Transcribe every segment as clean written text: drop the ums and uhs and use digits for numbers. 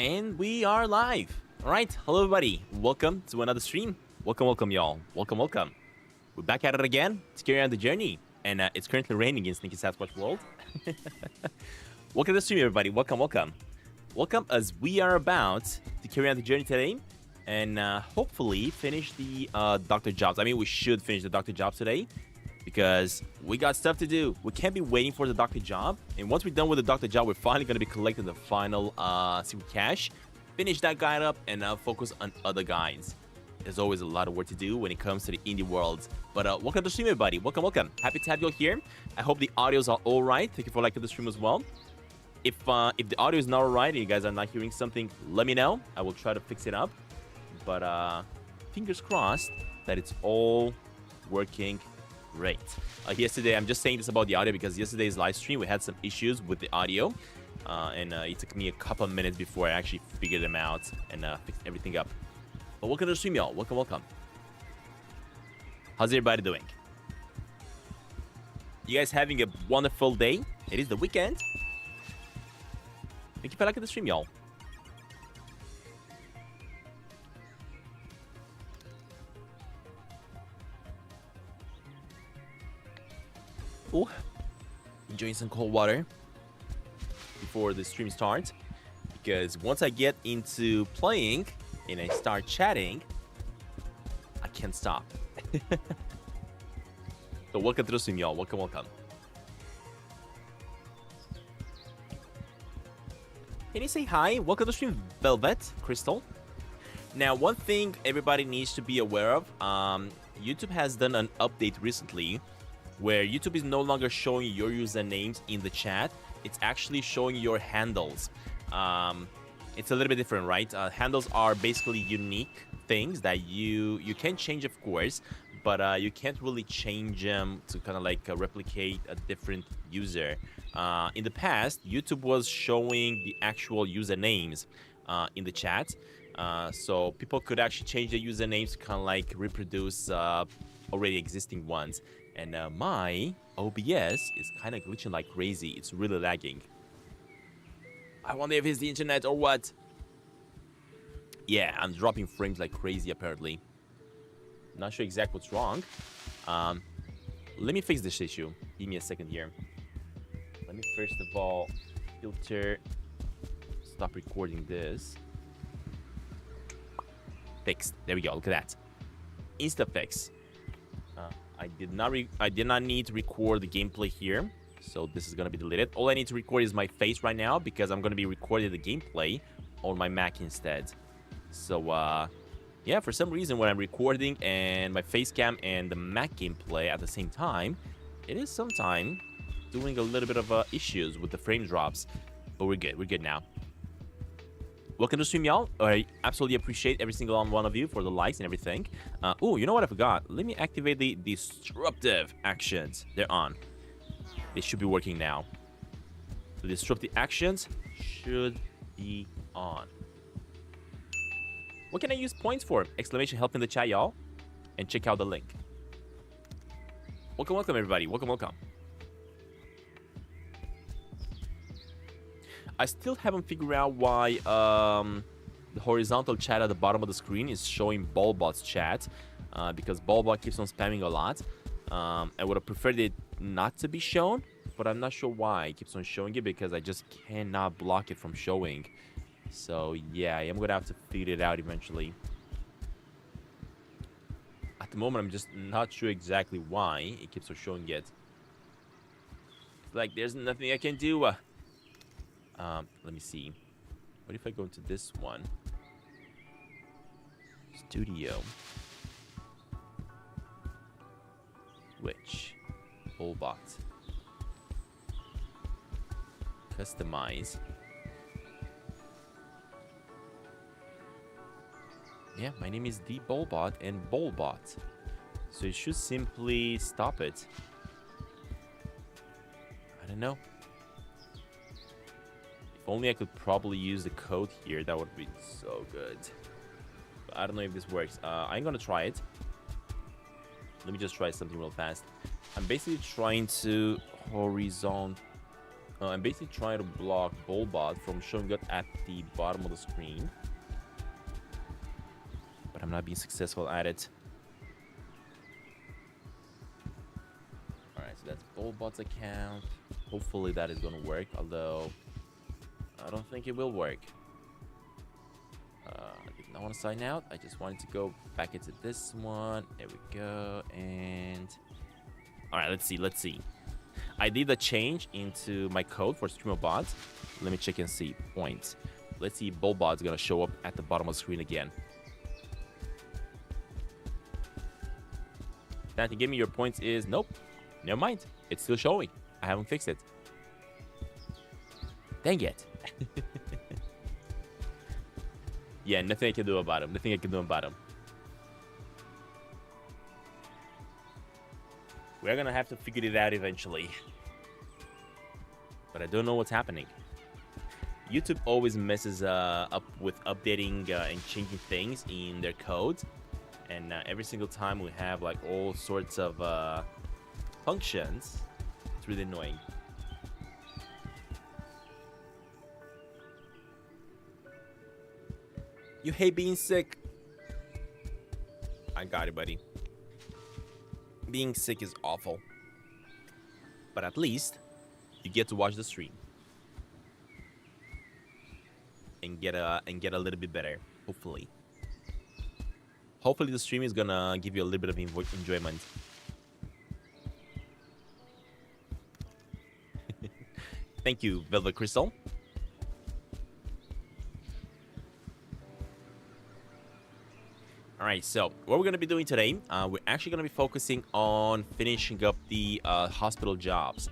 And we are live. All right, hello everybody. Welcome to another stream. Welcome, y'all. Welcome. We're back at it again to carry on the journey. And it's currently raining in Sneaky Sasquatch World. Welcome to the stream, everybody. Welcome. Welcome as we are about to carry on the journey today and hopefully finish the Dr. Jobs. I mean, we should finish the Dr. Jobs today because we got stuff to do. We can't be waiting for the Dr. Job. And once we're done with the Dr. Job, we're finally going to be collecting the final secret cache. Finish that guide up and focus on other guides. There's always a lot of work to do when it comes to the indie worlds. But welcome to the stream, everybody. Welcome. Happy to have you all here. I hope the audios are all right. Thank you for liking the stream as well. If the audio is not all right and you guys are not hearing something, let me know. I will try to fix it up. But fingers crossed that it's all working great. Yesterday, I'm just saying this about the audio because yesterday's live stream, we had some issues with the audio. And it took me a couple of minutes before I actually figured them out and fixed everything up. But welcome to the stream, y'all. Welcome. How's everybody doing? You guys having a wonderful day? It is the weekend. Thank you for liking the stream, y'all. Ooh. Enjoying some cold water before the stream starts, because once I get into playing and I start chatting, I can't stop. So welcome to the stream, y'all. Welcome. Can you say hi? Welcome to the stream, Velvet Crystal. Now, one thing everybody needs to be aware of, YouTube has done an update recently where YouTube is no longer showing your usernames in the chat. It's actually showing your handles. It's a little bit different, right? Handles are basically unique things that you can change, of course, but you can't really change them to kind of like replicate a different user. In the past, YouTube was showing the actual usernames in the chat. So people could actually change their usernames to kind of like reproduce already existing ones. And my OBS is kind of glitching like crazy. It's really lagging. I wonder if it's the internet or what. Yeah, I'm dropping frames like crazy apparently. Not sure exactly what's wrong. Let me fix this issue. Give me a second here. Let me first of all filter. Stop recording this. Fixed. There we go. Look at that. Insta fix. I did not need to record the gameplay here, so this is gonna be deleted. All I need to record is my face right now because I'm gonna be recording the gameplay on my Mac instead. So yeah, for some reason when I'm recording and my face cam and the Mac gameplay at the same time, it is sometimes doing a little bit of issues with the frame drops, but we're good now. Welcome to stream, y'all. I absolutely appreciate every single one of you for the likes and everything. Oh, you know what I forgot? Let me activate the disruptive actions. They're on. They should be working now. The disruptive actions should be on. What can I use points for? Exclamation help in the chat, y'all. And check out the link. Welcome, everybody. Welcome. I still haven't figured out why the horizontal chat at the bottom of the screen is showing Ballbot's chat, because Ballbot keeps on spamming a lot. I would have preferred it not to be shown, but I'm not sure why it keeps on showing it, because I just cannot block it from showing. So yeah, I am going to have to figure it out eventually. At the moment, I'm just not sure exactly why it keeps on showing it. It's like there's nothing I can do. Let me see. What if I go into this one? Studio. Switch. Ballbot. Customize. Yeah, my name is the Ballbot and Ballbot. So it should simply stop it. I don't know. Only I could probably use the code here. That would be so good. But I don't know if this works. I'm gonna try it. Let me just try something real fast. I'm basically trying to horizontal I'm basically trying to block Bullbot from showing up at the bottom of the screen. But I'm not being successful at it. Alright, so that's Bullbot's account. Hopefully that is going to work, although I don't think it will work. I did not want to sign out. I just wanted to go back into this one. There we go. And alright, let's see. I did a change into my code for StreamerBot. Let me check and see. Points. Let's see if Bullbot's going to show up at the bottom of the screen again. Stantin, give me your points is... Nope. Never mind. It's still showing. I haven't fixed it. Dang it. Yeah, nothing I can do about him. We're gonna have to figure it out eventually. But I don't know what's happening. YouTube always messes up with updating and changing things in their code. And every single time we have like all sorts of functions. It's really annoying. You hate being sick. I got it, buddy. Being sick is awful. But at least you get to watch the stream. And get a little bit better, hopefully. Hopefully the stream is gonna give you a little bit of enjoyment. Thank you, Velvet Crystal. Alright, so what we're going to be doing today, we're actually going to be focusing on finishing up the hospital jobs.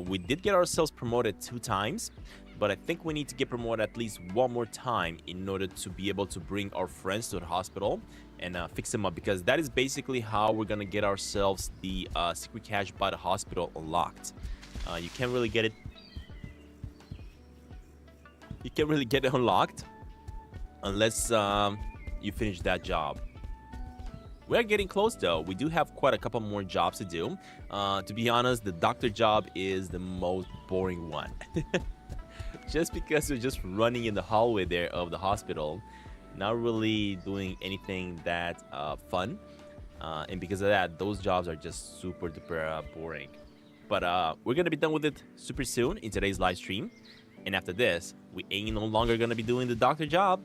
We did get ourselves promoted 2 times, but I think we need to get promoted at least 1 more time in order to be able to bring our friends to the hospital and fix them up, because that is basically how we're going to get ourselves the secret cache by the hospital unlocked. You can't really get it. You can't really get it unlocked unless you finish that job. We're getting close though. We do have quite a couple more jobs to do. To be honest, the doctor job is the most boring one. Just because we're just running in the hallway there of the hospital, not really doing anything that fun. And because of that, those jobs are just super duper boring. But we're gonna be done with it super soon in today's live stream. And after this, we ain't no longer gonna be doing the doctor job,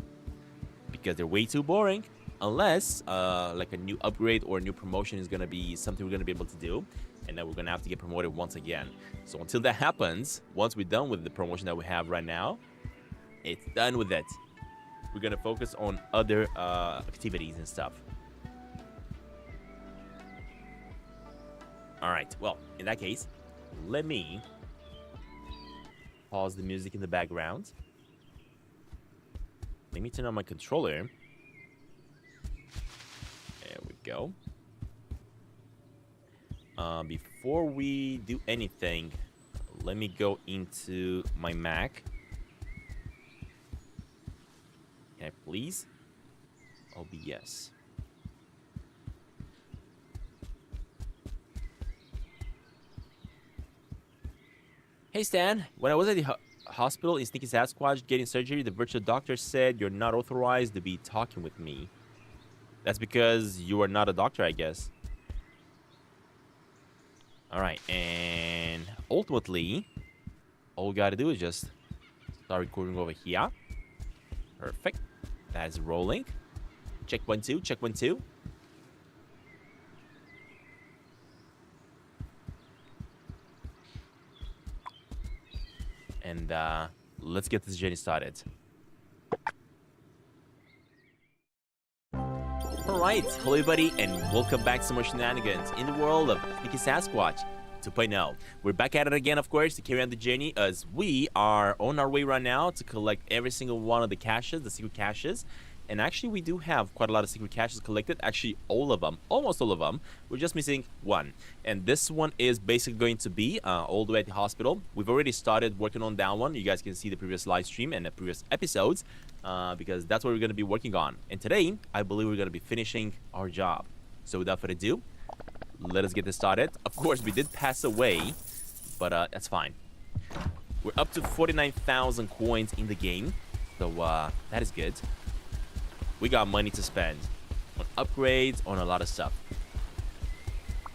because they're way too boring, unless like a new upgrade or a new promotion is going to be something we're going to be able to do, and then we're going to have to get promoted once again. So until that happens, once we're done with the promotion that we have right now, it's done with it. We're going to focus on other activities and stuff. Alright, well, in that case, let me pause the music in the background. Let me turn on my controller. There we go. Before we do anything, let me go into my Mac. Can I please? OBS. Hey Stan, when I was at the hospital in Sneaky Sasquatch getting surgery, the virtual doctor said you're not authorized to be talking with me. That's because you are not a doctor, I guess. Alright, and ultimately, all we gotta do is just start recording over here. Perfect. That is rolling. Check 1 2, check 1 2. And let's get this journey started. Alright, hello everybody, and welcome back to some more shenanigans in the world of Sneaky Sasquatch 2.0. We're back at it again, of course, to carry on the journey, as we are on our way right now to collect every single one of the caches, the secret caches. And actually, we do have quite a lot of secret caches collected. Actually, all of them, almost all of them. We're just missing one. And this one is basically going to be all the way at the hospital. We've already started working on that one. You guys can see the previous live stream and the previous episodes, because that's what we're going to be working on. And today, I believe we're going to be finishing our job. So without further ado, let us get this started. Of course, we did pass away, but that's fine. We're up to 49,000 coins in the game. So that is good. We got money to spend on upgrades, on a lot of stuff.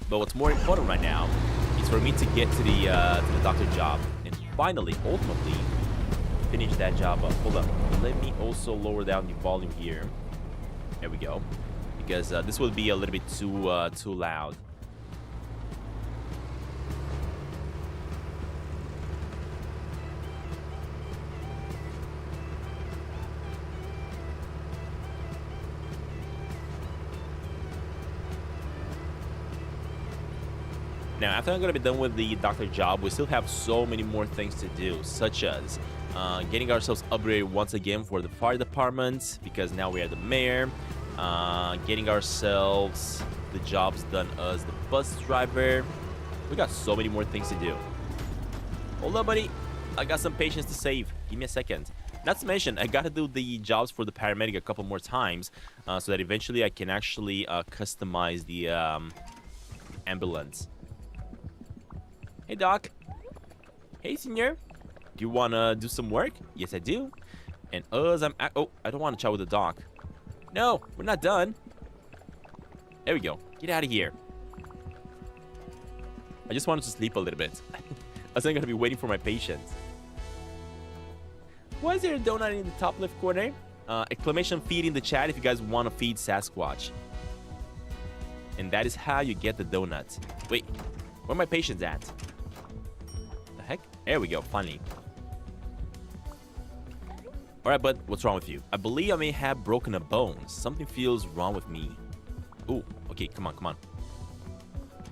But what's more important right now is for me to get to the doctor job and finally, ultimately, finish that job up. Hold up. Let me also lower down the volume here. There we go. Because this will be a little bit too loud. Now, after I'm going to be done with the doctor job, we still have so many more things to do, such as getting ourselves upgraded once again for the fire department, because now we are the mayor. Getting ourselves the jobs done as the bus driver. We got so many more things to do. Hold up, buddy. I got some patience to save. Give me a second. Not to mention, I got to do the jobs for the paramedic a couple more times so that eventually I can actually customize the ambulance. Hey, Doc. Hey, Senior. Do you want to do some work? Yes, I do. And as I'm... Oh, I don't want to chat with the Doc. No, we're not done. There we go. Get out of here. I just wanted to sleep a little bit. I was not going to be waiting for my patients. Why is there a donut in the top left corner? Exclamation feed in the chat if you guys want to feed Sasquatch. And that is how you get the donut. Wait, where are my patients at? The heck? There we go, finally. Alright, bud, what's wrong with you? I believe I may have broken a bone. Something feels wrong with me. Ooh, okay, come on, come on.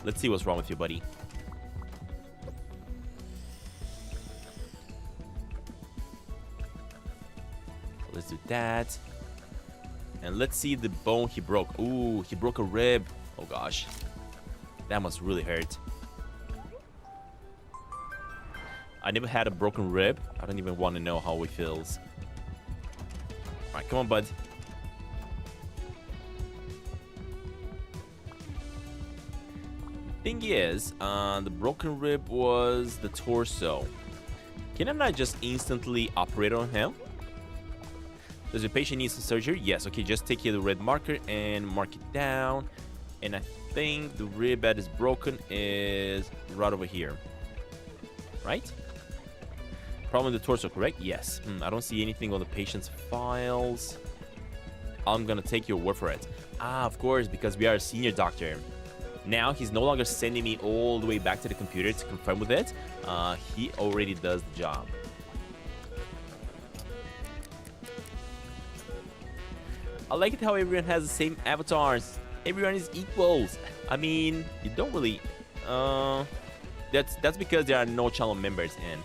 Let's see what's wrong with you, buddy. Let's do that. And let's see the bone he broke. Ooh, he broke a rib. Oh gosh. That must really hurt. I never had a broken rib. I don't even want to know how it feels. Alright, come on, bud. Thing is, the broken rib was the torso. Can I not just instantly operate on him? Does the patient need some surgery? Yes. Okay, just take here the red marker and mark it down. And I think the rib that is broken is right over here. Right? Problem with the torso, correct? Yes. I don't see anything on the patient's files. I'm gonna take your word for it. Ah, of course, because we are a senior doctor. Now he's no longer sending me all the way back to the computer to confirm with it. He already does the job. I like it how everyone has the same avatars. Everyone is equals. I mean, you don't really... That's because there are no channel members in.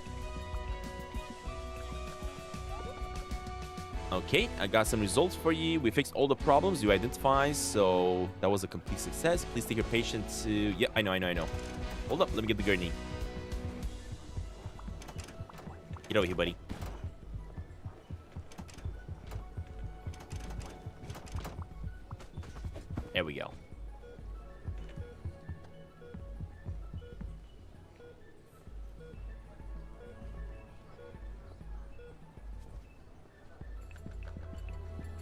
Okay, I got some results for you. We fixed all the problems you identified, so that was a complete success. Please take your patient to... Yeah, I know. Hold up, let me get the gurney. Get over here, buddy. There we go.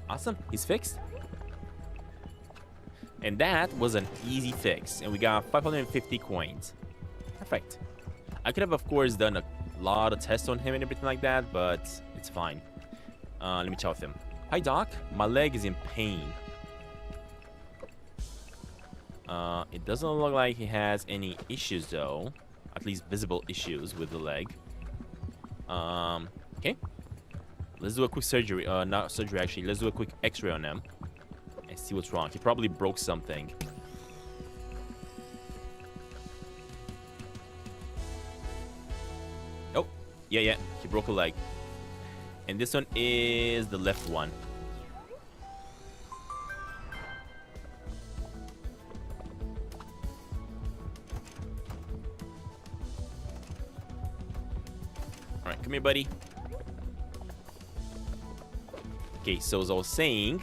Awesome, he's fixed. And that was an easy fix. And we got 550 coins. Perfect. I could have, of course, done a lot of tests on him and everything like that, but it's fine. Let me chat with him. Hi, Doc. My leg is in pain. It doesn't look like he has any issues, though. At least visible issues with the leg. Okay. Let's do a quick surgery. Not surgery, actually. Let's do a quick x-ray on him. And see what's wrong. He probably broke something. Oh, yeah. He broke a leg. And this one is the left one. Alright, come here, buddy. Okay, so as I was saying,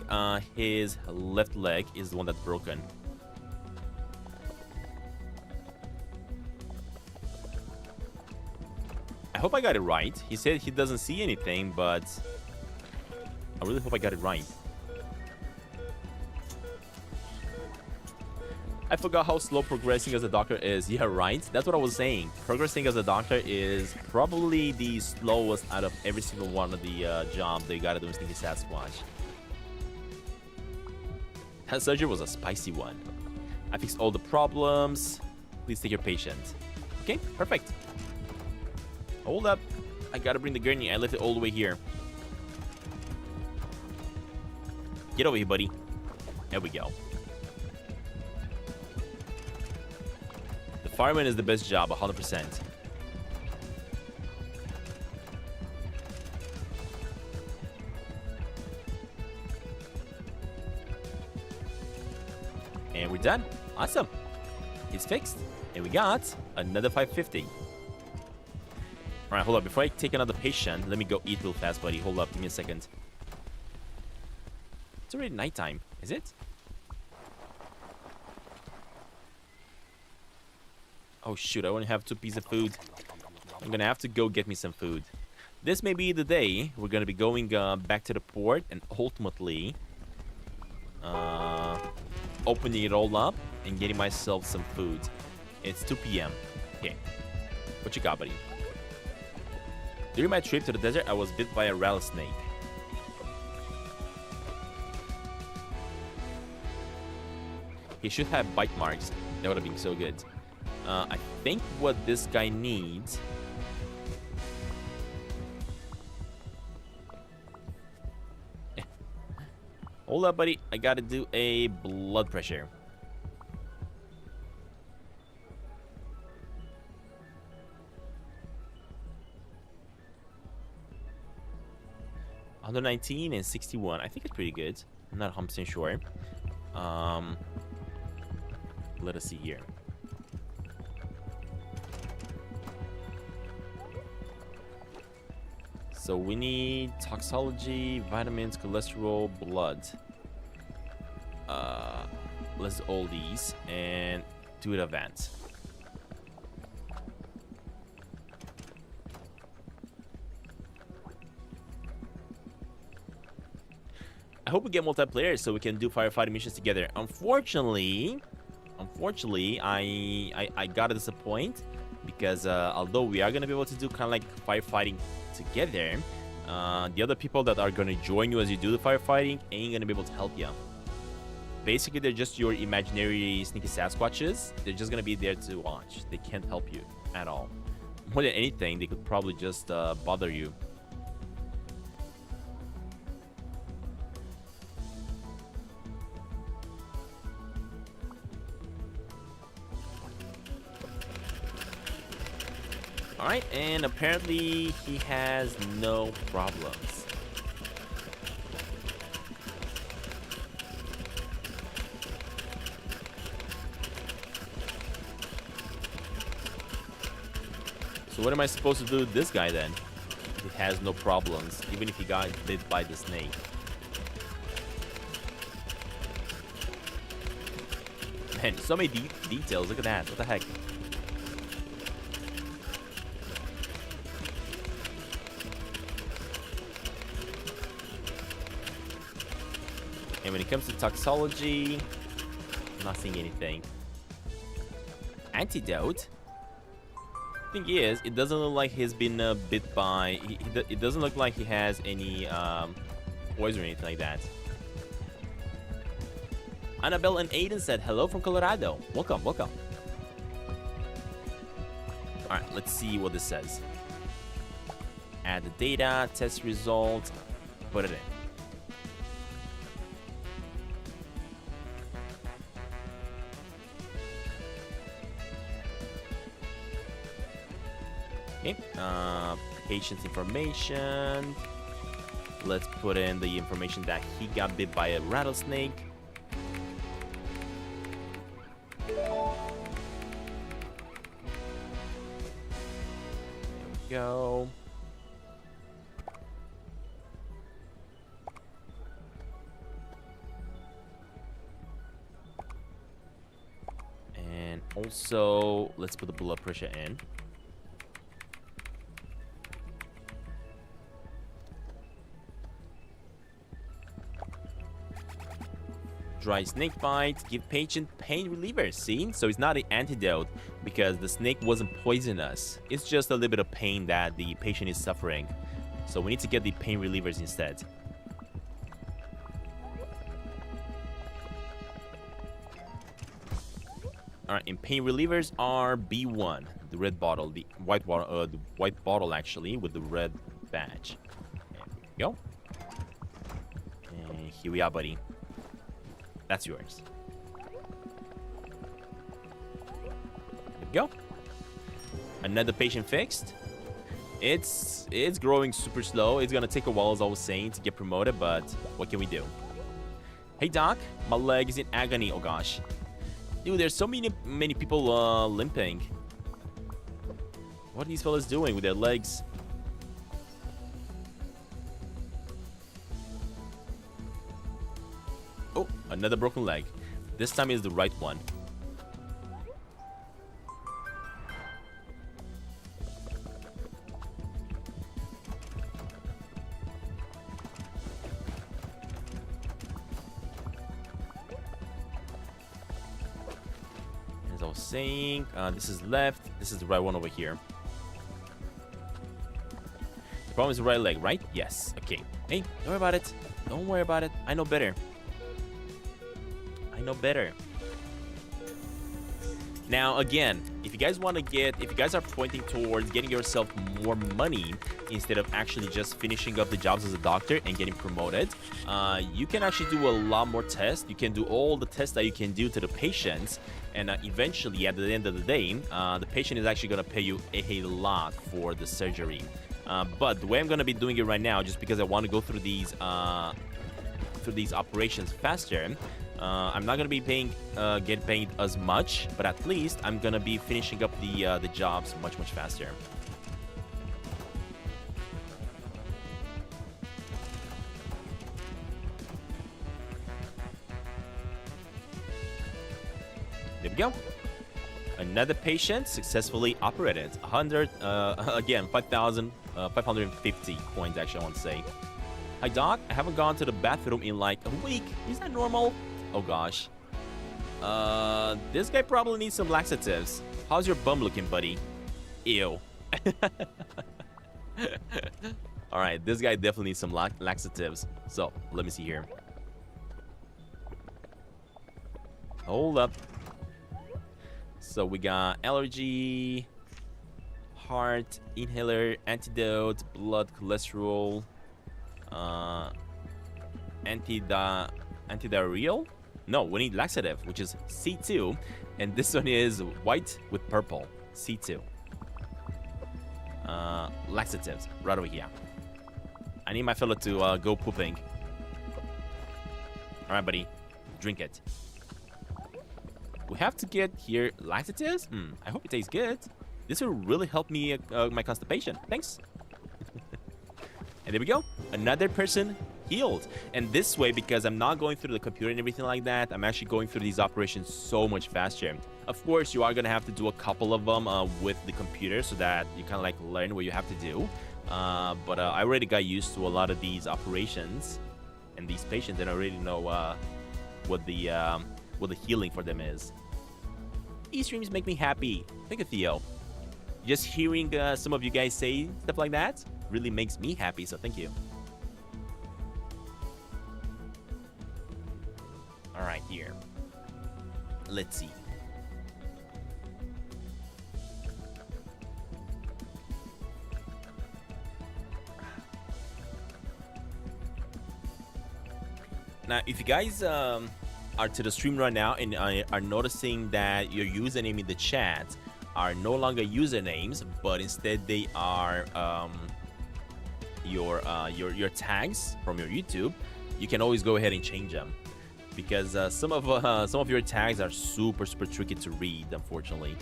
his left leg is the one that's broken. I hope I got it right. He said he doesn't see anything, but I really hope I got it right. I forgot how slow progressing as a doctor is. Yeah, right? That's what I was saying. Progressing as a doctor is probably the slowest out of every single one of the jobs they gotta do in Sneaky Sasquatch. That surgery was a spicy one. I fixed all the problems. Please take your patient. Okay, perfect. Hold up. I gotta bring the gurney. I left it all the way here. Get over here, buddy. There we go. The fireman is the best job, 100%. And we're done. Awesome. It's fixed. And we got another 550. Alright, hold up. Before I take another patient, let me go eat real fast, buddy. Hold up. Give me a second. It's already nighttime. Is it? Oh, shoot. I only have 2 pieces of food. I'm going to have to go get me some food. This may be the day we're going to be going back to the port and ultimately opening it all up and getting myself some food. It's 2 p.m. Okay. What you got, buddy? During my trip to the desert, I was bit by a rattlesnake. He should have bite marks. That would have been so good. I think what this guy needs... Hold up, buddy. I gotta do a blood pressure. Under 19 and 61. I think it's pretty good. I'm not 100% sure. Let us see here. So we need toxology, vitamins, cholesterol, blood. Let's do all these and do it advance. I hope we get multiplayer so we can do firefighting missions together. Unfortunately, I gotta disappoint because although we are gonna be able to do kind of like firefighting together, the other people that are gonna join you as you do the firefighting ain't gonna be able to help you. Basically, they're just your imaginary sneaky Sasquatches. They're just gonna be there to watch. They can't help you at all. More than anything, they could probably just bother you. Alright, and apparently he has no problems. So what am I supposed to do with this guy then? He has no problems, even if he got bit by the snake. Man, so many details, look at that, what the heck? And when it comes to toxology, I'm not seeing anything. Antidote? Thing is, it doesn't look like he's been bit by... It doesn't look like he has any poison or anything like that. Annabelle and Aiden said, hello from Colorado. Welcome, welcome. Alright, let's see what this says. Add the data, test result, put it in. Okay, patient's information. Let's put in the information that he got bit by a rattlesnake. There we go. And also, let's put the blood pressure in. Dry snake bite. Give patient pain reliever. See? So it's not an antidote because the snake wasn't poisonous. It's just a little bit of pain that the patient is suffering. So we need to get the pain relievers instead. Alright, and pain relievers are B1. The red bottle. The white bottle actually with the red badge. There we go. And here we are, buddy. That's yours. There we go. Another patient fixed. It's growing super slow. It's gonna take a while, as I was saying, to get promoted, but what can we do? Hey doc, my leg is in agony. Oh gosh. Dude, there's so many people limping. What are these fellas doing with their legs? Oh, another broken leg. This time is the right one. As I was saying, this is left. This is the right one over here. The problem is the right leg, right? Yes. Okay. Hey, don't worry about it. Don't worry about it. I know better. I know better. Now, again, if you guys are pointing towards getting yourself more money instead of actually just finishing up the jobs as a doctor and getting promoted, you can actually do a lot more tests. You can do all the tests that you can do to the patients, and eventually, at the end of the day, the patient is actually going to pay you a lot for the surgery. But the way I'm going to be doing it right now, just because I want to go through these operations faster, I'm not gonna be getting paid as much, but at least I'm gonna be finishing up the jobs much faster. There we go. Another patient successfully operated. 100 again, 5,550 coins actually, I want to say. Hi doc, I haven't gone to the bathroom in like a week. Is that normal? Oh gosh. This guy probably needs some laxatives. How's your bum looking, buddy? Ew. Alright, this guy definitely needs some laxatives. So, let me see here. Hold up. So we got allergy, heart, inhaler, antidote, blood, cholesterol, antidiarrheal? No, we need laxative, which is C2, and this one is white with purple, C2. Laxatives, right over here. I need my fellow to go pooping. Alright, buddy, drink it. We have to get here laxatives? I hope it tastes good. This will really help me my constipation. Thanks. And there we go. Another person healed. And this way, because I'm not going through the computer and everything like that, I'm actually going through these operations so much faster. Of course, you are going to have to do a couple of them with the computer so that you kind of like learn what you have to do. But I already got used to a lot of these operations and these patients, and I already know what the healing for them is. These streams make me happy. Thank you, Theo. Just hearing some of you guys say stuff like that really makes me happy, so thank you. Alright, here. Let's see. Now, if you guys are to the stream right now and are noticing that your username in the chat are no longer usernames, but instead they are your tags from your YouTube, you can always go ahead and change them, because some of your tags are super tricky to read, unfortunately.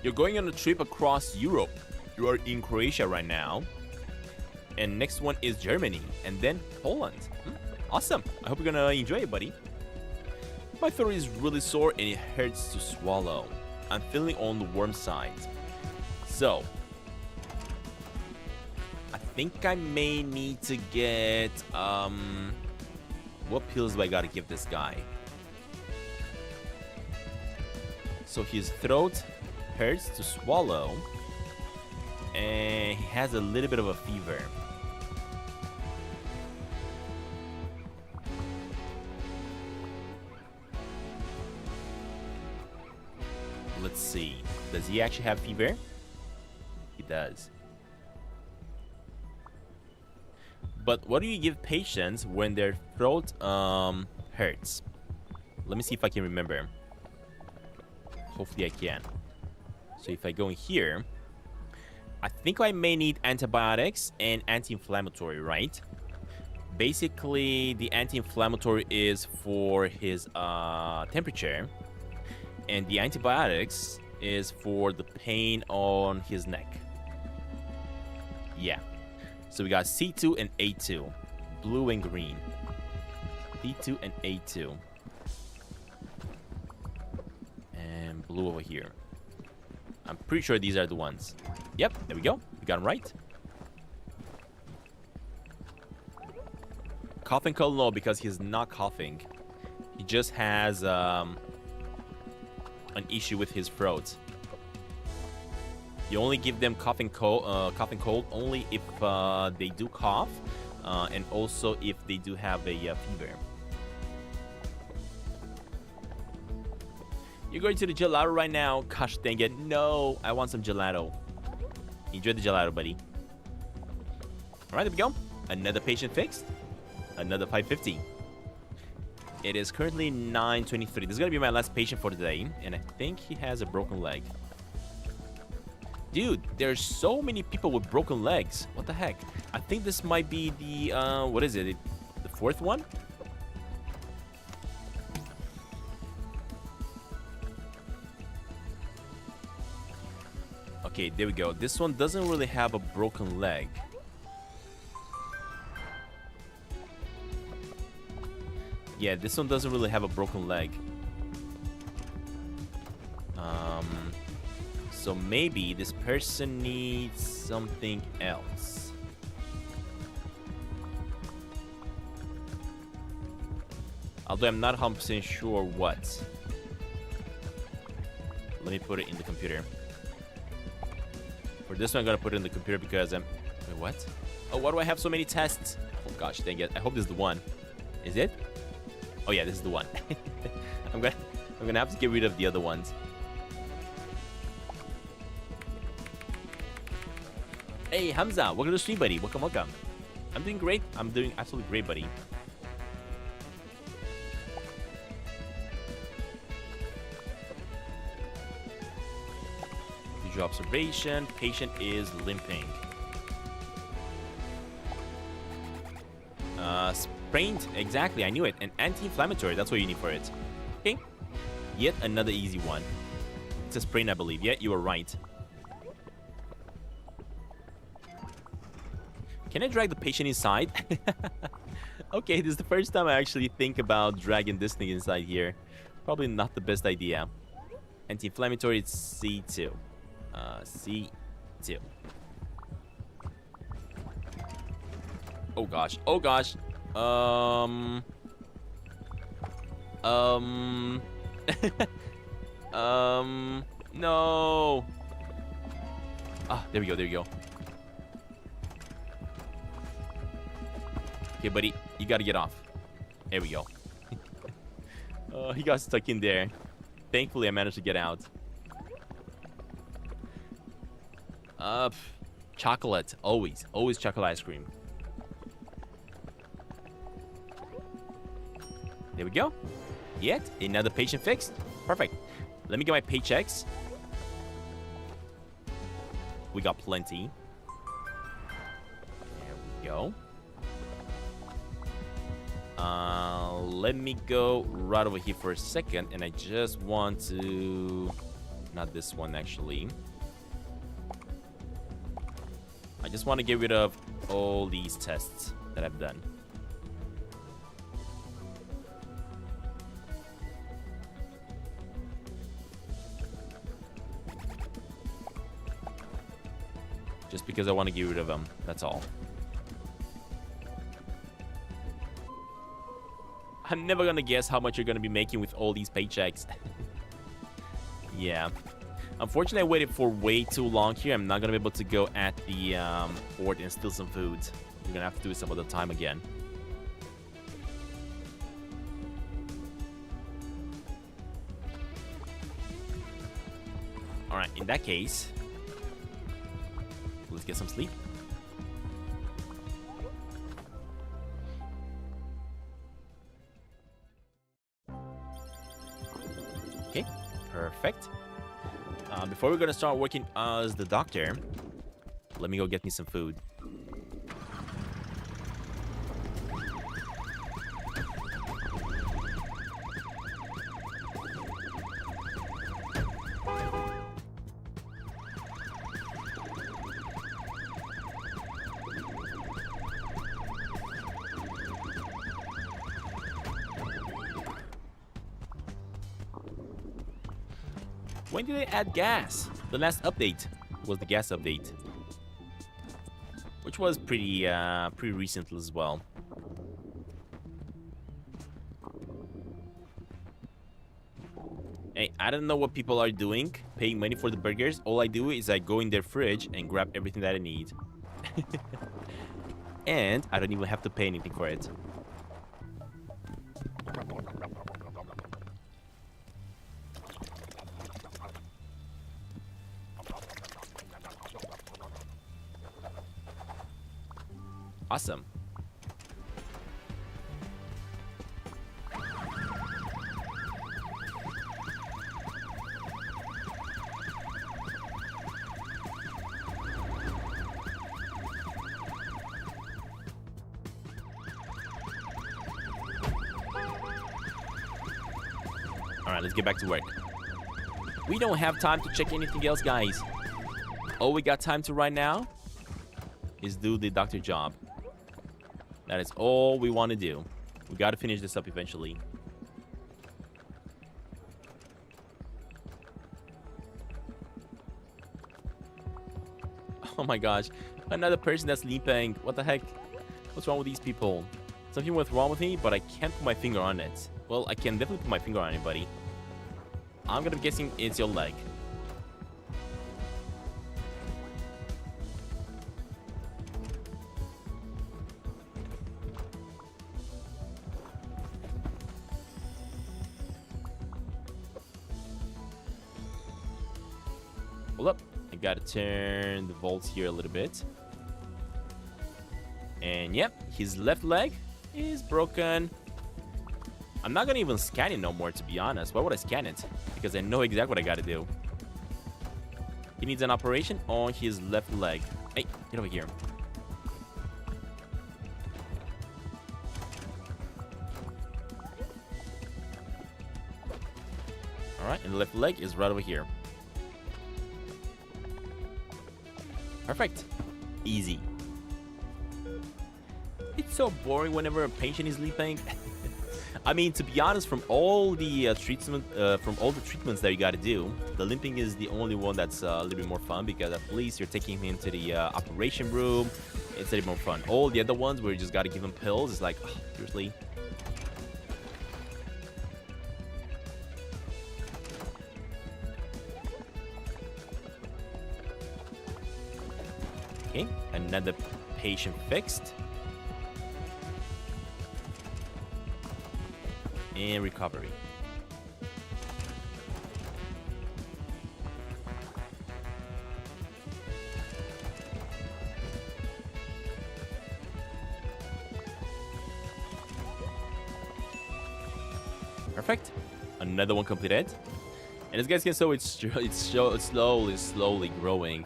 You're going on a trip across Europe. You are in Croatia right now. And next one is Germany. And then Poland. Awesome. I hope you're going to enjoy it, buddy. My throat is really sore and it hurts to swallow. I'm feeling on the warm side. So, I think I may need to get, what pills do I gotta give this guy? So his throat hurts to swallow, and he has a little bit of a fever. Let's see. Does he actually have fever? He does. But what do you give patients when their throat hurts? Let me see if I can remember. Hopefully I can. So if I go in here, I think I may need antibiotics and anti-inflammatory, right? Basically, the anti-inflammatory is for his temperature, and the antibiotics is for the pain on his neck. Yeah. So we got C2 and A2. Blue and green. C2 and A2. And blue over here. I'm pretty sure these are the ones. Yep, there we go. We got them right. Coughing cold, no, because he's not coughing. He just has an issue with his throat. You only give them coughing cold only if they do cough, and also if they do have a fever. You're going to the gelato right now? Gosh dang it. No, I want some gelato. Enjoy the gelato, buddy. Alright, there we go. Another patient fixed. Another 550. It is currently 9:23. This is going to be my last patient for today, and I think he has a broken leg. Dude, there's so many people with broken legs. What the heck? I think this might be the, what is it? The fourth one? Okay, there we go. This one doesn't really have a broken leg. Yeah, this one doesn't really have a broken leg. So maybe this person needs something else. Although I'm not 100% sure what. Let me put it in the computer. For this one, I'm gonna put it in the computer because I'm... Wait, what? Oh, why do I have so many tests? Oh gosh, dang it. I hope this is the one. Is it? Oh yeah, this is the one. I'm gonna have to get rid of the other ones. Hey, Hamza, welcome to the stream, buddy. Welcome, welcome. I'm doing great. I'm doing absolutely great, buddy. Visual observation. Patient is limping. Sprained. Exactly, I knew it. An anti-inflammatory. That's what you need for it. Okay. Yet another easy one. It's a sprain, I believe. Yeah, you were right. Can I drag the patient inside? Okay, this is the first time I actually think about dragging this thing inside here. Probably not the best idea. Anti-inflammatory, it's C2. C2. Oh gosh. Oh gosh. No. Ah, there we go. There we go. Okay, buddy, you gotta get off. There we go. He got stuck in there. Thankfully, I managed to get out. Chocolate. Always. Always chocolate ice cream. There we go. Yet another patient fixed. Perfect. Let me get my paychecks. We got plenty. There we go. Let me go right over here for a second, and I just want to... Not this one, actually. I just want to get rid of all these tests that I've done. Just because I want to get rid of them. That's all. I'm never gonna guess how much you're gonna be making with all these paychecks. Yeah. Unfortunately, I waited for way too long here. I'm not gonna be able to go at the port and steal some food. We're gonna have to do it some other time again. Alright, in that case, let's get some sleep. Okay, perfect. Before we're gonna start working as the doctor, let me go get me some food. When did they add gas? The last update was the gas update, which was pretty recent as well. Hey, I don't know what people are doing, paying money for the burgers. All I do is I go in their fridge and grab everything that I need. And I don't even have to pay anything for it. Awesome. Alright, let's get back to work. We don't have time to check anything else, guys. All we got time to right now is do the doctor job. That is all we want to do. We got to finish this up eventually. Oh my gosh. Another person that's sleeping. What the heck? What's wrong with these people? Something was wrong with me, but I can't put my finger on it. Well, I can definitely put my finger on anybody. I'm going to be guessing it's your leg. Hold up. I gotta turn the volts here a little bit. And yep, his left leg is broken. I'm not gonna even scan it no more, to be honest. Why would I scan it? Because I know exactly what I gotta do. He needs an operation on his left leg. Hey, get over here. Alright, and the left leg is right over here. Perfect. Easy. It's so boring whenever a patient is sleeping. I mean, to be honest, from all the treatments that you got to do, the limping is the only one that's a little bit more fun, because at least you're taking him into the operation room. It's a little more fun. All the other ones where you just got to give him pills, it's like, oh, seriously. Okay, another patient fixed. And recovery. Perfect. Another one completed. And as guys can see, it's slowly growing.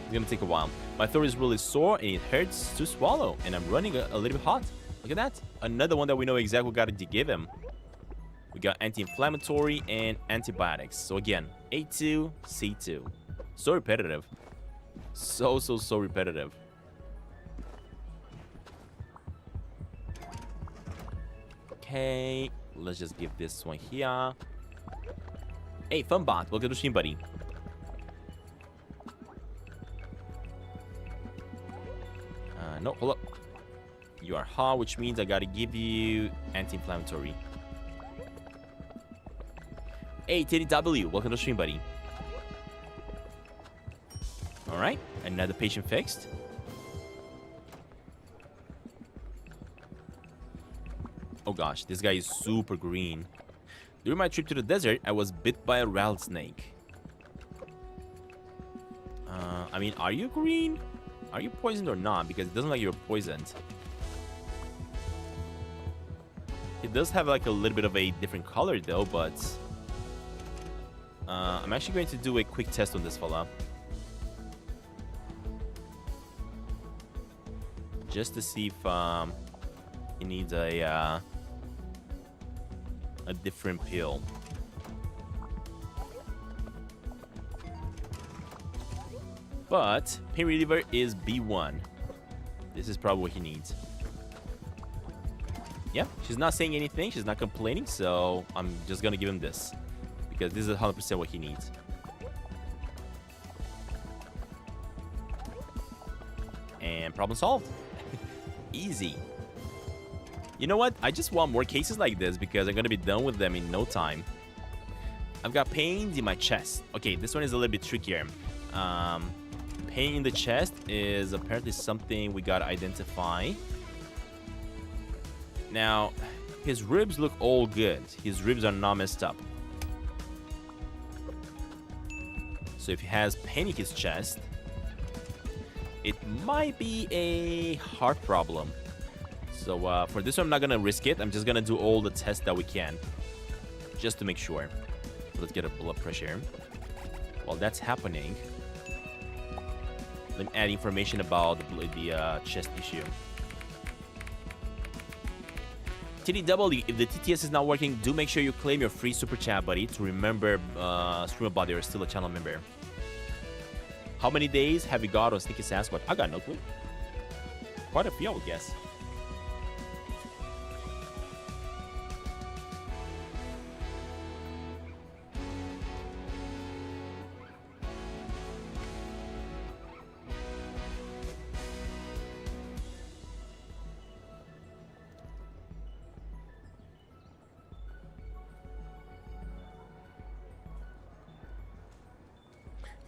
It's gonna take a while. My throat is really sore and it hurts to swallow, and I'm running a little bit hot. Look at that. Another one that we know exactly what we got to give him. We got anti-inflammatory and antibiotics. So again, A2, C2. So repetitive. So repetitive. Okay, let's just give this one here. Hey, Funbot, welcome to the stream, buddy. No, hold up. You are hot, which means I gotta give you anti-inflammatory. Hey, TDW, welcome to the stream, buddy. All right, another patient fixed. Oh gosh, this guy is super green. During my trip to the desert, I was bit by a rattlesnake. I mean, are you green? Are you poisoned or not? Because it doesn't look like you're poisoned. It does have like a little bit of a different color though, but I'm actually going to do a quick test on this fella. Just to see if he needs a different pill. But pain reliever is B1. This is probably what he needs. Yeah, she's not saying anything. She's not complaining, so I'm just gonna give him this because this is 100% what he needs. And problem solved. Easy. You know what? I just want more cases like this because I'm gonna be done with them in no time. I've got pains in my chest. Okay, this one is a little bit trickier. Pain in the chest is apparently something we gotta identify. Now, his ribs look all good. His ribs are not messed up. So if he has pain in his chest, it might be a heart problem. So for this one, I'm not gonna risk it. I'm just gonna do all the tests that we can, just to make sure. So let's get a blood pressure. While that's happening, let me add information about the chest issue. TDW, if the TTS is not working, do make sure you claim your free super chat, buddy, to remember stream about you're still a channel member. How many days have you got on Sneaky Sasquatch? I got no clue. Quite a few, I would guess.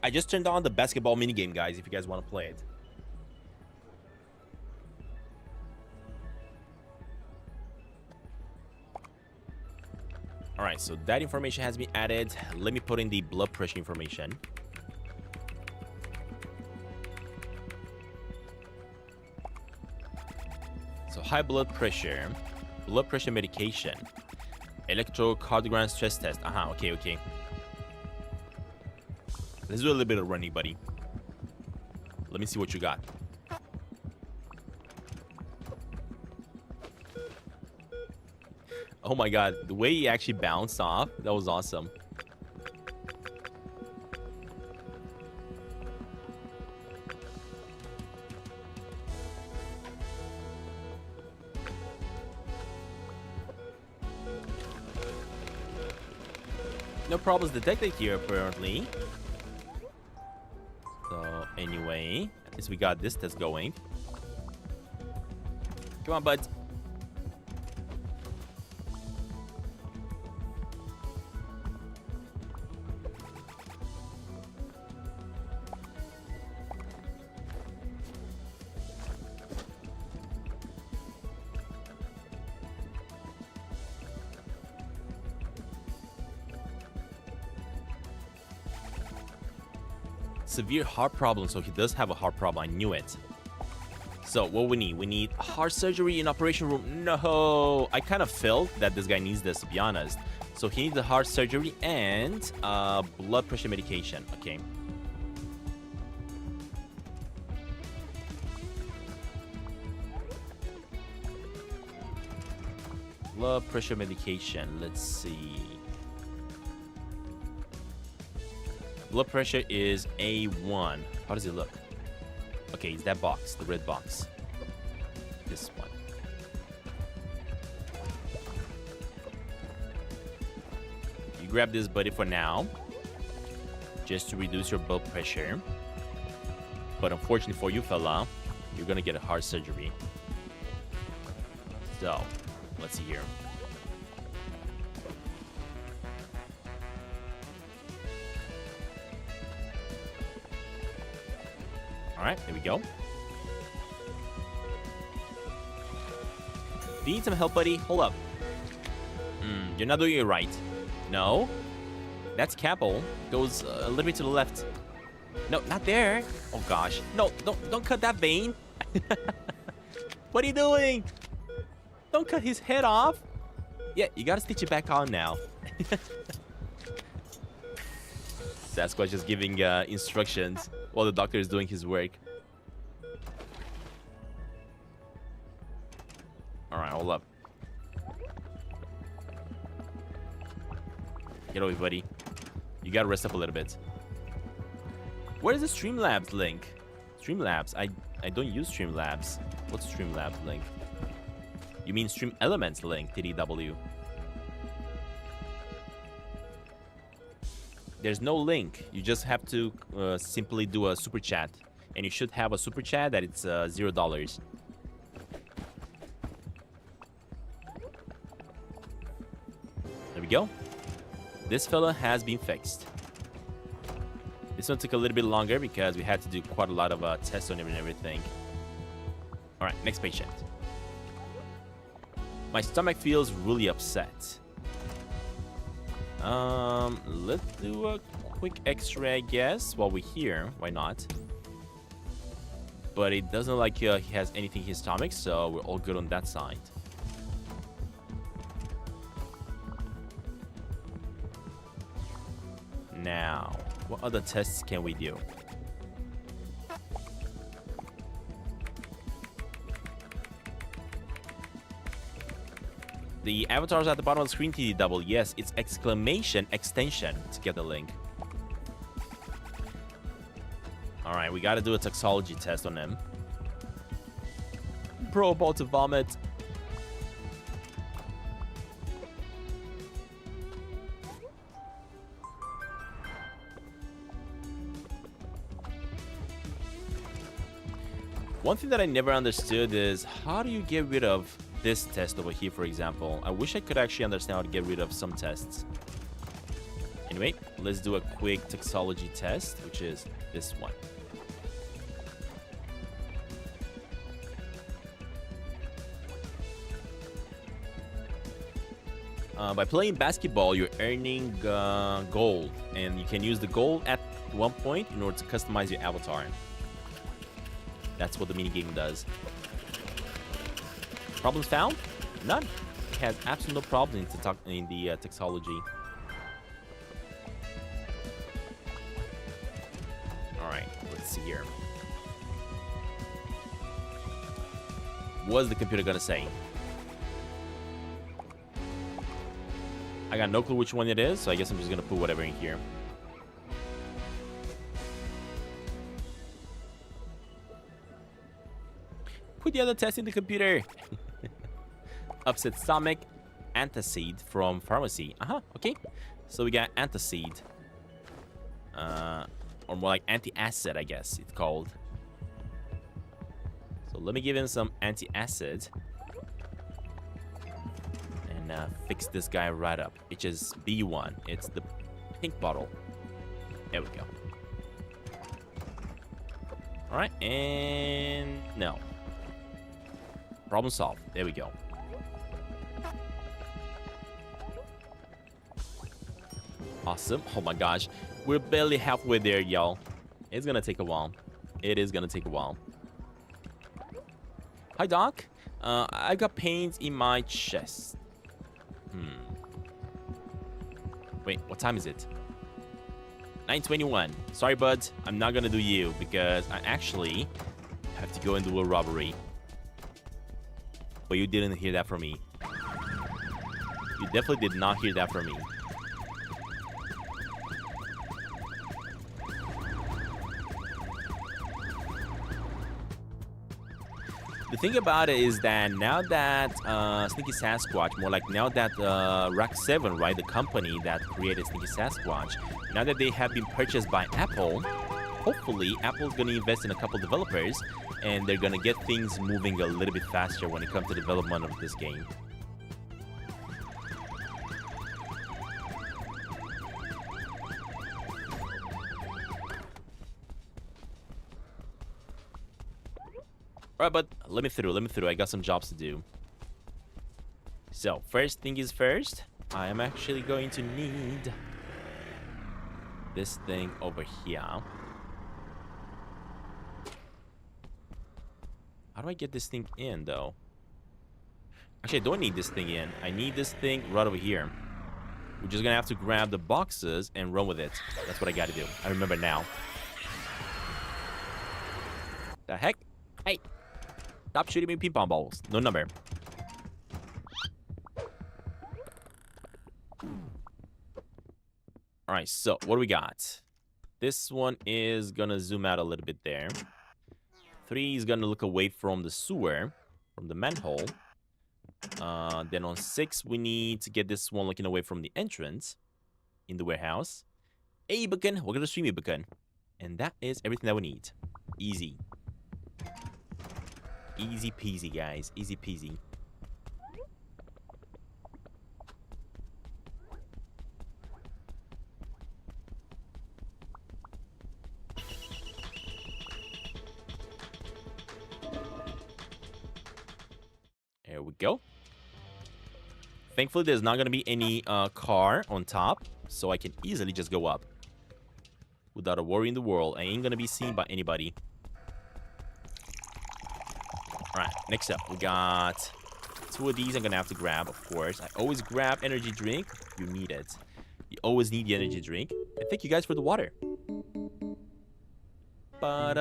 I just turned on the basketball minigame, guys, if you guys want to play it. Alright, so that information has been added. Let me put in the blood pressure information. So high blood pressure medication, electrocardiogram stress test. Okay, okay. Let's do a little bit of running, buddy. Let me see what you got. Oh my god, the way he actually bounced off, that was awesome. No problems detected here, apparently. So, anyway, at least we got this test going. Come on, bud. Severe heart problem, so he does have a heart problem. I knew it. So what we need heart surgery in operation room. No, I kind of felt that this guy needs this, to be honest. So he needs the heart surgery and blood pressure medication. Okay. Blood pressure medication. Let's see. Blood pressure is A1. How does it look? Okay, it's that box, the red box. This one. You grab this, buddy, for now, just to reduce your blood pressure. But unfortunately for you, fella, you're gonna get a heart surgery. So, let's see here. Alright, there we go. Do you need some help, buddy? Hold up. You're not doing it right. No. That's Capel. Goes a little bit to the left. No, not there. Oh gosh. No, don't cut that vein. What are you doing? Don't cut his head off. Yeah, you gotta stitch it back on now. Sasquatch is giving instructions while the doctor is doing his work. Alright, hold up. Get over, buddy. You gotta rest up a little bit. Where's the Streamlabs link? Streamlabs? I don't use Streamlabs. What's Streamlabs link? You mean Stream Elements link, TDW. There's no link. You just have to simply do a super chat. And you should have a super chat that it's $0. There we go. This fella has been fixed. This one took a little bit longer because we had to do quite a lot of tests on him and everything. Alright, next patient. My stomach feels really upset. Let's do a quick x-ray, I guess, while we're here. Why not? But it doesn't look like he has anything in his stomach, so we're all good on that side. Now, what other tests can we do? The avatars at the bottom of the screen, TDW. Yes, it's exclamation extension to get the link. Alright, we gotta do a toxology test on him. Bro, about to vomit. One thing that I never understood is how do you get rid of this test over here, for example? I wish I could actually understand how to get rid of some tests. Anyway, let's do a quick toxology test, which is this one. By playing basketball, you're earning gold, and you can use the gold at one point in order to customize your avatar. That's what the minigame does. Problems found? None. It has absolutely no problem in the toxology. Alright, let's see here. What's the computer gonna say? I got no clue which one it is, so I guess I'm just gonna put whatever in here. Put the other test in the computer. Upset stomach, antacid from pharmacy. Okay. So we got antacid. Or more like anti-acid, I guess it's called. So let me give him some anti-acid. And fix this guy right up. It's just B1. It's the pink bottle. There we go. Alright, and no. Problem solved. There we go. Awesome. Oh my gosh. We're barely halfway there, y'all. It's gonna take a while. It is gonna take a while. Hi, Doc. I got pains in my chest. Wait, what time is it? 9:21. Sorry, bud. I'm not gonna do you because I actually have to go and do a robbery. But you didn't hear that from me. You definitely did not hear that from me. The thing about it is that now that Sneaky Sasquatch, more like now that Rack 7, right, the company that created Sneaky Sasquatch, now that they have been purchased by Apple, hopefully Apple's gonna invest in a couple developers, and they're gonna get things moving a little bit faster when it comes to development of this game. Alright, but let me through. I got some jobs to do. So, first thing is first, I am actually going to need this thing over here. How do I get this thing in, though? Actually, I don't need this thing in. I need this thing right over here. We're just gonna have to grab the boxes and run with it. That's what I gotta do. I remember now. The heck? Hey! Stop shooting me ping pong balls. No number. Alright, so what do we got? This one is gonna zoom out a little bit there. 3 is gonna look away from the sewer, from the manhole. Then on 6, we need to get this one looking away from the entrance in the warehouse. Hey, Beacon, we're gonna stream you, Beacon. And that is everything that we need. Easy. Easy peasy, guys. Easy peasy. There we go. Thankfully, there's not going to be any car on top, so I can easily just go up. Without a worry in the world. I ain't going to be seen by anybody. Alright, next up, we got 2 of these I'm going to have to grab, of course. I always grab energy drink. You need it. You always need the energy drink. And thank you guys for the water. But,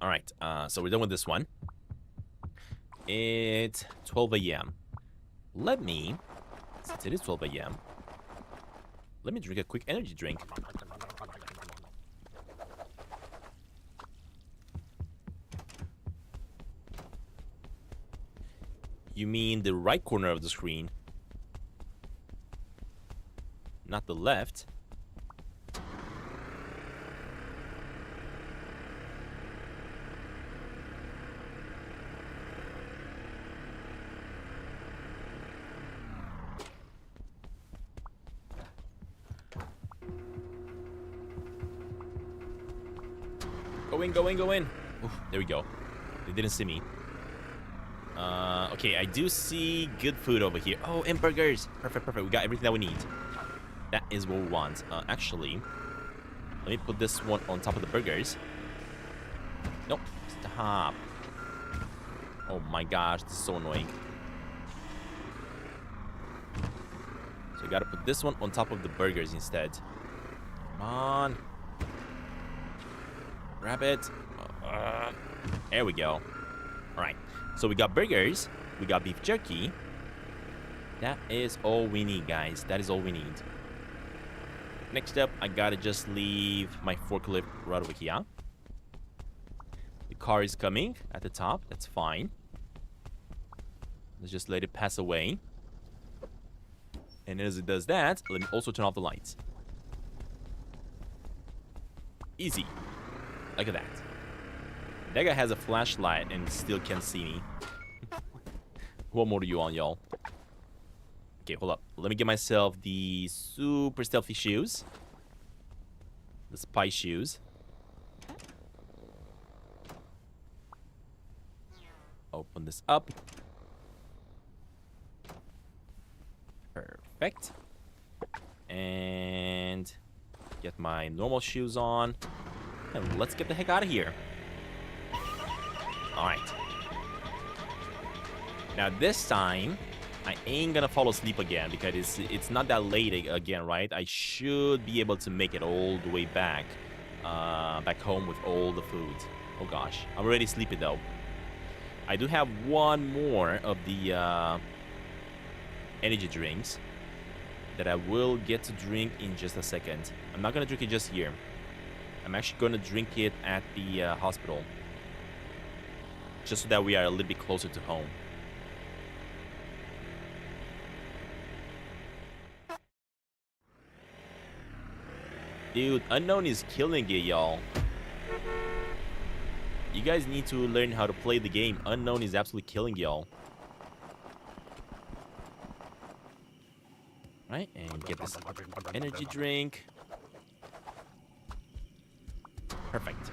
Alright, so we're done with this one. It's 12 a.m. Let me, since it is 12 a.m., let me drink a quick energy drink. You mean the right corner of the screen? Not the left. Go in. Oof, there we go. They didn't see me. Okay, I do see good food over here. Oh, and burgers. Perfect. We got everything that we need. That is what we want. Actually, let me put this one on top of the burgers. Nope. Stop. Oh my gosh, this is so annoying. So I gotta put this one on top of the burgers instead. Come on. Grab it. There we go. Alright. So we got burgers. We got beef jerky. That is all we need, guys. That is all we need. Next up, I gotta just leave my forklift right over here. The car is coming at the top. That's fine. Let's just let it pass away. And as it does that, let me also turn off the lights. Easy. Look at that. That guy has a flashlight and still can't see me. What mode are you on, y'all? Okay, hold up. Let me get myself the super stealthy shoes. The spy shoes. Open this up. Perfect. And get my normal shoes on. And let's get the heck out of here. Alright. Now this time, I ain't gonna fall asleep again because it's not that late again, right? I should be able to make it all the way back. Back home with all the food. Oh gosh. I'm already sleepy though. I do have one more of the energy drinks that I will get to drink in just a second. I'm not gonna drink it just here. I'm actually gonna drink it at the hospital, just so that we are a little bit closer to home. Dude, Unknown is killing it, y'all. You guys need to learn how to play the game. Unknown is absolutely killing y'all. Right, and get this energy drink. Perfect.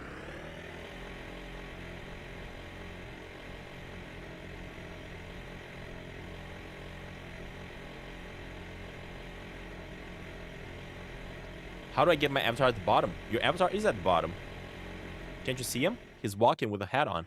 How do I get my avatar at the bottom? Your avatar is at the bottom. Can't you see him? He's walking with a hat on.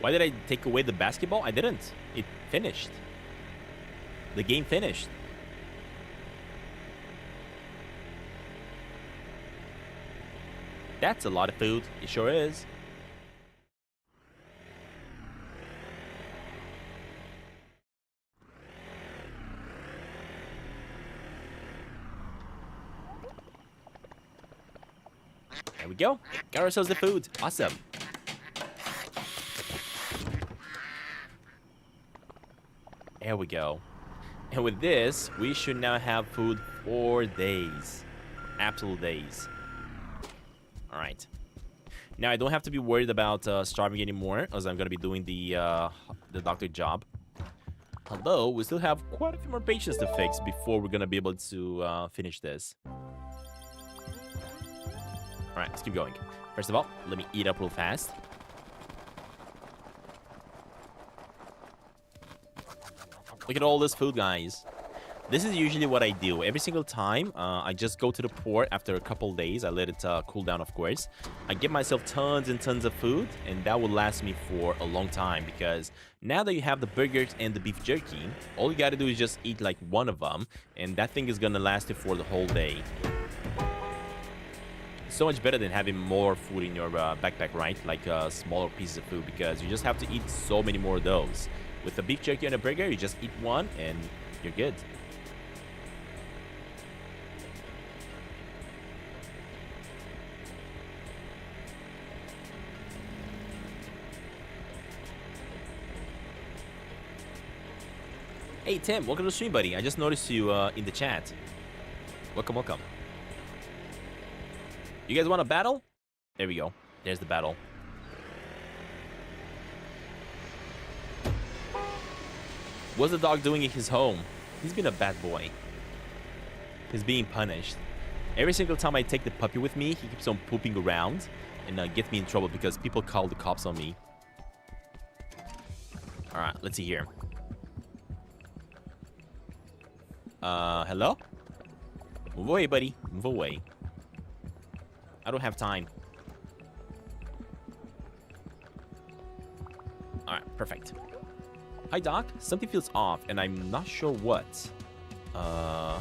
Why did I take away the basketball? I didn't. It finished. The game finished. That's a lot of food. It sure is. There we go. Got ourselves the food. Awesome. There we go. And with this, we should now have food for days. Absolute days. Alright. Now, I don't have to be worried about starving anymore, as I'm going to be doing the doctor job. Although, we still have quite a few more patients to fix before we're going to be able to finish this. Alright, let's keep going. First of all, let me eat up real fast. Look at all this food, guys. This is usually what I do. Every single time, I just go to the port after a couple days. I let it cool down, of course. I give myself tons and tons of food, and that will last me for a long time. Because now that you have the burgers and the beef jerky, all you gotta do is just eat like one of them, and that thing is gonna last you for the whole day. So much better than having more food in your backpack, right? Like smaller pieces of food, because you just have to eat so many more of those. With the beef jerky and a burger, you just eat one and you're good. Hey Tim, welcome to the stream, buddy. I just noticed you in the chat. Welcome, welcome. You guys want a battle? There we go. There's the battle. What's the dog doing in his home? He's been a bad boy. He's being punished. Every single time I take the puppy with me, he keeps on pooping around and gets me in trouble because people call the cops on me. Alright, let's see here. Hello? Move away, buddy. Move away. I don't have time. Alright, perfect. Hi, Doc. Something feels off, and I'm not sure what. Okay.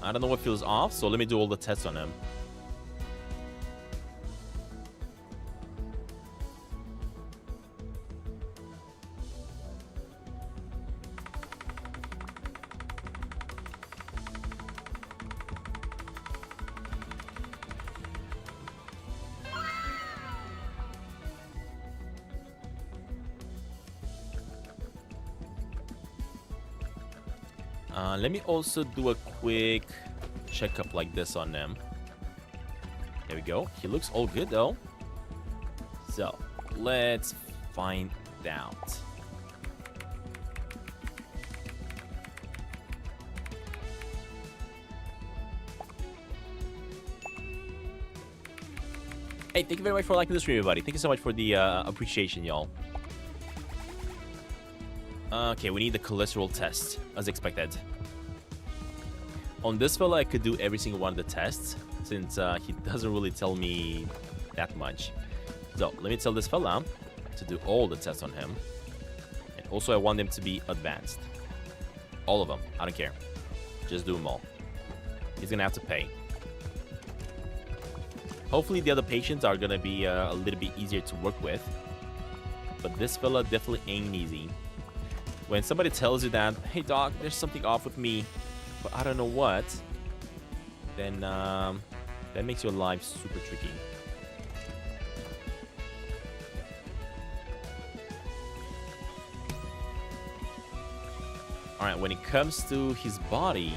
I don't know what feels off, so let me do all the tests on him. Let me also do a quick checkup like this on them. There we go. He looks all good though. So let's find out. Hey, thank you very much for liking the stream, everybody. Thank you so much for the appreciation, y'all. Okay, we need the cholesterol test, as expected. On this fella, I could do every single one of the tests, since he doesn't really tell me that much. So, let me tell this fella to do all the tests on him. And also, I want them to be advanced. All of them. I don't care. Just do them all. He's gonna have to pay. Hopefully, the other patients are gonna be a little bit easier to work with. But this fella definitely ain't easy. When somebody tells you that, hey doc, there's something off with me, but I don't know what, then that makes your life super tricky. Alright, when it comes to his body,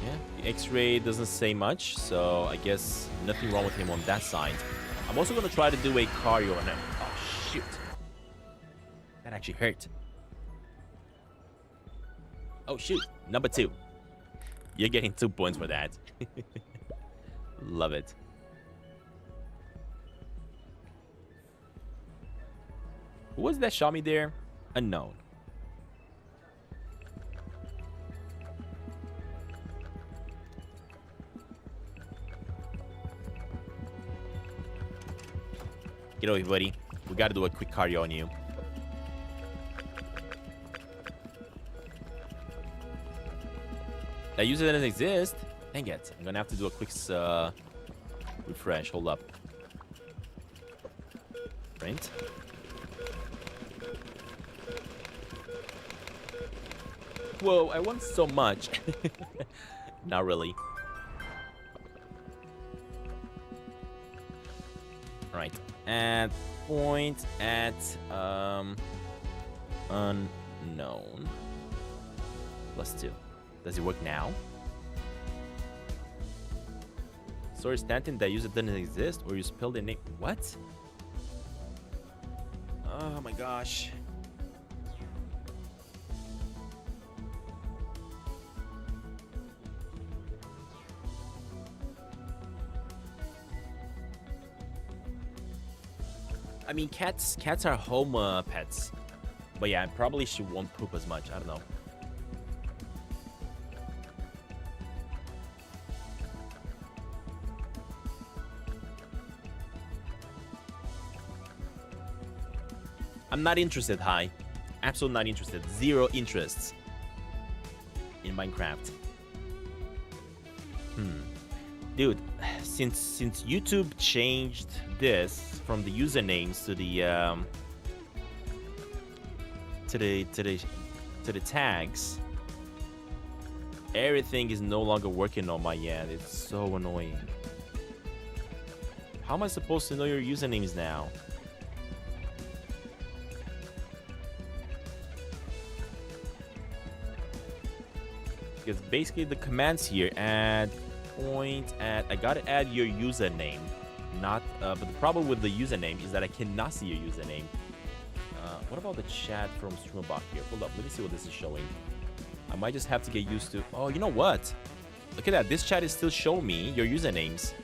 yeah, the x-ray doesn't say much, so I guess nothing wrong with him on that side. I'm also going to try to do a cardio on him. Oh, shoot. That actually hurt. Oh, shoot. Number 2. You're getting 2 points for that. Love it. Who was that shot me there? Unknown. Get over here, buddy. We gotta do a quick cardio on you. That user doesn't exist. Dang it. I'm gonna have to do a quick refresh. Hold up. Print. Whoa, I want so much. Not really. Right. And point at unknown. +2. Does it work now? Sorry, Stantin, that user doesn't exist, or you spelled the name. What? Oh my gosh. I mean, cats are home pets. But yeah, probably she won't poop as much. I don't know. I'm not interested, hi. Absolutely not interested. Zero interests in Minecraft. Dude, since YouTube changed this from the usernames to the tags, everything is no longer working on my end. It's so annoying. How am I supposed to know your usernames now? Because basically the commands here add point at, I gotta add your username, not but the problem with the username is that I cannot see your username. What about the chat from Streamerbot here? Hold up, let me see what this is showing. I might just have to get used to. Oh, you know what? Look at that. This chat is still showing me your usernames.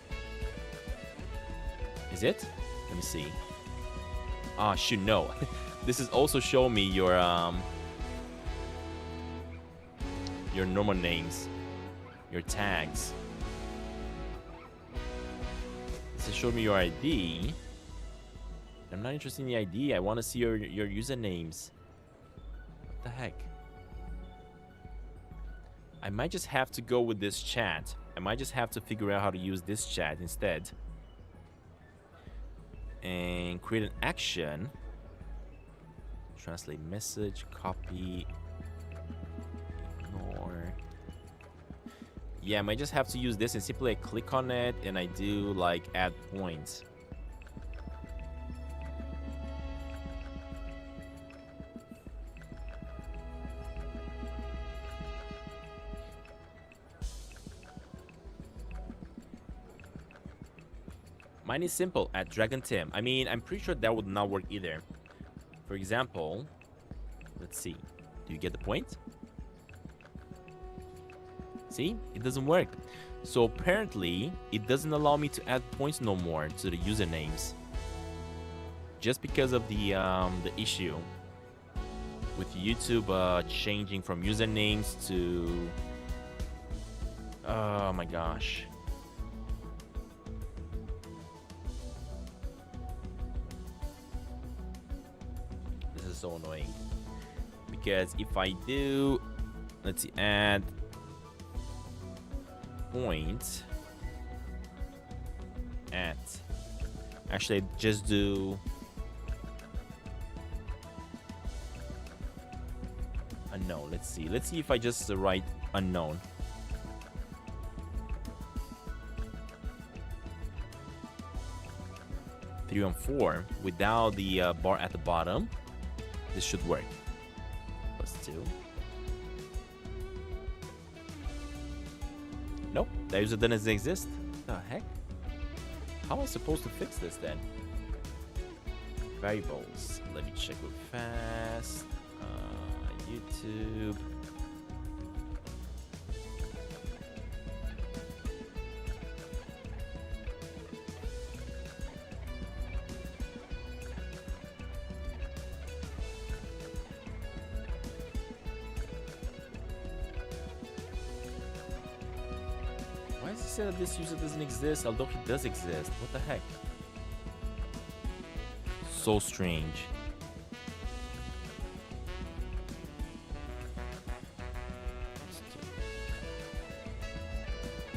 Is it? Let me see. Ah, shoot, no. This is also showing me your normal names, your tags. This is showing me your ID. I'm not interested in the ID. I want to see your usernames. What the heck? I might just have to go with this chat. I might just have to figure out how to use this chat instead. And create an action. Translate message, copy, ignore. Yeah, I might just have to use this and simply I click on it and I do like add points. Mine is simple, at Dragon Tim. I mean, I'm pretty sure that would not work either. For example, let's see. Do you get the point? See? It doesn't work. So apparently, it doesn't allow me to add points no more to the usernames. Just because of the issue with YouTube changing from usernames to... Oh my gosh. This is so annoying. Because if I do... Let's see, add... point... at... Actually, just do... unknown. Let's see. Let's see if I just write unknown. Three and 4 without the bar at the bottom. This should work. +2. Nope, that user doesn't exist. The heck? How am I supposed to fix this then? Variables. Let me check real fast. YouTube. Why does it say that this user doesn't exist, although he does exist? What the heck? So strange.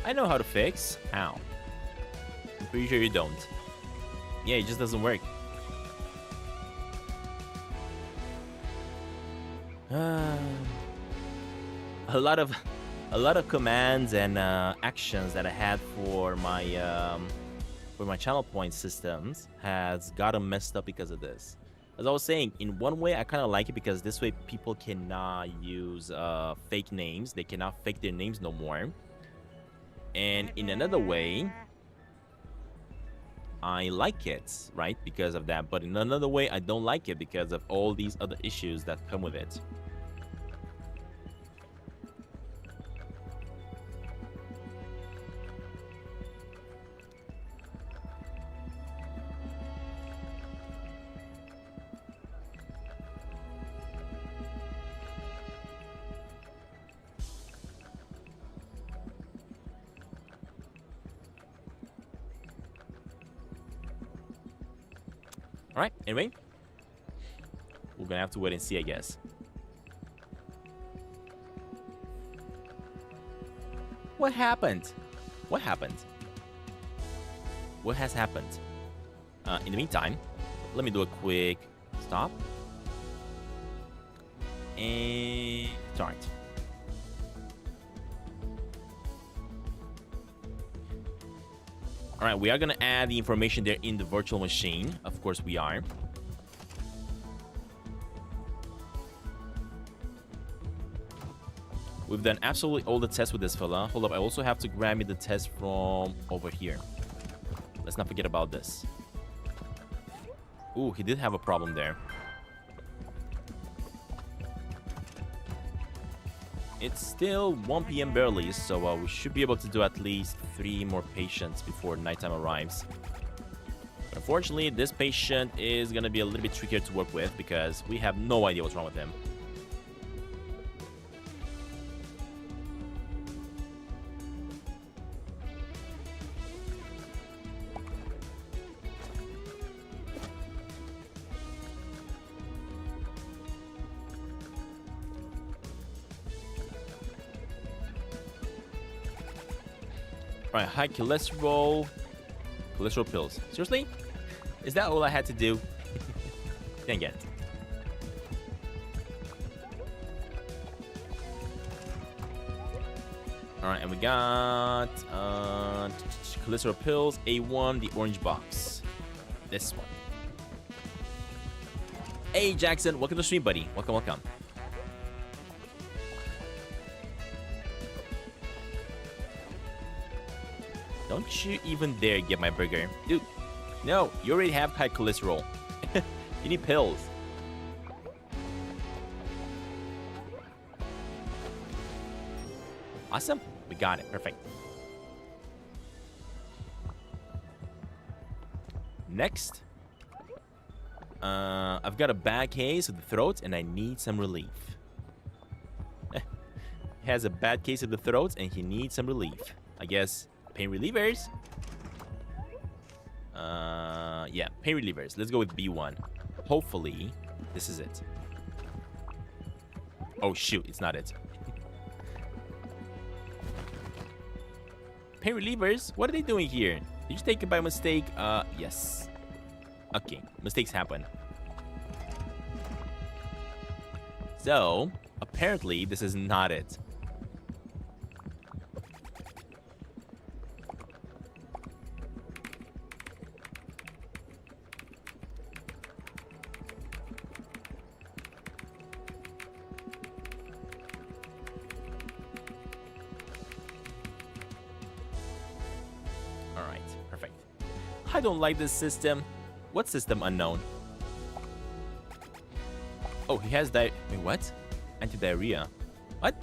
I know how to fix. How? I'm pretty sure you don't. Yeah, it just doesn't work. A lot of commands and actions that I had for my channel point systems has gotten messed up because of this. As I was saying, in one way I kind of like it because this way people cannot use fake names. They cannot fake their names no more. And in another way, I like it, right? Because of that. But in another way, I don't like it because of all these other issues that come with it. Alright, anyway, we're gonna have to wait and see, I guess. What happened? What happened? What has happened? In the meantime, let me do a quick stop. And start. All right, we are going to add the information there in the virtual machine. Of course we are. We've done absolutely all the tests with this fella. Hold up, I also have to grab me the test from over here. Let's not forget about this. Ooh, he did have a problem there. It's still 1 p.m. barely, so we should be able to do at least 3 more patients before nighttime arrives. But unfortunately, this patient is going to be a little bit trickier to work with because we have no idea what's wrong with him. Alright, high cholesterol pills. Seriously? Is that all I had to do? Dang it. Alright, and we got cholesterol pills, A1, the orange box. This one. Hey Jackson, welcome to the stream, buddy. Welcome, welcome. Don't you even dare get my burger. Dude, no, you already have high cholesterol. You need pills. Awesome. We got it. Perfect. Next. I've got a bad case of the throat, and I need some relief. He has a bad case of the throat, and he needs some relief. I guess pain relievers. Yeah, pain relievers. Let's go with B1. Hopefully, this is it. Oh shoot, it's not it. Pain relievers? What are they doing here? Did you take it by mistake? Yes. Okay, mistakes happen. So, apparently, this is not it. Alright, perfect. I don't like this system. What system unknown? Oh, he has Wait, what? Anti-diarrhea. What?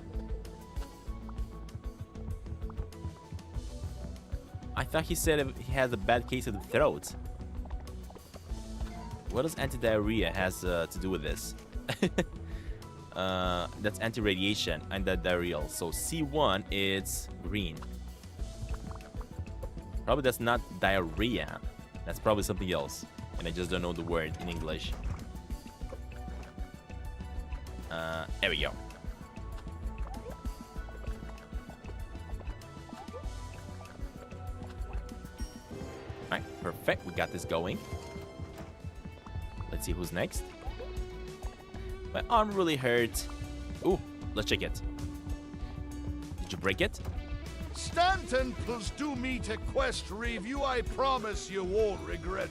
I thought he said he has a bad case of the throat. What does anti-diarrhea has to do with this? That's anti-radiation and the diarrheal. So C1 is green. Probably that's not diarrhea. That's probably something else. And I just don't know the word in English. There we go. Alright, perfect. We got this going. Let's see who's next. My arm really hurt. Ooh, let's check it. Did you break it? Stantin, plus do meet a quest review. I promise you won't regret it.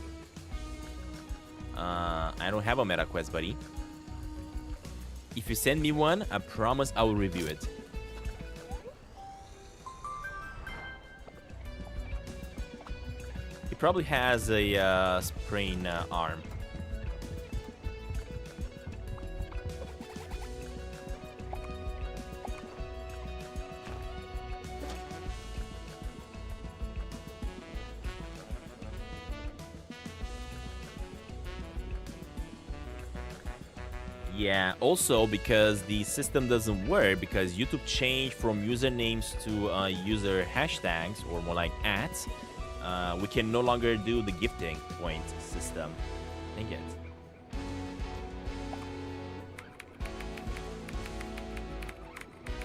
I don't have a meta quest, buddy. If you send me one, I promise I will review it. He probably has a sprained arm. Yeah, also because the system doesn't work because YouTube changed from usernames to user hashtags, or more like @. We can no longer do the gifting point system. Dang it.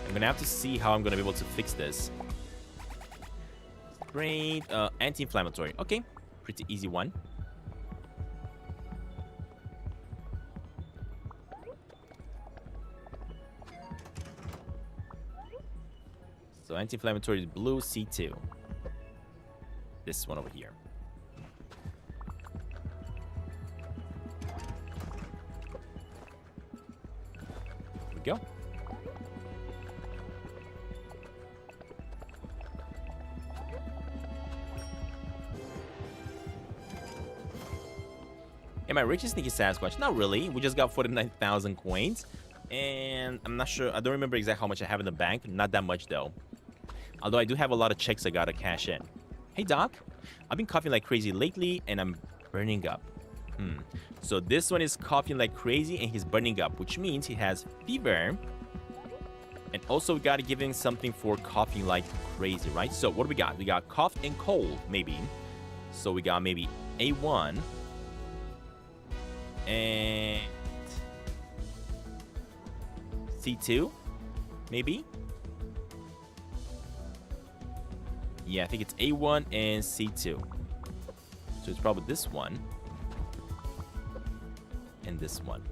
I'm gonna have to see how I'm gonna be able to fix this. Great, anti-inflammatory. Okay, pretty easy one. So anti-inflammatory is blue, C2. This one over here. Here we go. Am I rich as Sneaky Sasquatch? Not really. We just got 49,000 coins. And I'm not sure. I don't remember exactly how much I have in the bank. Not that much, though. Although I do have a lot of checks I gotta cash in. Hey, Doc. I've been coughing like crazy lately, and I'm burning up. So this one is coughing like crazy, and he's burning up, which means he has fever. And also, we gotta give him something for coughing like crazy, right? So what do we got? We got cough and cold, maybe. So we got maybe A1. And C2, maybe? Yeah, I think it's A1 and C2. So it's probably this one. And this one.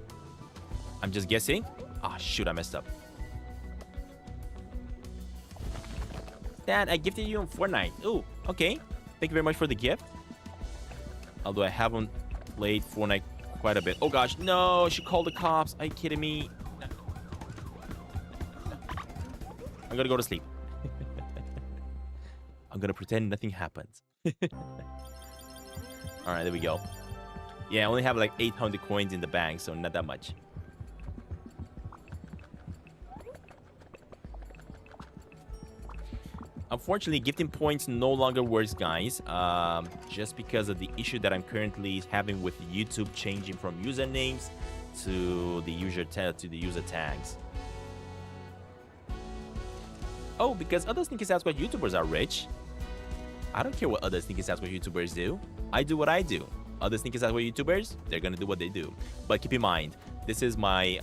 I'm just guessing. Ah, oh, shoot, I messed up. Dad, I gifted you on Fortnite. Ooh, okay. Thank you very much for the gift. Although I haven't played Fortnite quite a bit. Oh gosh, no, she called the cops. Are you kidding me? I'm gonna go to sleep. I'm gonna pretend nothing happened. Alright, there we go. Yeah, I only have like 800 coins in the bank, so not that much. Unfortunately, gifting points no longer works, guys. Just because of the issue that I'm currently having with YouTube changing from usernames to the user tags. Oh, because other Sneaky Sasquatch YouTubers are rich. I don't care what other Sneaky Sasquatch YouTubers do. I do what I do. Other Sneaky Sasquatch YouTubers, they're gonna do what they do. But keep in mind, this is my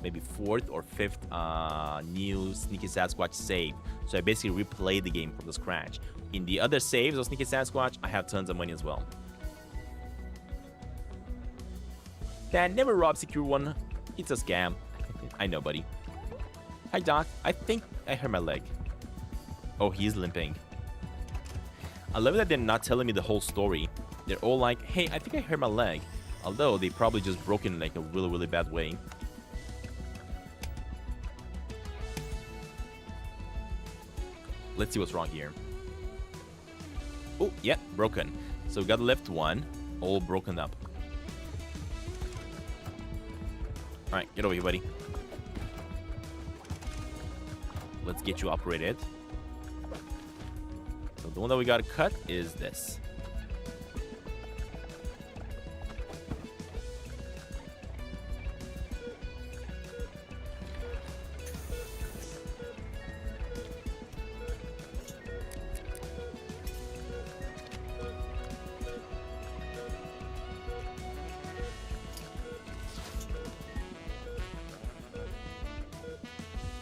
maybe 4th or 5th new Sneaky Sasquatch save. So I basically replayed the game from the scratch. In the other saves of Sneaky Sasquatch, I have tons of money as well. Can never rob secure one. It's a scam. I know, buddy. Hi, Doc. I think I hurt my leg. Oh, he's limping. I love that they're not telling me the whole story. They're all like, hey, I think I hurt my leg. Although they probably just broke it in like a really, really bad way. Let's see what's wrong here. Oh, yeah, broken. So we got the left one, all broken up. All right, get over here, buddy. Let's get you operated. So the one that we gotta cut is this.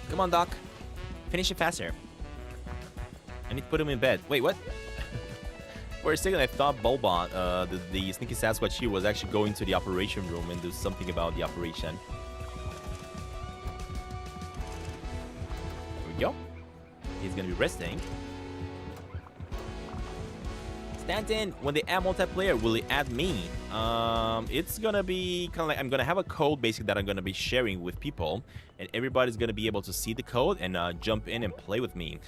Come on, Doc. Finish it faster. I need to put him in bed. Wait, what? For a second, I thought Bulbot, the Sneaky Sasquatch here, was actually going to the operation room and do something about the operation. There we go. He's gonna be resting. Stantin, when they add multiplayer, will it add me? It's gonna be kind of like I'm gonna have a code basically that I'm gonna be sharing with people, and everybody's gonna be able to see the code and jump in and play with me.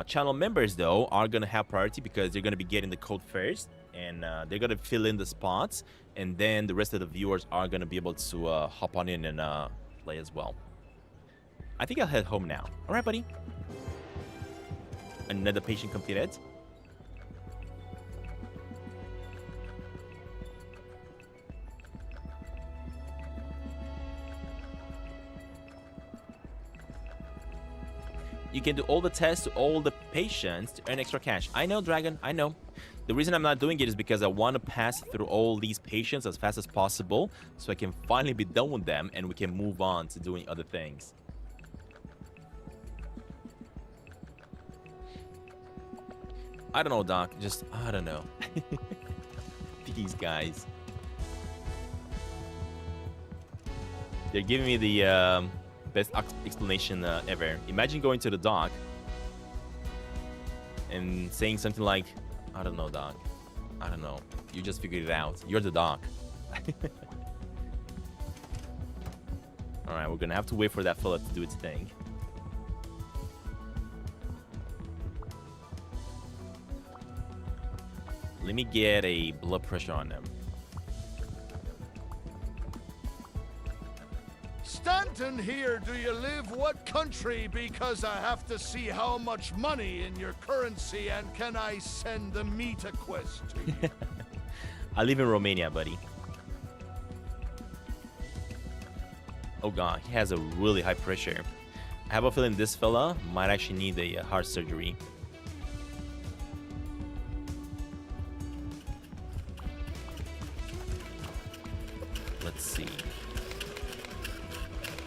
Channel members though are gonna have priority because they're gonna be getting the code first, and they're gonna fill in the spots, and then the rest of the viewers are gonna be able to hop on in and play as well. I think I'll head home now. All right, buddy. Another patient completed. You can do all the tests to all the patients to earn extra cash. I know, Dragon, I know. The reason I'm not doing it is because I want to pass through all these patients as fast as possible so I can finally be done with them and we can move on to doing other things. I don't know, Doc. Just, I don't know. These guys. They're giving me the best explanation ever. Imagine going to the doc and saying something like, I don't know, Doc. I don't know. You just figured it out. You're the doc. Alright, we're gonna have to wait for that fella to do its thing. Let me get a blood pressure on them. Stantin here, do you live? What country? Because I have to see how much money in your currency and can I send the meter quest to you? I live in Romania, buddy. Oh god, he has a really high pressure. I have a feeling this fella might actually need a heart surgery. Let's see.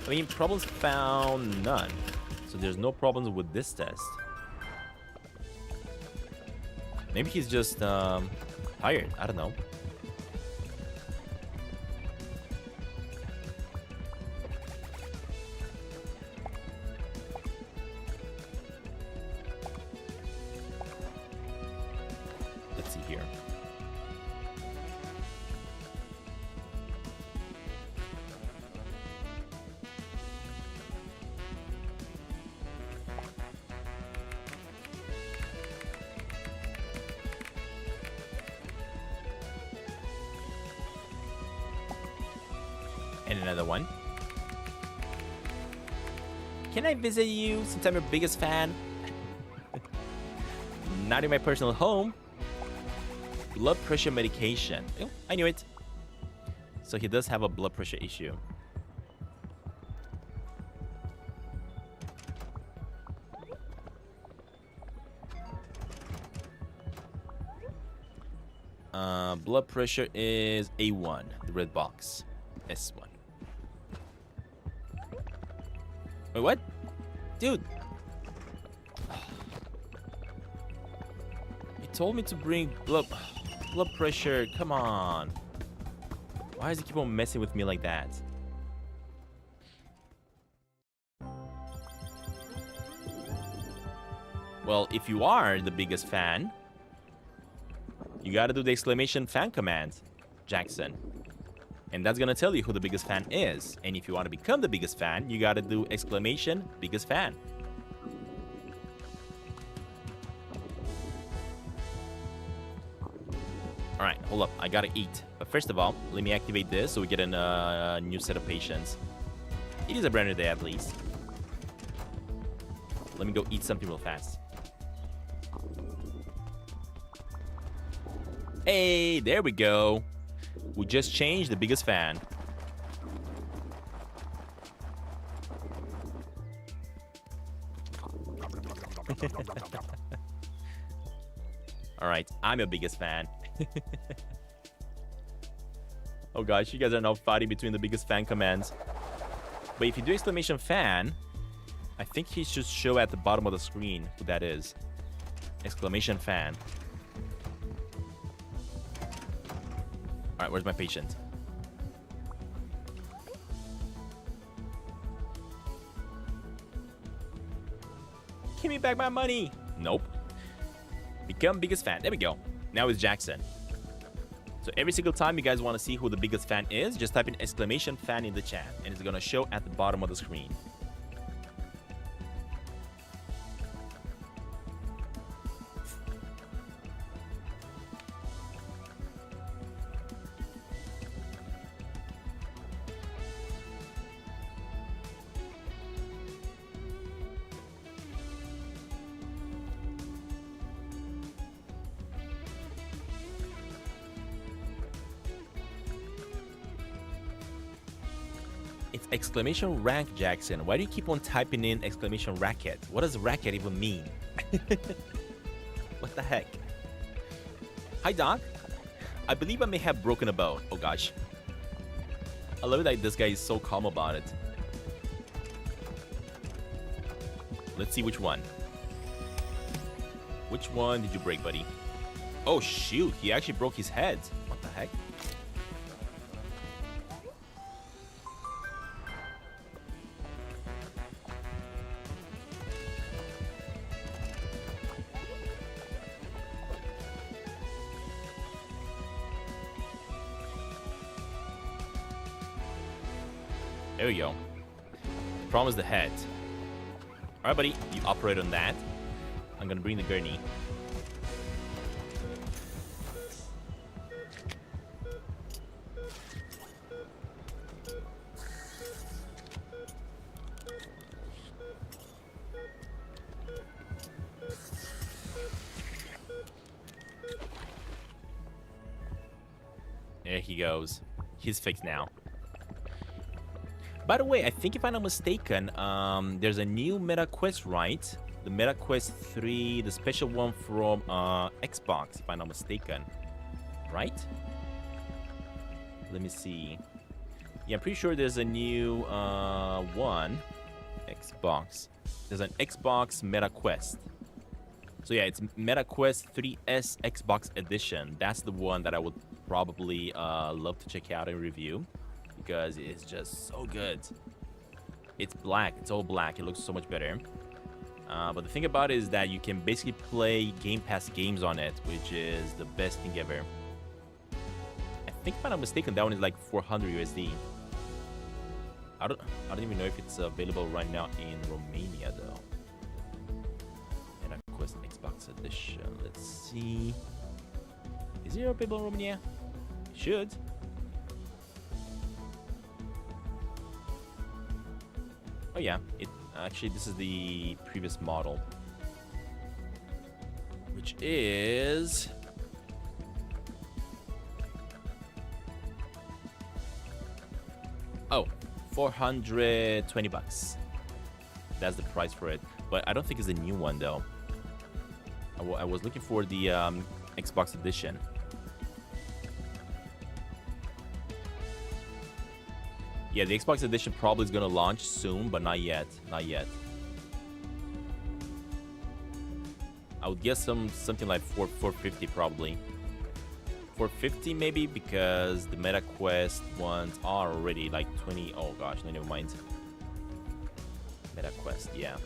I mean, problems found none. So there's no problems with this test. Maybe he's just tired. I don't know. Let's see here. And another one. Can I visit you since I'm your biggest fan? not in my personal home. Blood pressure medication. Oh, I knew it. So he does have a blood pressure issue. Blood pressure is A1, the red box. S1. Wait, what? Dude. He told me to bring blood pressure. Come on. Why does he keep on messing with me like that? Well, if you are the biggest fan, you gotta do the exclamation fan command, Jackson. And that's gonna tell you who the biggest fan is. And if you want to become the biggest fan, you gotta do exclamation biggest fan. Alright, hold up. I gotta eat. But first of all, let me activate this so we get a new set of patients. It is a brand new day at least. Let me go eat something real fast. Hey, there we go. We just changed the biggest fan. Alright, I'm your biggest fan. Oh gosh, you guys are now fighting between the biggest fan commands. But if you do exclamation fan, I think he should show at the bottom of the screen who that is. Exclamation fan. Alright, where's my patient? Give me back my money! Nope. Become biggest fan. There we go. Now it's Jackson. So every single time you guys want to see who the biggest fan is, just type in exclamation fan in the chat. And it's going to show at the bottom of the screen. It's exclamation rank, Jackson. Why do you keep on typing in exclamation racket? What does racket even mean? What the heck? Hi, Doc. I believe I may have broken a bone. Oh, gosh. I love it that this guy is so calm about it. Let's see which one. Which one did you break, buddy? Oh, shoot. He actually broke his head. What the heck? There we go. The problem is the head. Alright, buddy. You operate on that. I'm gonna bring the gurney. There he goes. He's fixed now. By the way, I think if I'm not mistaken, there's a new meta quest, right? The meta quest 3, the special one from Xbox, if I'm not mistaken. Right? Let me see. Yeah, I'm pretty sure there's a new one. Xbox. There's an Xbox meta quest. So yeah, it's Meta Quest 3S Xbox Edition. That's the one that I would probably love to check out and review. Because it's just so good. It's black. It's all black. It looks so much better. But the thing about it is that you can basically play Game Pass games on it, which is the best thing ever. I think if I'm not mistaken, that one is like 400 USD. I don't even know if it's available right now in Romania though. And of course, Xbox Edition. Let's see. Is it available in Romania? It should. Oh yeah, it actually this is the previous model, which which is... Oh, 420 bucks. That's the price for it. But I don't think it's a new one, though. I was looking for the Xbox edition. Yeah, the Xbox edition probably is going to launch soon, but not yet. Not yet. I would guess something like 450 probably. 450 maybe, because the Meta Quest ones are already like 20. Oh gosh, no, never mind. Meta Quest, yeah.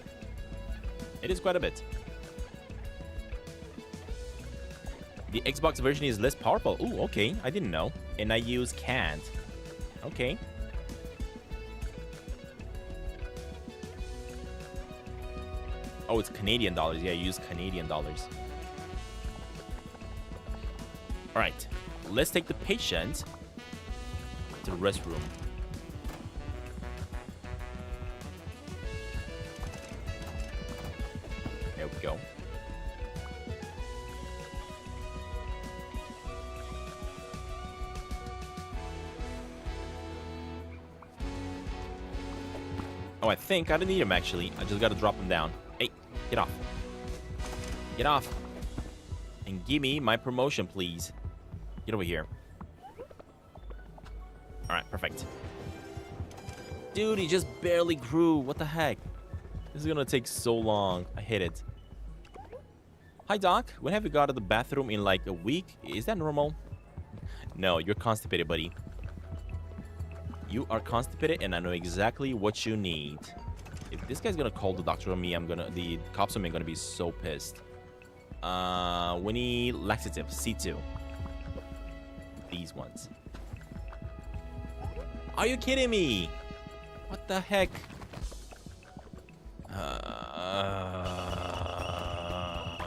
It is quite a bit. The Xbox version is less powerful. Ooh, okay. I didn't know. And I use can't. Okay. Oh, it's Canadian dollars. Yeah, I use Canadian dollars. All right. Let's take the patient to the restroom. There we go. Oh, I think I don't need him, actually. I just gotta drop him down. Hey, get off. Get off. And give me my promotion, please. Get over here. Alright, perfect. Dude, he just barely grew. What the heck? This is gonna take so long. I hate it. Hi, Doc. When have you got to the bathroom in like a week? Is that normal? No, you're constipated, buddy. You are constipated, and I know exactly what you need. If this guy's gonna call the doctor on me, the cops on me are gonna be so pissed. We need laxative, C2. These ones. Are you kidding me? What the heck?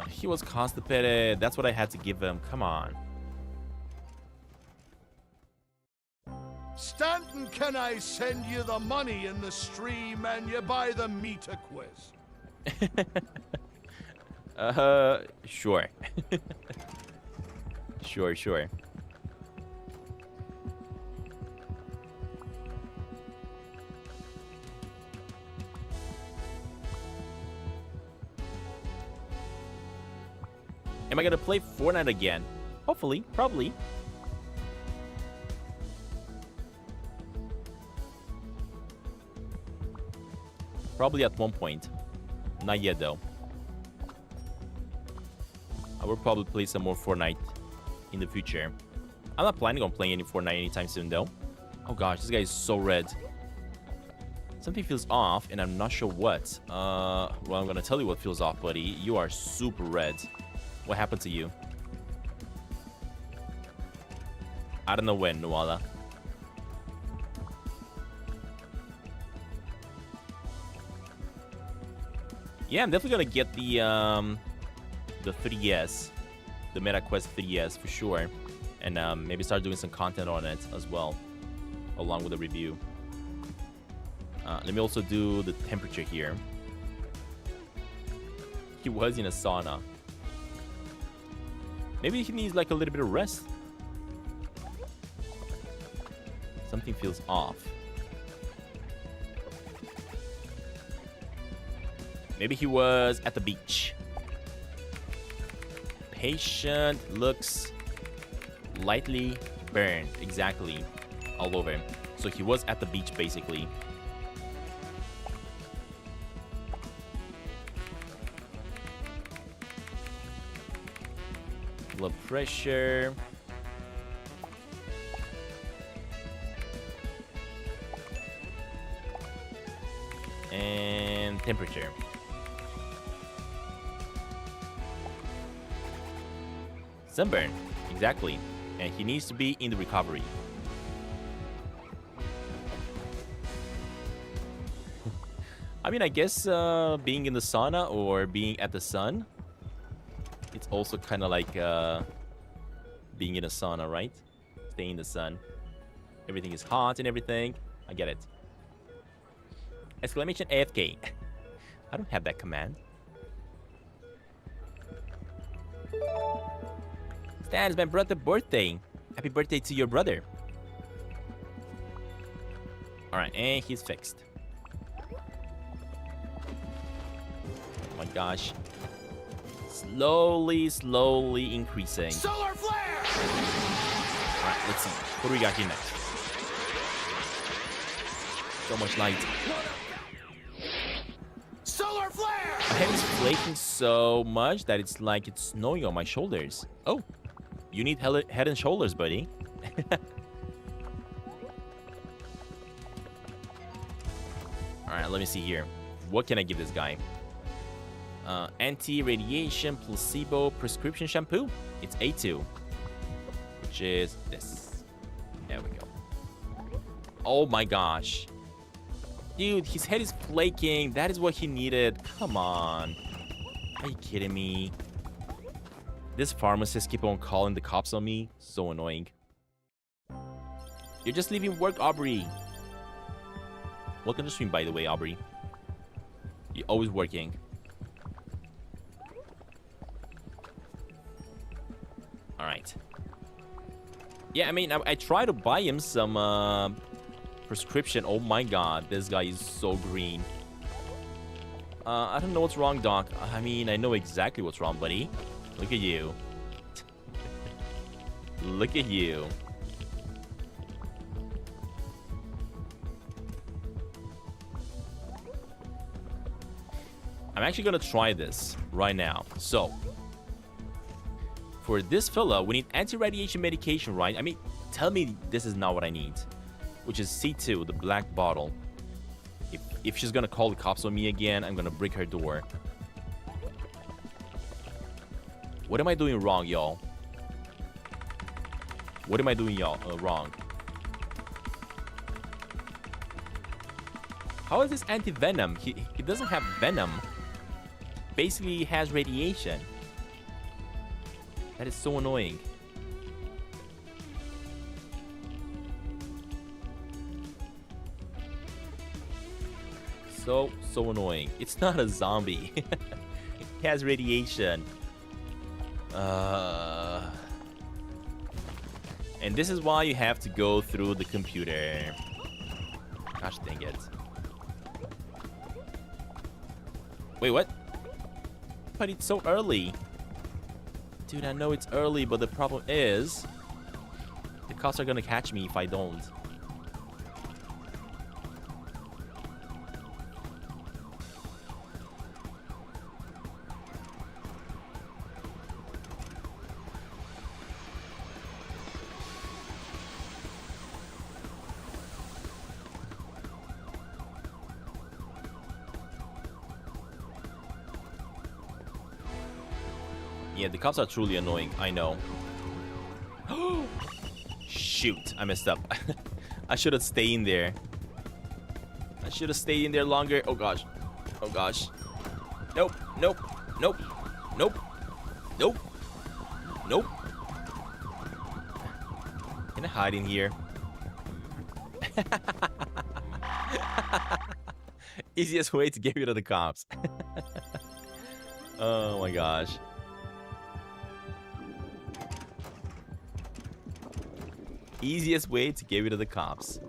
He was constipated. That's what I had to give him. Come on. Stantin, can I send you the money in the stream and you buy the meter quiz? Sure. Sure. Am I gonna play Fortnite again? Hopefully, probably. Probably at one point. Not yet, though. I will probably play some more Fortnite in the future. I'm not planning on playing any Fortnite anytime soon, though. Oh gosh, this guy is so red. Something feels off, and I'm not sure what. Well, I'm gonna tell you what feels off, buddy. You are super red. What happened to you? I don't know when, Nuala. Yeah, I'm definitely gonna get the 3DS, the Meta Quest 3DS for sure, and maybe start doing some content on it as well, along with a review. Let me also do the temperature here. He was in a sauna. Maybe he needs like a little bit of rest. Something feels off. Maybe he was at the beach. Patient looks lightly burned. Exactly. All over him. So he was at the beach, basically. Blood pressure. And temperature. Sunburn, exactly. And he needs to be in the recovery. I mean, I guess being in the sauna or being at the sun, it's also kind of like being in a sauna, right? Staying in the sun. Everything is hot and everything. I get it. Exclamation AFK. I don't have that command. Stan, it's my brother's birthday. Happy birthday to your brother. Alright, and he's fixed. Oh my gosh. Slowly increasing. Solar flare! Alright, let's see. What do we got here next? So much light. Solar flare! My head is flaking so much that it's like it's snowing on my shoulders. Oh, you need head and shoulders, buddy. Alright, let me see here. What can I give this guy? Anti-radiation placebo prescription shampoo. It's A2, which is this. There we go. Oh my gosh. Dude, his head is flaking. That is what he needed. Come on. Are you kidding me? This pharmacist keep on calling the cops on me. So annoying. You're just leaving work, Aubrey. Welcome to the stream, by the way, Aubrey. You're always working. Alright. Yeah, I mean, I tried to buy him some prescription. Oh my god, this guy is so green. I don't know what's wrong, Doc. I mean, I know exactly what's wrong, buddy. Look at you. Look at you. I'm actually gonna try this right now. So, for this fella, we need anti-radiation medication, right? I mean, tell me this is not what I need. Which is C2, the black bottle. If she's gonna call the cops on me again, I'm gonna break her door. What am I doing wrong, y'all? What am I doing, y'all, wrong? How is this anti-venom? He doesn't have venom. Basically, he has radiation. That is so annoying. So annoying. It's not a zombie. It has radiation. And this is why you have to go through the computer. Gosh dang it. Wait, what? But it's so early. Dude, I know it's early, but the problem is the cops are gonna catch me if I don't. Yeah, the cops are truly annoying, I know. Shoot, I messed up. I should have stayed in there. I should have stayed in there longer. Oh gosh. Oh gosh. Nope, nope, nope, nope, nope, nope. Can I hide in here? Easiest way to get rid of the cops. Oh my gosh. Easiest way to get rid of the cops.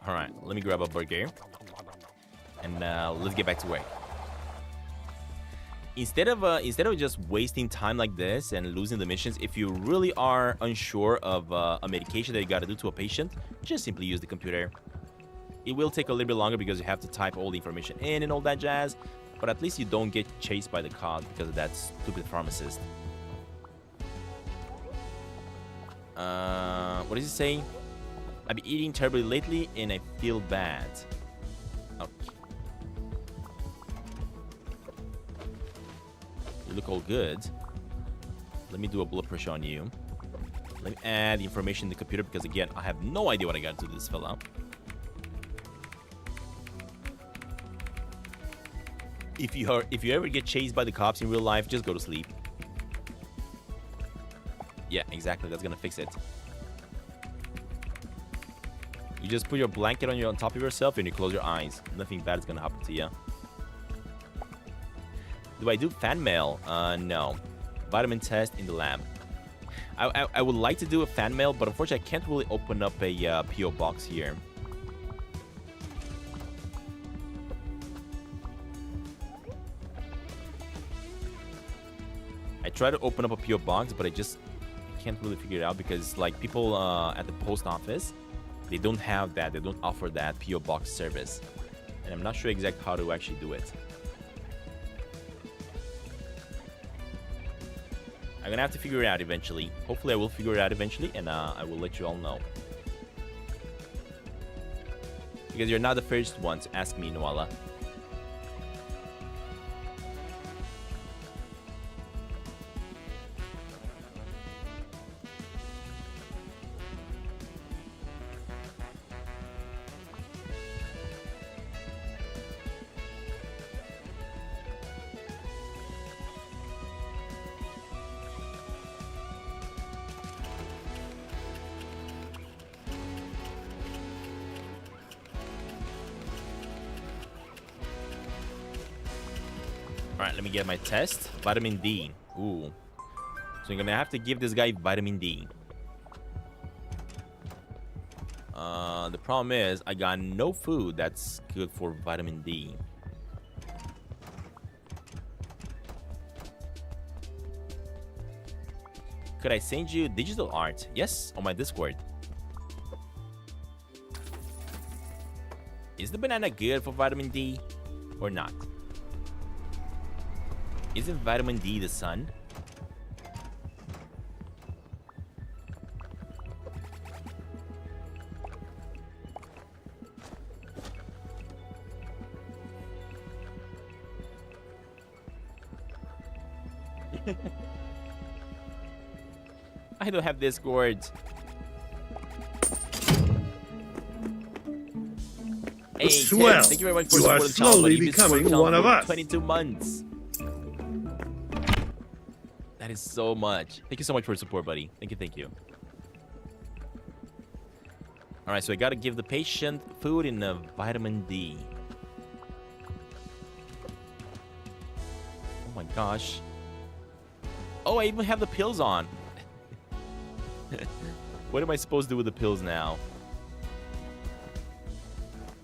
Alright, let me grab a burger. And let's get back to work. Instead of just wasting time like this and losing the missions, if you really are unsure of a medication that you gotta do to a patient, just simply use the computer. It will take a little bit longer because you have to type all the information in and all that jazz. But at least you don't get chased by the cops because of that stupid pharmacist. What is he saying? I've been eating terribly lately and I feel bad. Okay. You look all good. Let me do a blood pressure on you. Let me add the information in the computer because again, I have no idea what I got to do this fella. If you ever get chased by the cops in real life, just go to sleep. Yeah, exactly. That's gonna fix it. You just put your blanket on top of yourself and you close your eyes. Nothing bad is gonna happen to you. Do I do fan mail? No. Vitamin test in the lab. I would like to do a fan mail, but unfortunately I can't really open up a PO box here. I try to open up a PO box, but I can't really figure it out because like people at the post office, they don't have that. They don't offer that PO box service, and I'm not sure exactly how to actually do it. I'm gonna have to figure it out eventually. Hopefully I will figure it out eventually, and I will let you all know. Because you're not the first one to ask me, Noala. Alright, let me get my test. Vitamin D. Ooh. So I'm gonna have to give this guy vitamin D. The problem is, I got no food that's good for vitamin D. Could I send you digital art? Yes, on my Discord. Is the banana good for vitamin D or not? Isn't vitamin D the sun? I don't have Discord. Hey, Swell. Ted, thank you very much for You are supporting the channel, buddy. slowly You've been supporting becoming the channel one of for us. 22 months. That is so much. Thank you so much for your support, buddy. Thank you, thank you. All right, so I gotta give the patient food in vitamin D. Oh my gosh. Oh, I even have the pills on. What am I supposed to do with the pills now?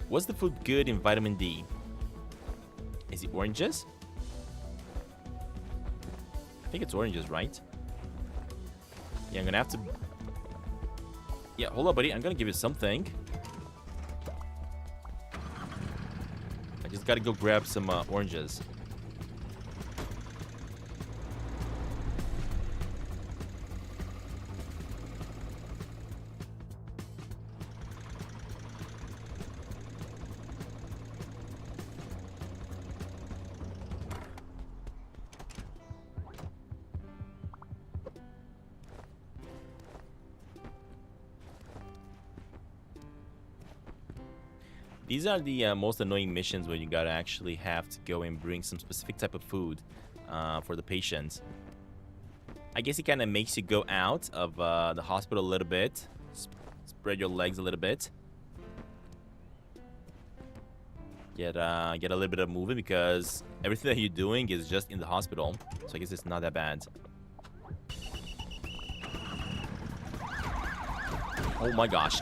What's the food good in vitamin D? Is it oranges? I think it's oranges, right? Yeah, I'm gonna have to... Yeah, hold up, buddy. I'm gonna give you something. I just gotta go grab some oranges. These are the most annoying missions where you gotta actually have to go and bring some specific type of food for the patient. I guess it kind of makes you go out of the hospital a little bit, spread your legs a little bit, get a little bit of movement because everything that you're doing is just in the hospital. So I guess it's not that bad. Oh my gosh.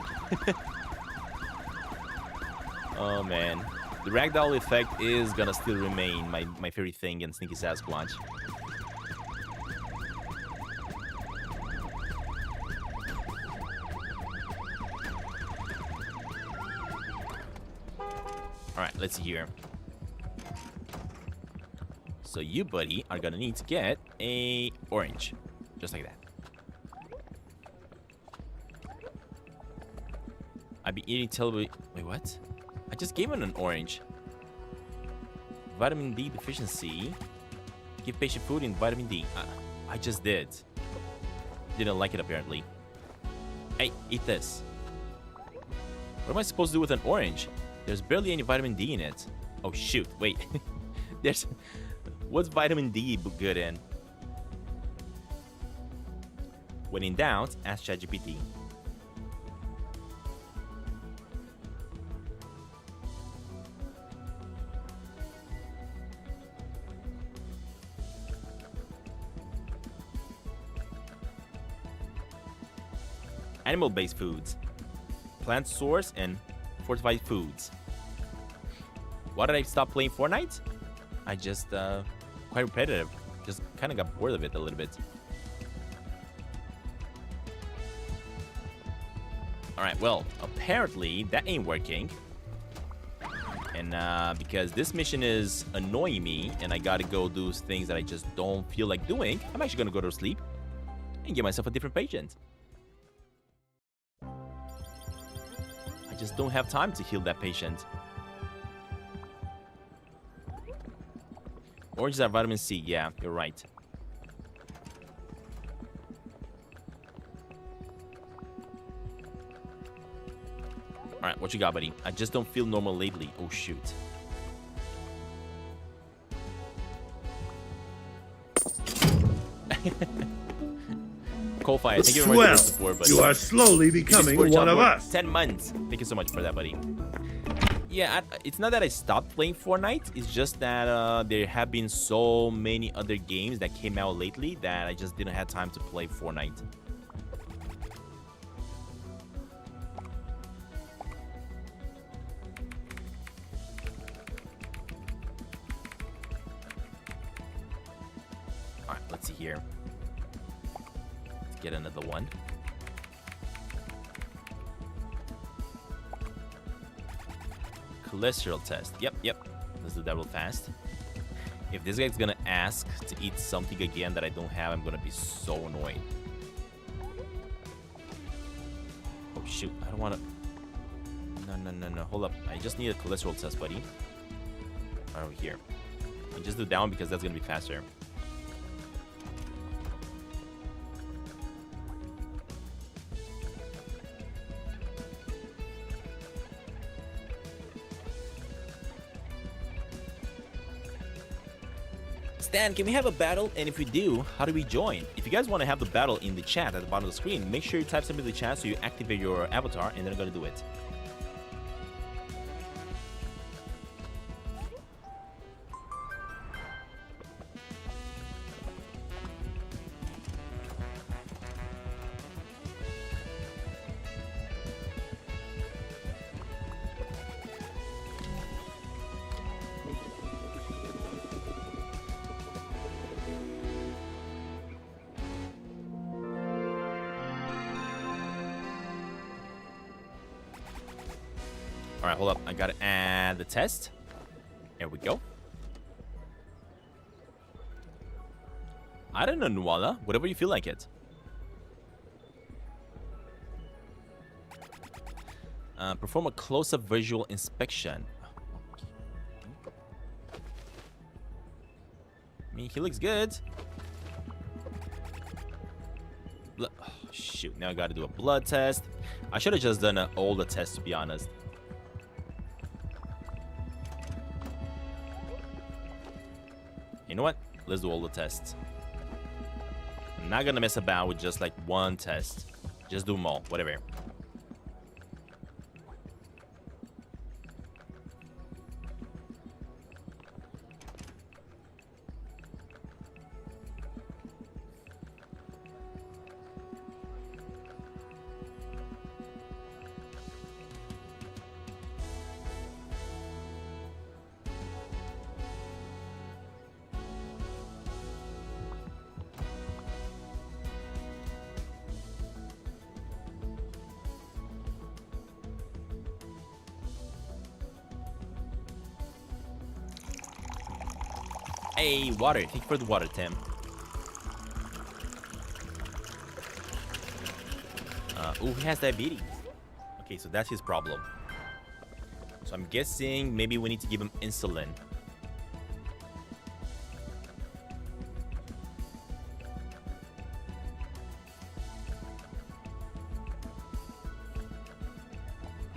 Oh man, the ragdoll effect is gonna still remain my favorite thing in Sneaky Sasquatch. Alright, let's see here. So you, buddy, are gonna need to get a orange. Just like that. I'd be eating television. Wait, what? I just gave him an orange. Vitamin D deficiency. Give patient food in vitamin D. I just did. Didn't like it apparently. Hey, eat this. What am I supposed to do with an orange? There's barely any vitamin D in it. Oh shoot, wait. There's... What's vitamin D good in? When in doubt, ask ChatGPT. Animal-based foods. Plant source and fortified foods. Why did I stop playing Fortnite? I just, quite repetitive. Just kind of got bored of it a little bit. Alright, well, apparently that ain't working. And because this mission is annoying me and I gotta go do things that I just don't feel like doing, I'm actually gonna go to sleep and get myself a different patient. I just don't have time to heal that patient. Oranges are vitamin C. Yeah, you're right. Alright, what you got, buddy? I just don't feel normal lately. Oh, shoot. Coalfire, thank you very much for the support, buddy. You are slowly becoming one of us. 10 months. Thank you so much for that, buddy. Yeah, it's not that I stopped playing Fortnite. It's just that there have been so many other games that came out lately that I just didn't have time to play Fortnite. Alright, let's see here. Let's get another one. Cholesterol test. Yep. Let's do that real fast. If this guy's gonna ask to eat something again that I don't have, I'm gonna be so annoyed. Oh shoot, I don't wanna... No. Hold up. I just need a cholesterol test, buddy. Right over here. And just do that one because that's gonna be faster. Stan, can we have a battle? And if we do, how do we join? If you guys want to have the battle in the chat at the bottom of the screen, make sure you type something in the chat so you activate your avatar and then I'm going to do it. Alright, hold up. I gotta add the test. There we go. I don't know, Nuala. Whatever you feel like it. Perform a close-up visual inspection. I mean, he looks good. Oh, shoot. Now I gotta do a blood test. I should have just done an older test, to be honest. You know what? Let's do all the tests. I'm not gonna mess about with just like one test. Just do them all, whatever. Hey, water. Thank you for the water, Tim. Oh, he has diabetes. Okay, so that's his problem. So I'm guessing maybe we need to give him insulin.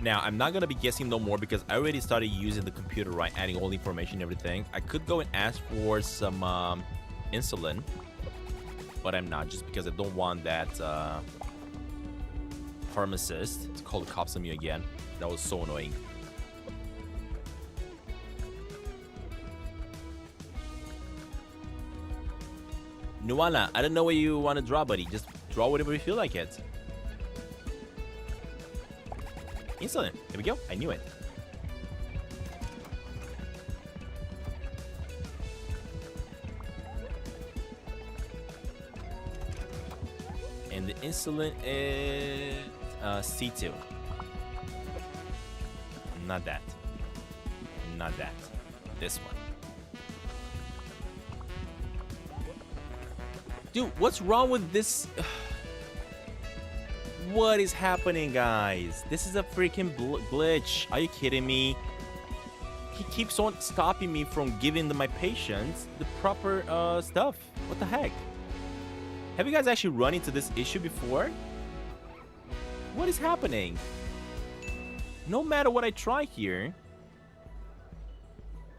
Now, I'm not going to be guessing no more because I already started using the computer, right? Adding all the information and everything. I could go and ask for some insulin, but I'm not just because I don't want that pharmacist to call the cops on me again. That was so annoying. Nuala, I don't know what you want to draw, buddy. Just draw whatever you feel like it. insulin. There we go. I knew it. And the insulin is C2. Not that. Not that. This one. Dude, what's wrong with this? What is happening, guys? This is a freaking glitch. Are you kidding me? He keeps on stopping me from giving my patients the proper stuff. What the heck? Have you guys actually run into this issue before? What is happening? No matter what I try here,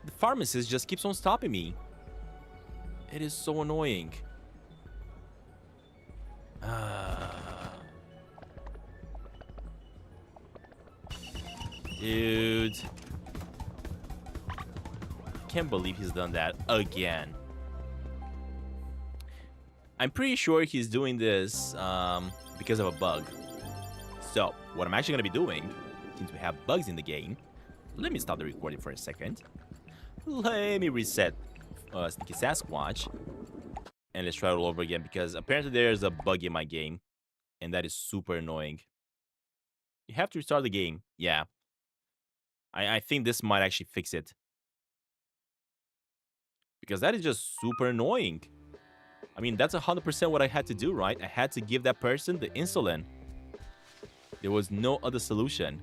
the pharmacist just keeps on stopping me. It is so annoying. Dude. Can't believe he's done that again. I'm pretty sure he's doing this because of a bug. So, what I'm actually going to be doing, since we have bugs in the game, let me stop the recording for a second. Let me reset Sneaky Sasquatch. And let's try it all over again, because apparently there's a bug in my game. And that is super annoying. You have to restart the game. Yeah. I think this might actually fix it. Because that is just super annoying. I mean, that's 100% what I had to do, right? I had to give that person the insulin. There was no other solution.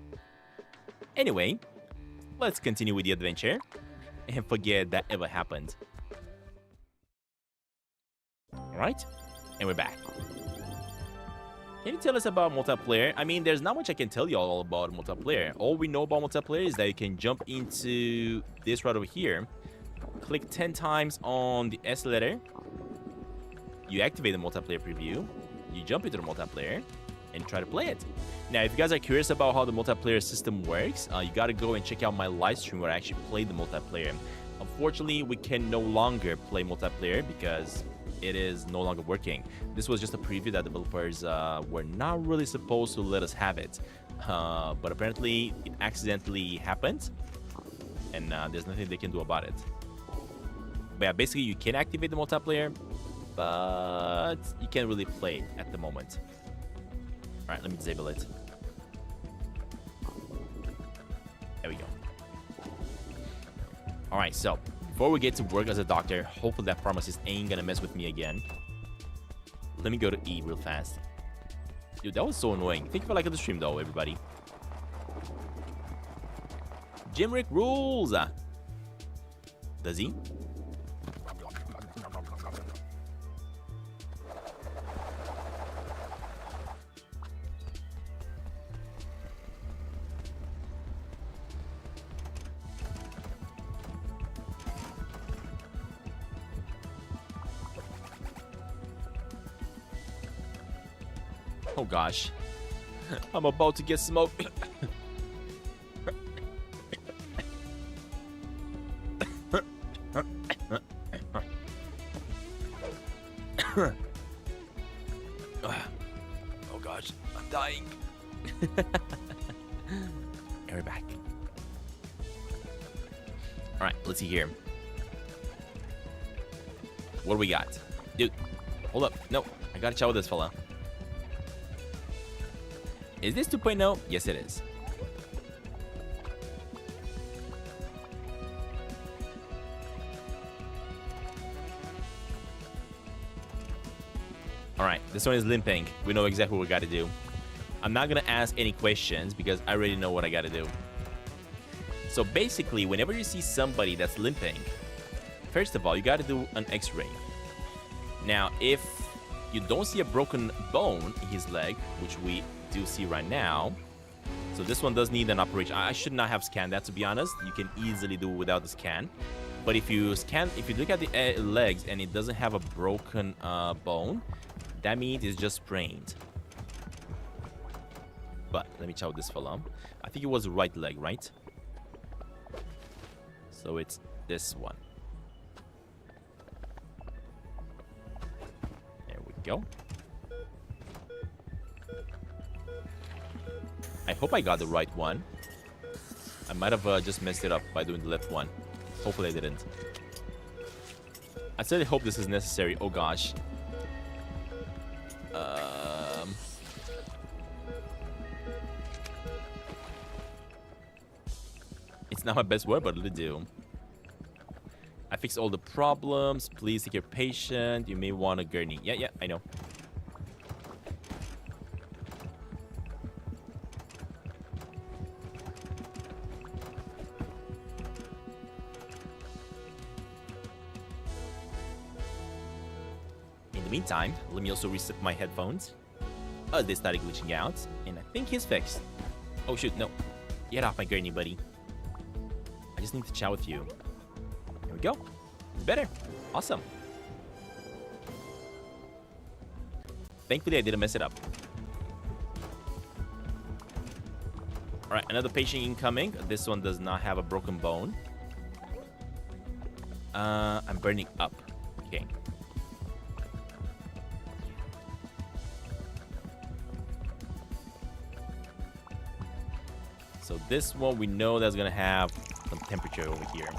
Anyway, let's continue with the adventure and forget that ever happened. Alright, and we're back. Can you tell us about multiplayer? I mean, there's not much I can tell you all about multiplayer. All we know about multiplayer is that you can jump into this right over here, click 10 times on the S letter, you activate the multiplayer preview, you jump into the multiplayer, and try to play it. Now, if you guys are curious about how the multiplayer system works, you gotta go and check out my live stream where I actually played the multiplayer. Unfortunately, we can no longer play multiplayer because it is no longer working. This was just a preview that developers were not really supposed to let us have it. But apparently, it accidentally happened, and there's nothing they can do about it. But yeah, basically, you can activate the multiplayer, but you can't really play it at the moment. All right, let me disable it. There we go. All right, so before we get to work as a doctor, hopefully that pharmacist ain't gonna mess with me again. Let me go to E real fast. Dude, that was so annoying. Thank you for liking the stream, though, everybody. Jim Rick rules. Does he? Oh gosh, I'm about to get smoked. Oh gosh, I'm dying. And we're back. All right, let's see here. What do we got? Dude, hold up. No, I gotta chat with this fella. Is this 2.0? Yes, it is. Alright, this one is limping. We know exactly what we gotta do. I'm not gonna ask any questions because I already know what I gotta do. So basically, whenever you see somebody that's limping, first of all, you gotta do an x-ray. Now, if you don't see a broken bone in his leg, which we do see right now, so this one does need an operation. I should not have scanned that, to be honest. You can easily do it without the scan. But if you look at the legs and it doesn't have a broken bone, that means it's just sprained. But let me check with this fella. I think it was the right leg, right? So it's this one. There we go. I hope I got the right one. I might have just messed it up by doing the left one. Hopefully I didn't. I certainly hope this is necessary. Oh gosh. It's not my best word, but it'll do. I fixed all the problems. Please take your patient. You may want a gurney. Yeah, I know. In the meantime, let me also reset my headphones. They started glitching out, and I think he's fixed. Oh shoot, no. Get off my gurney, buddy. I just need to chat with you. Here we go. It's better. Awesome. Thankfully, I didn't mess it up. Alright, another patient incoming. This one does not have a broken bone. I'm burning up. Okay. So this one, we know that's gonna have some temperature over here.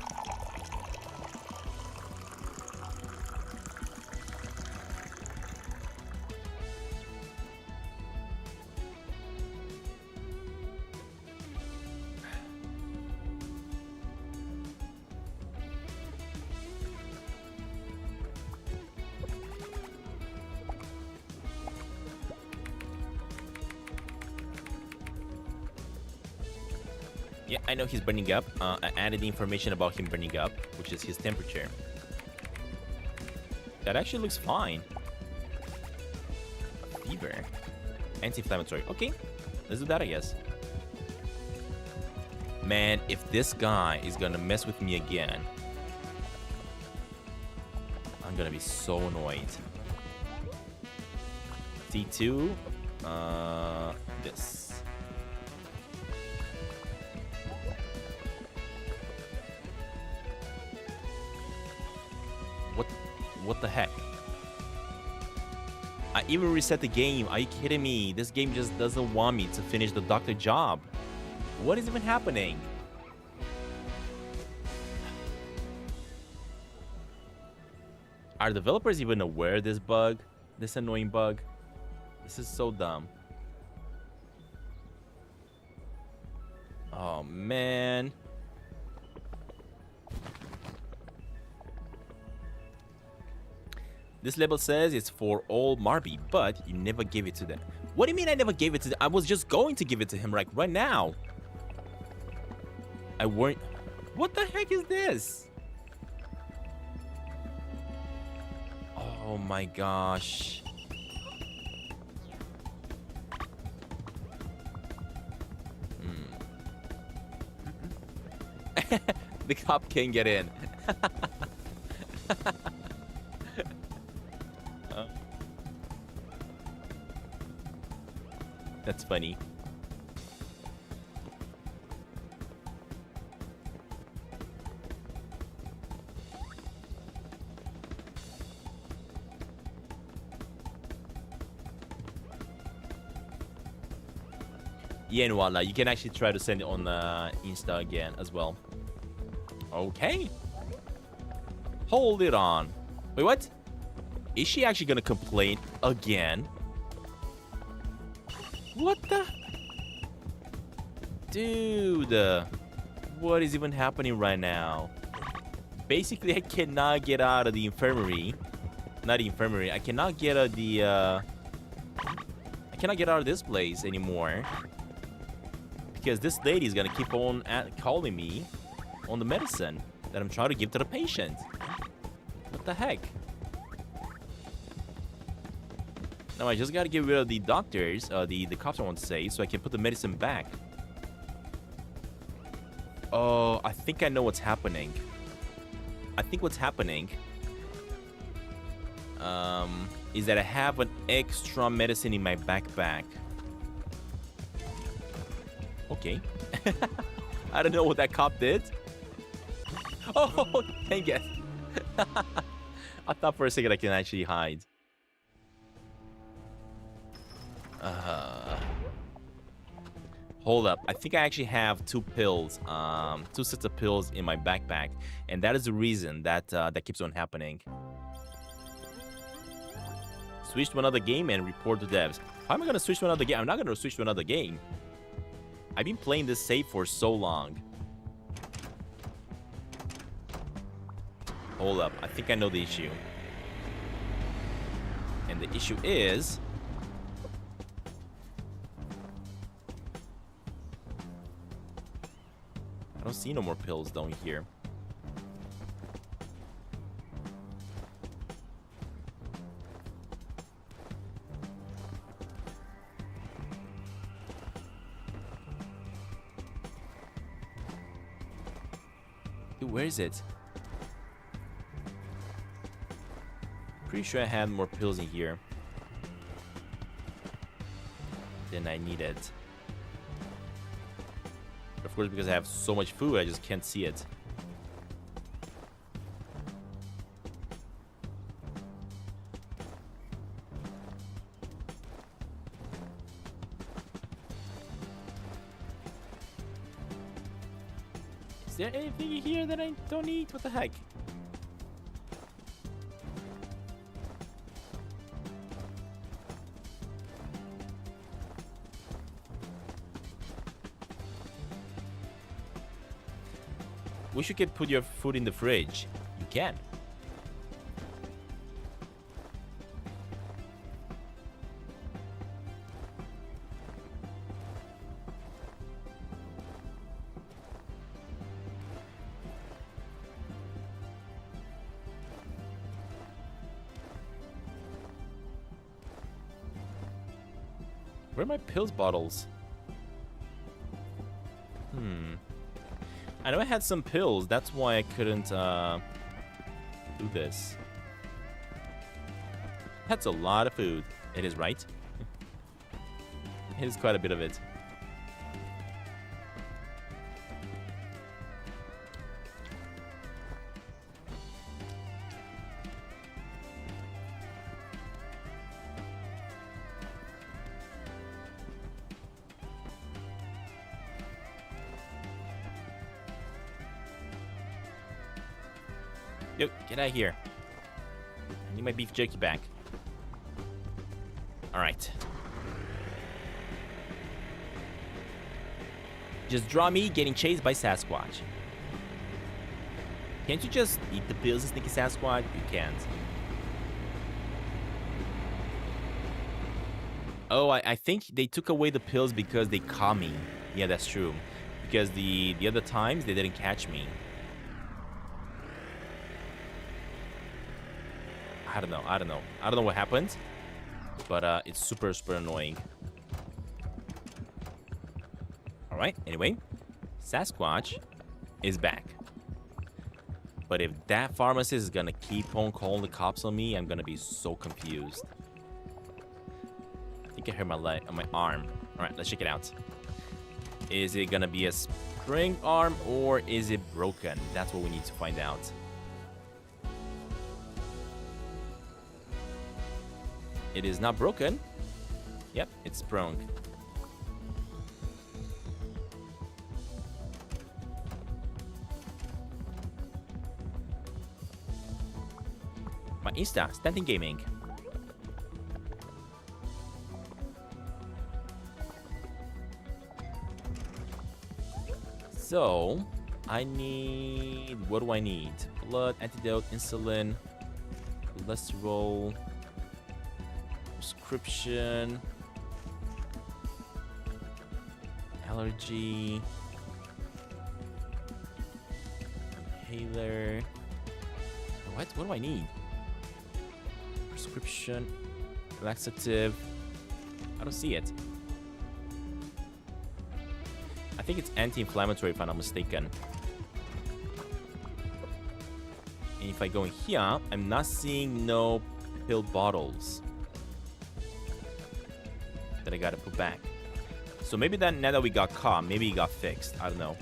Yeah, I know he's burning up. I added the information about him burning up, which is his temperature. That actually looks fine. Fever. Anti-inflammatory. Okay, let's do that, I guess. Man, if this guy is gonna mess with me again, I'm gonna be so annoyed. T2. This. What the heck? I even reset the game. Are you kidding me? This game just doesn't want me to finish the doctor job. What is even happening? Are developers even aware of this bug? This annoying bug? This is so dumb. Oh, man. This label says it's for all Marby, but you never gave it to them. What do you mean I never gave it to them? I was just going to give it to him like right now. I weren't... What the heck is this? Oh my gosh. The cop can't get in. That's funny. Yeah, and voila, you can actually try to send it on Insta again as well. Okay. Hold it on. Wait, what? Is she actually gonna complain again? What the? Dude. What is even happening right now? Basically, I cannot get out of the infirmary. Not the infirmary. I cannot get out of the... I cannot get out of this place anymore. Because this lady is gonna keep on calling me on the medicine that I'm trying to give to the patient. What the heck? Now I just gotta get rid of the doctors, the cops I want to say, so I can put the medicine back. Oh, I think I know what's happening. I think what's happening is that I have an extra medicine in my backpack. Okay. I don't know what that cop did. Oh, dang it. I thought for a second I can actually hide. Hold up. I think I actually have 2 pills, 2 sets of pills in my backpack, and that is the reason that that keeps on happening. Switch to another game and report to devs. How am I gonna switch to another game? I'm not gonna switch to another game. I've been playing this save for so long. Hold up. I think I know the issue. And the issue is... I don't see no more pills down here. Dude, where is it? Pretty sure I had more pills in here than I needed. Of course, because I have so much food, I just can't see it. Is there anything here that I don't need? What the heck? Wish you could put your food in the fridge. You can. Where are my pills bottles? I know I had some pills. That's why I couldn't do this. That's a lot of food. It is, right? It is quite a bit of it. Yo, get out of here. I need my beef jerky back. Alright. Just draw me getting chased by Sasquatch. Can't you just eat the pills, sneaky Sasquatch? You can't. Oh, I think they took away the pills because they caught me. Yeah, that's true. Because the other times, they didn't catch me. I don't know. I don't know what happened, but it's super annoying. All right. Anyway, Sasquatch is back. But if that pharmacist is gonna keep on calling the cops on me, I'm gonna be so confused. I think I hurt my leg, on my arm. All right, let's check it out. Is it gonna be a spring arm or is it broken? That's what we need to find out. It is not broken. Yep, it's sprung. My Insta, Stantin Gaming. So, I need... What do I need? Blood, antidote, insulin, cholesterol... Prescription, allergy, inhaler. What do I need? Prescription, laxative. I don't see it. I think it's anti-inflammatory if I'm not mistaken. And if I go in here, I'm not seeing no pill bottles that I gotta put back. So maybe that now that we got caught, maybe it got fixed. I don't know.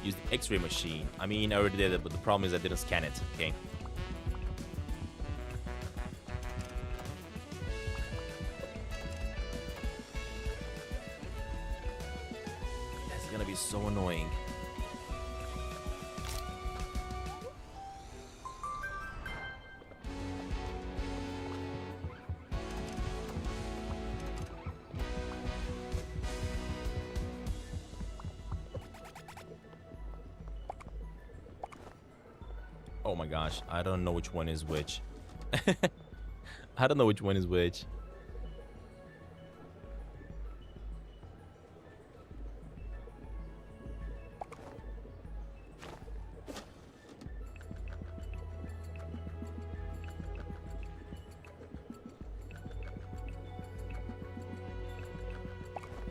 use the X-ray machine. I mean, I already did it, but the problem is I didn't scan it. Okay. That's gonna be so annoying. Oh my gosh, I don't know which one is which. I don't know which one is which.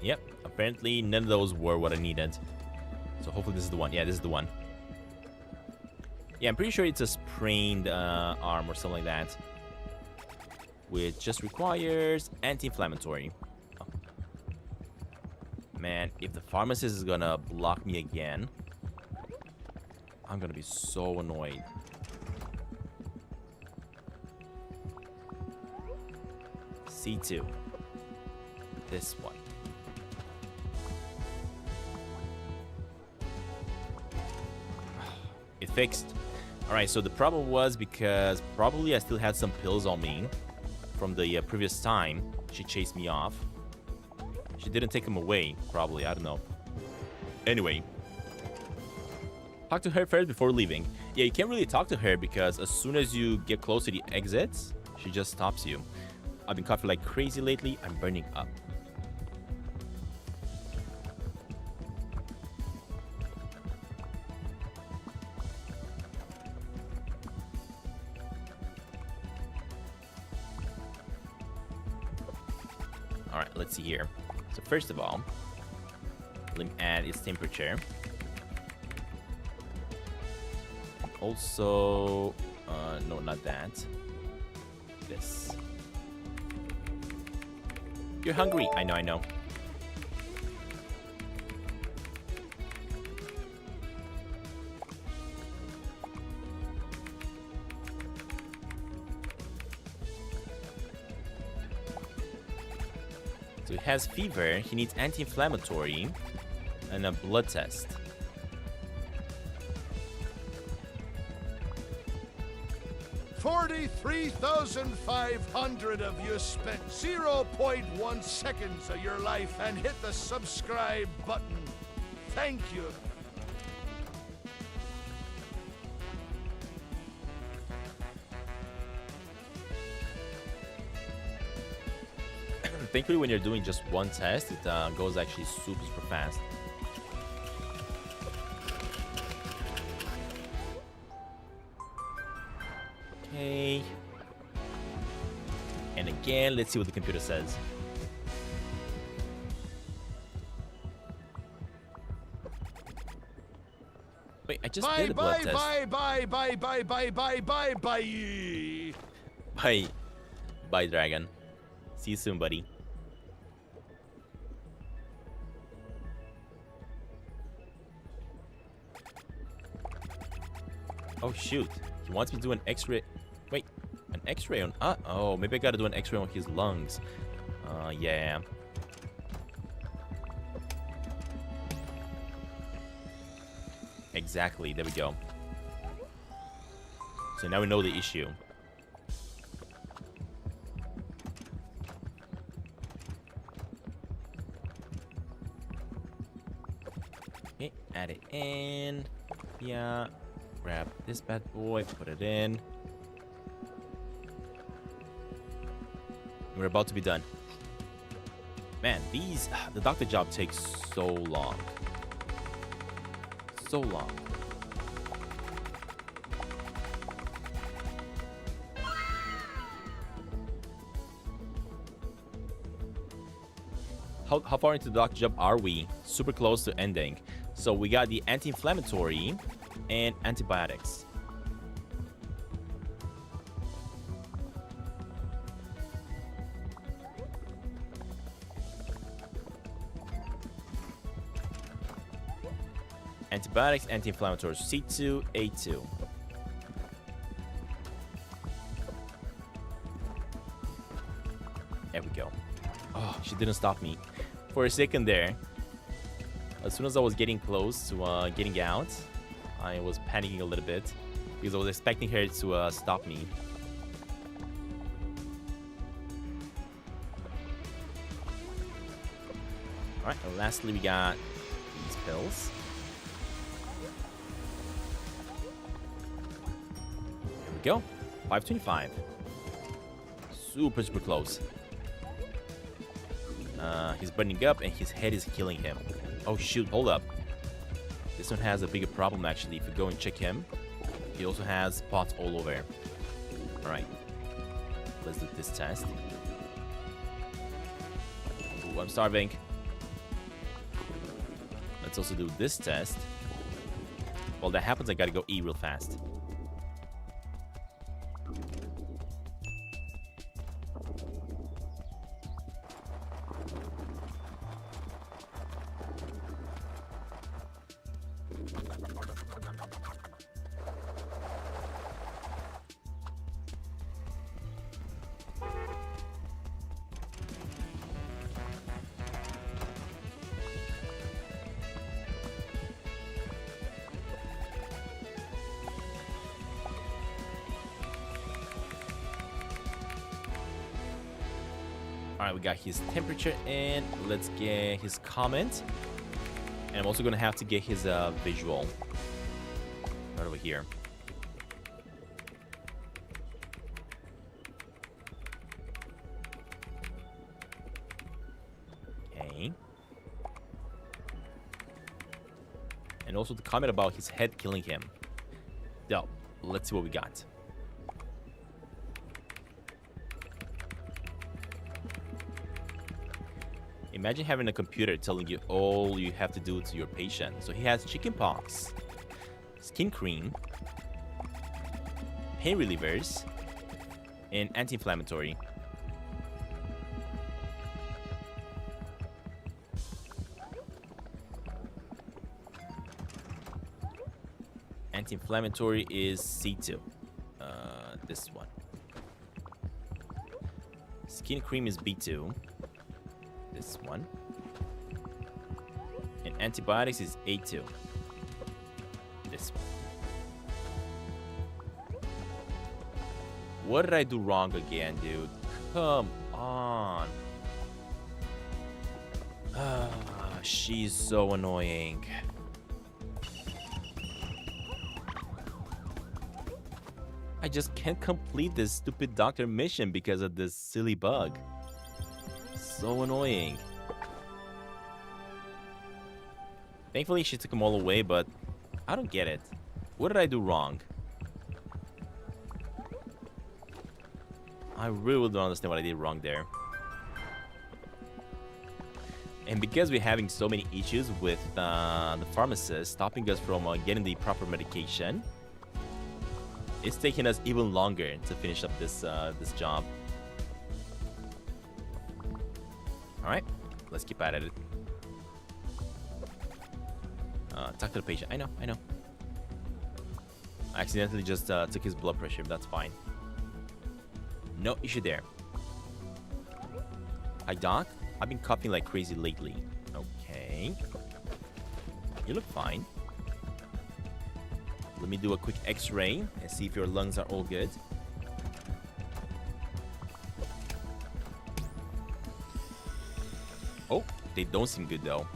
Yep, apparently none of those were what I needed. So hopefully this is the one. Yeah, this is the one. Yeah, I'm pretty sure it's a sprained arm or something like that. Which just requires anti-inflammatory. Oh. Man, if the pharmacist is gonna block me again, I'm gonna be so annoyed. C2. This one. It fixed. Alright, so the problem was because probably I still had some pills on me from the previous time she chased me off. She didn't take them away, probably. I don't know. Anyway. Talk to her first before leaving. Yeah, you can't really talk to her because as soon as you get close to the exits, she just stops you. I've been coughing like crazy lately. I'm burning up. Alright, let's see here. So first of all, let me add its temperature. Also, no, not that. This. You're hungry. I know. So he has fever, he needs anti-inflammatory, and a blood test. $43,500 of you spent 0.1 seconds of your life and hit the subscribe button. Thank you. Thankfully, when you're doing just one test, it goes actually super fast. Okay. And again, let's see what the computer says. Wait, I just did a blood test. Bye. Bye, Dragon. See you soon, buddy. Oh, shoot. He wants me to do an x-ray. Wait, an x-ray on... oh, maybe I gotta do an x-ray on his lungs. Yeah. Exactly, there we go. So now we know the issue. Okay, add it in. Yeah. Grab this bad boy, put it in. We're about to be done. Man, the doctor job takes so long. So long. How far into the doctor job are we? Super close to ending. So we got the anti-inflammatory and antibiotics. Antibiotics, anti-inflammatories. C2, A2. There we go. Oh, she didn't stop me. For a second there, as soon as I was getting close to getting out, I was panicking a little bit because I was expecting her to stop me. Alright, and lastly we got these pills. There we go. 525. Super, super close. He's burning up and his head is killing him. Oh shoot, hold up. This one has a bigger problem actually. If you go and check him, he also has spots all over. Alright. Let's do this test. Ooh, I'm starving. Let's also do this test. While that happens, I gotta go eat real fast. Alright, we got his temperature and let's get his comment. And I'm also gonna have to get his visual. Right over here. Okay. And also the comment about his head killing him. So, let's see what we got. Imagine having a computer telling you all you have to do to your patient. So he has chickenpox, skin cream, pain relievers, and anti-inflammatory. Anti-inflammatory is C2. This one. Skin cream is B2. This one. And antibiotics is A2. This one. What did I do wrong again, dude? Come on. She's so annoying. I just can't complete this stupid doctor mission because of this silly bug. So annoying. Thankfully, she took them all away, but I don't get it. What did I do wrong? I really don't understand what I did wrong there. And because we're having so many issues with the pharmacist stopping us from getting the proper medication, it's taking us even longer to finish up this job. Alright, let's keep at it. Talk to the patient. I know. I accidentally just took his blood pressure, but that's fine. No issue there. Hi, Doc. I've been coughing like crazy lately. Okay. You look fine. Let me do a quick x-ray and see if your lungs are all good. Oh, they don't seem good though.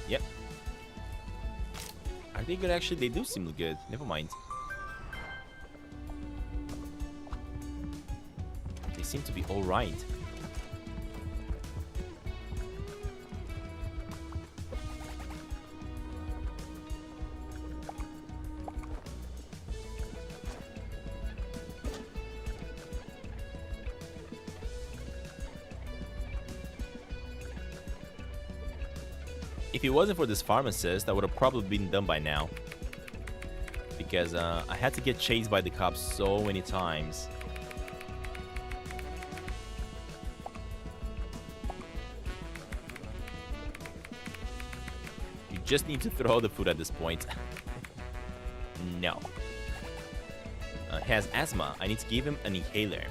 Yep. Are they good actually? They do seem good. Never mind. They seem to be alright. If it wasn't for this pharmacist, that would have probably been done by now. Because I had to get chased by the cops so many times. just need to throw the food at this point. No. He has asthma. I need to give him an inhaler.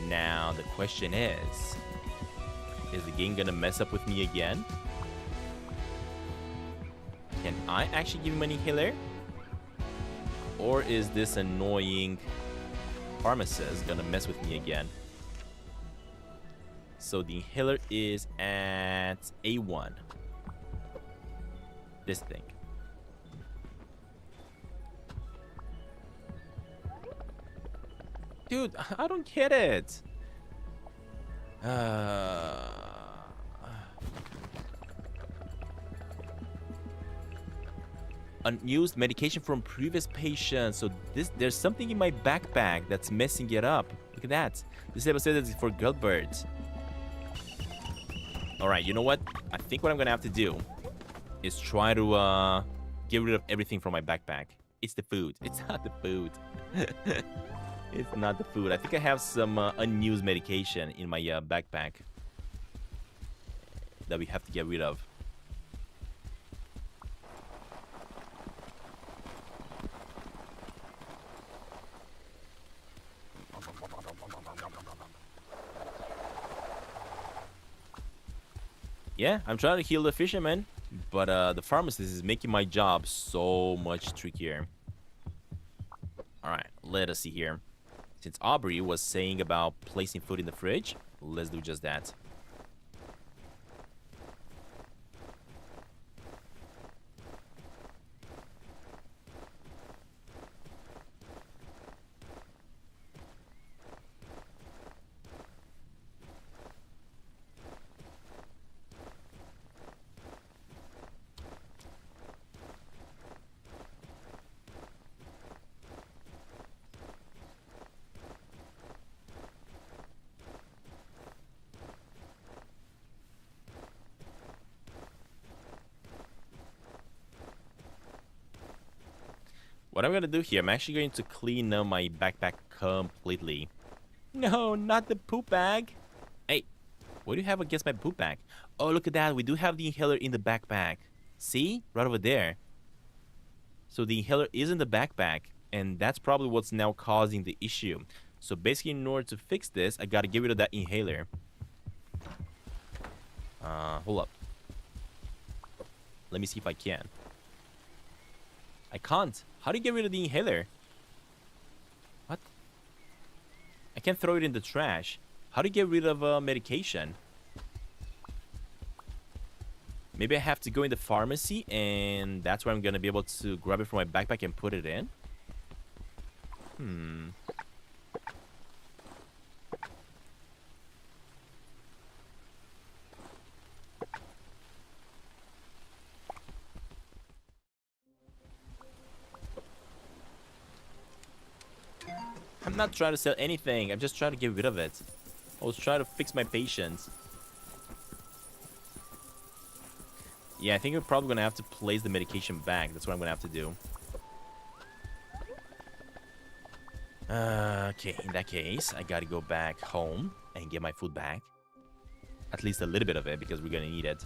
Now, the question is the game gonna mess up with me again? Can I actually give him an inhaler? Or is this annoying pharmacist gonna mess with me again? So the inhaler is at A1. This thing. Dude, I don't get it. Unused medication from previous patients. So there's something in my backpack that's messing it up. Look at that. This episode is for Gilbert. Alright, you know what? I think what I'm gonna have to do is try to get rid of everything from my backpack. It's the food. It's not the food. It's not the food. I think I have some unused medication in my backpack that we have to get rid of. Yeah, I'm trying to heal the fisherman, but the pharmacist is making my job so much trickier. Alright, let us see here. Since Aubrey was saying about placing food in the fridge, let's do just that. What I'm going to do here, I'm actually going to clean up my backpack completely. No, not the poop bag. Hey, what do you have against my poop bag? Oh, look at that. We do have the inhaler in the backpack. See? Right over there. So the inhaler is in the backpack, and that's probably what's now causing the issue. So basically, in order to fix this, I got to get rid of that inhaler. Hold up. Let me see if I can. I can't. How do you get rid of the inhaler? What? I can't throw it in the trash. How do you get rid of medication? Maybe I have to go in the pharmacy, and that's where I'm going to be able to grab it from my backpack and put it in? I'm not trying to sell anything. I'm just trying to get rid of it. I was trying to fix my patients. Yeah, I think we're probably going to have to place the medication back. That's what I'm going to have to do. Okay, in that case, I got to go back home and get my food back. At least a little bit of it, because we're going to need it.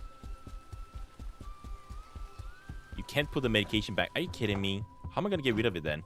You can't put the medication back. Are you kidding me? How am I going to get rid of it then?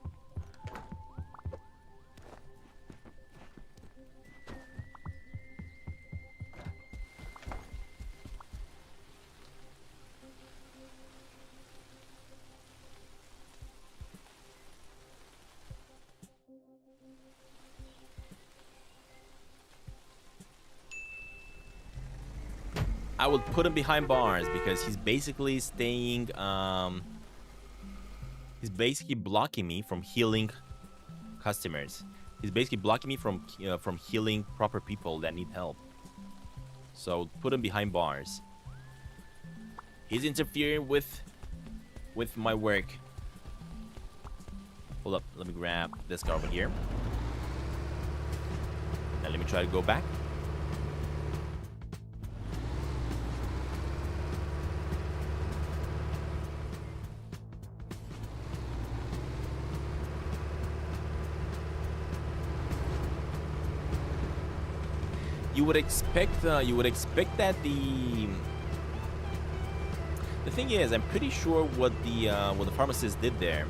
I would put him behind bars because he's basically staying, he's basically blocking me from healing customers. He's basically blocking me from healing proper people that need help. So put him behind bars. He's interfering with my work. Hold up, let me grab this guy over here. Now let me try to go back. You would expect that The thing is, I'm pretty sure what the pharmacist did there.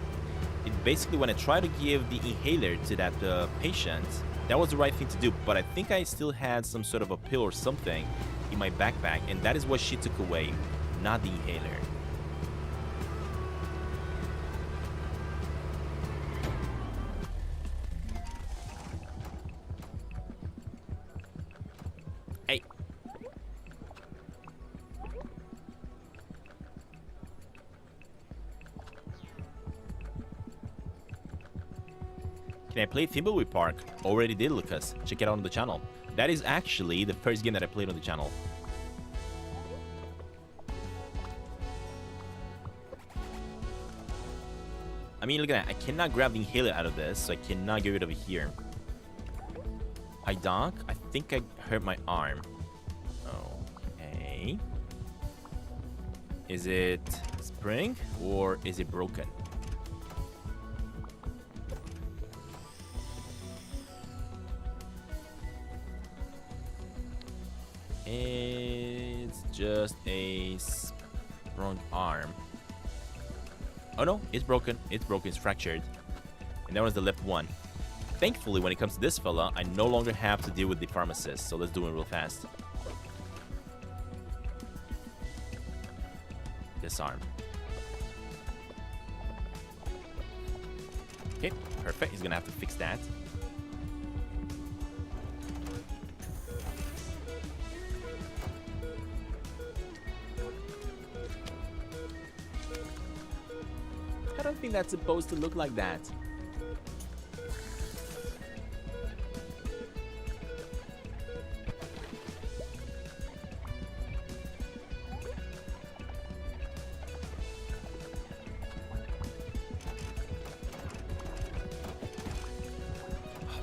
It basically, when I tried to give the inhaler to that patient, that was the right thing to do. But I think I still had some sort of a pill or something in my backpack, and that is what she took away, not the inhaler. Hey. Can I play Thimbleweed Park? Already did, Lucas. Check it out on the channel. That is actually the first game that I played on the channel. I mean, look at that. I cannot grab the inhaler out of this, so I cannot get rid of it here. Hi, Doc. I think I hurt my arm. Okay. Is it spring or is it broken? It's just a sprung arm. Oh no, it's broken. It's broken. It's fractured. And that was the left one. Thankfully, when it comes to this fella, I no longer have to deal with the pharmacist. So let's do it real fast. Disarm. Okay, perfect. He's gonna have to fix that. I don't think that's supposed to look like that.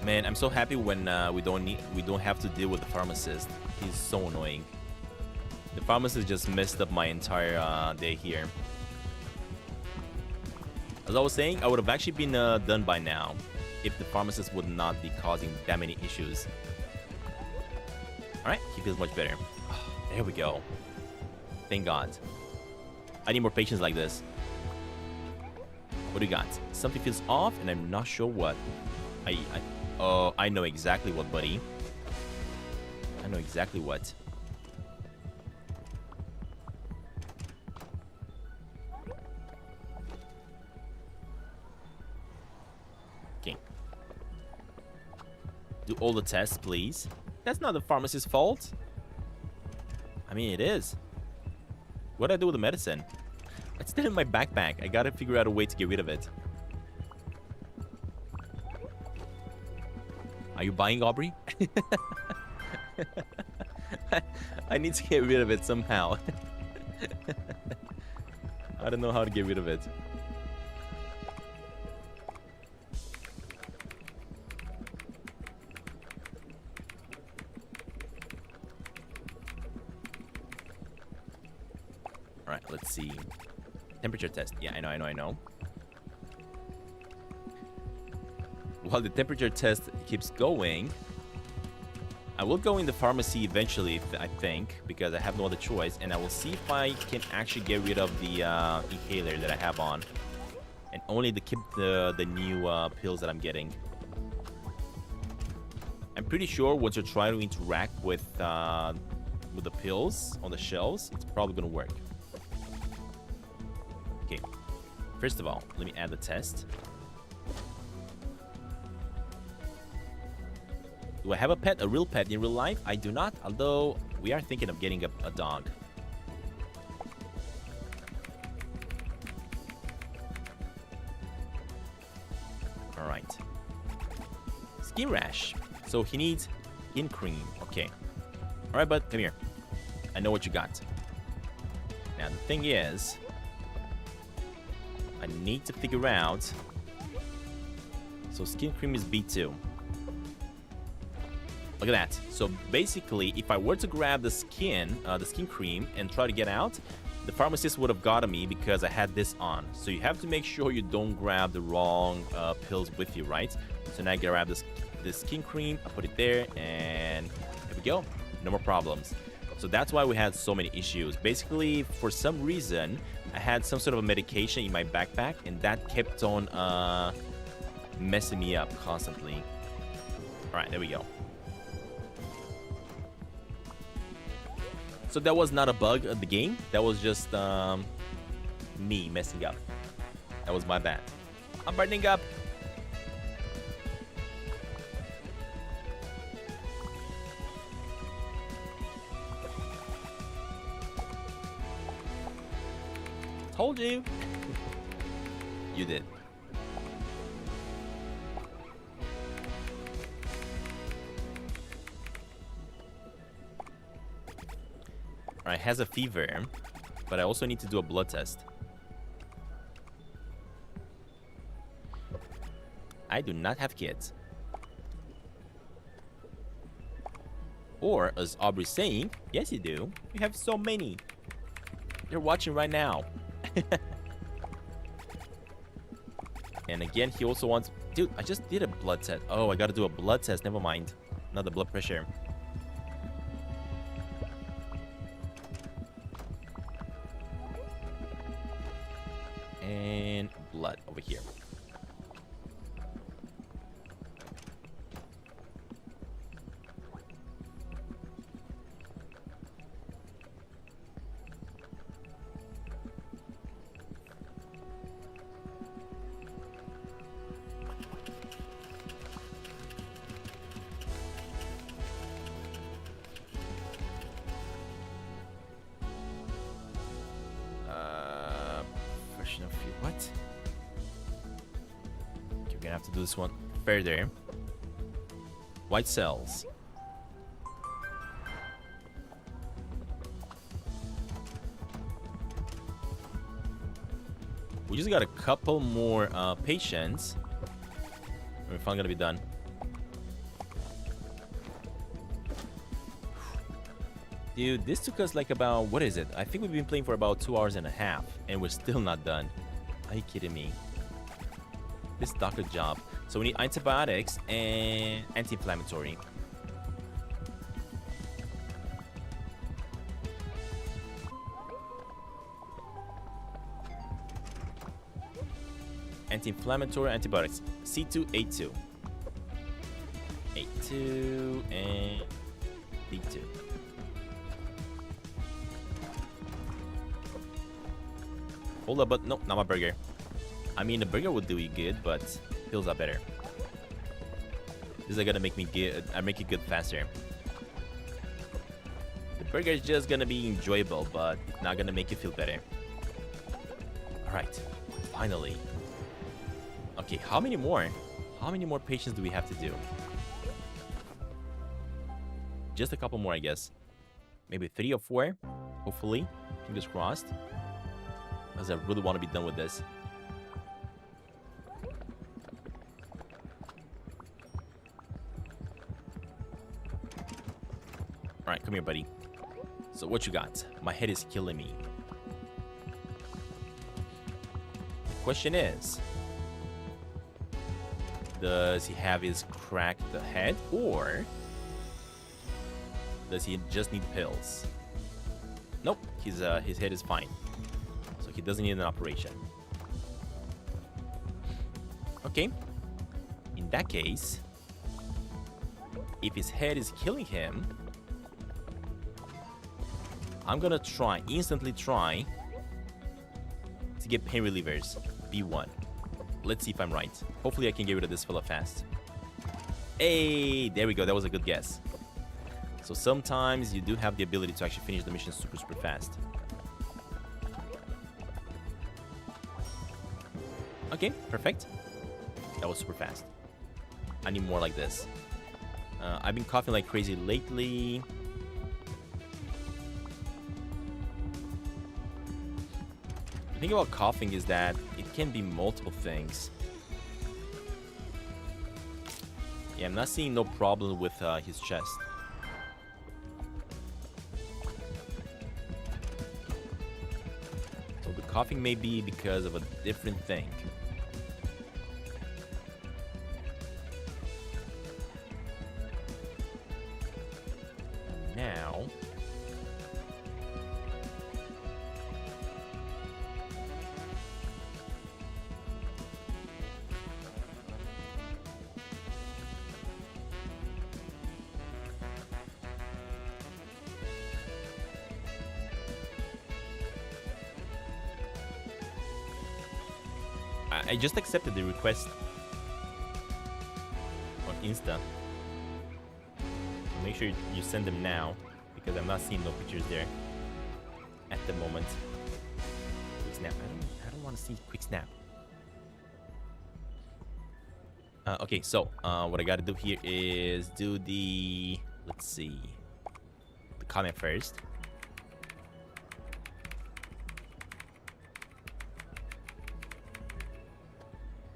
Man, I'm so happy when we don't have to deal with the pharmacist. He's so annoying. The pharmacist just messed up my entire day here. As I was saying, I would have actually been done by now if the pharmacist would not be causing that many issues. Alright, he feels much better. There we go. Thank God. I need more patients like this. What do you got? Something feels off and I'm not sure what. I know exactly what, buddy. I know exactly what. Okay. Do all the tests, please. That's not the pharmacist's fault. I mean, it is. What do I do with the medicine? It's still in my backpack. I gotta figure out a way to get rid of it. Are you buying, Aubrey? I need to get rid of it somehow. I don't know how to get rid of it. Alright, let's see. Temperature test. Yeah, I know. While the temperature test keeps going, I will go in the pharmacy eventually, I think, because I have no other choice, and I will see if I can actually get rid of the inhaler that I have on, and only keep the new pills that I'm getting. I'm pretty sure once you try to interact with the pills on the shelves, it's probably gonna work. Okay, first of all, let me add the test. Do I have a pet, a real pet in real life? I do not, although we are thinking of getting a dog. All right. Skin rash. So he needs skin cream. Okay. All right, bud, come here. I know what you got. Now, the thing is, I need to figure out. So skin cream is B2. Look at that. So basically, if I were to grab the skin cream and try to get out, the pharmacist would have gotten me because I had this on. So you have to make sure you don't grab the wrong pills with you, right? So now I grab this skin cream, I put it there, and here we go. No more problems. So that's why we had so many issues. Basically, for some reason, I had some sort of a medication in my backpack, and that kept on messing me up constantly. All right, there we go. So that was not a bug of the game. That was just me messing up. That was my bad. I'm burning up. Told you. You did. Alright, has a fever, but I also need to do a blood test. I do not have kids. Or, as Aubrey's saying, yes you do. You have so many. You're watching right now. And again, he also wants... Dude, I just did a blood test. Oh, I gotta do a blood test. Never mind. Not the blood pressure. And blood over here. What? Okay, we're gonna have to do this one further. White cells. We just got a couple more patients. We're finally gonna be done. Dude, this took us like about, what is it? I think we've been playing for about 2 hours and a half, and we're still not done. Are you kidding me? This doctor job. So we need antibiotics and anti-inflammatory. Anti-inflammatory antibiotics. C2A2. A2 and B2. Hold up, but no, not my burger. I mean, the burger would do you good, but pills are better. This is gonna make me good. I make it good faster. The burger is just gonna be enjoyable, but not gonna make you feel better. All right, finally. Okay, how many more? How many more patients do we have to do? Just a couple more, I guess. Maybe 3 or 4, hopefully. Fingers crossed. Because I really want to be done with this. Alright, come here, buddy. So what you got? My head is killing me. The question is, does he have his cracked head, or does he just need pills? Nope, his head is fine. He doesn't need an operation. Okay. In that case, if his head is killing him, I'm gonna instantly try to get pain relievers. B1. Let's see if I'm right. Hopefully I can get rid of this fella fast. Hey, there we go. That was a good guess. So sometimes you do have the ability to actually finish the mission super, super fast. Okay, perfect. That was super fast. I need more like this. I've been coughing like crazy lately. The thing about coughing is that it can be multiple things. Yeah, I'm not seeing no problem with his chest. So the coughing may be because of a different thing. I just accepted the request on Insta. Make sure you send them now, because I'm not seeing no pictures there at the moment. Quick snap. I don't want to see quick snap. Okay, so what I gotta do here is do the, let's see, the comment first.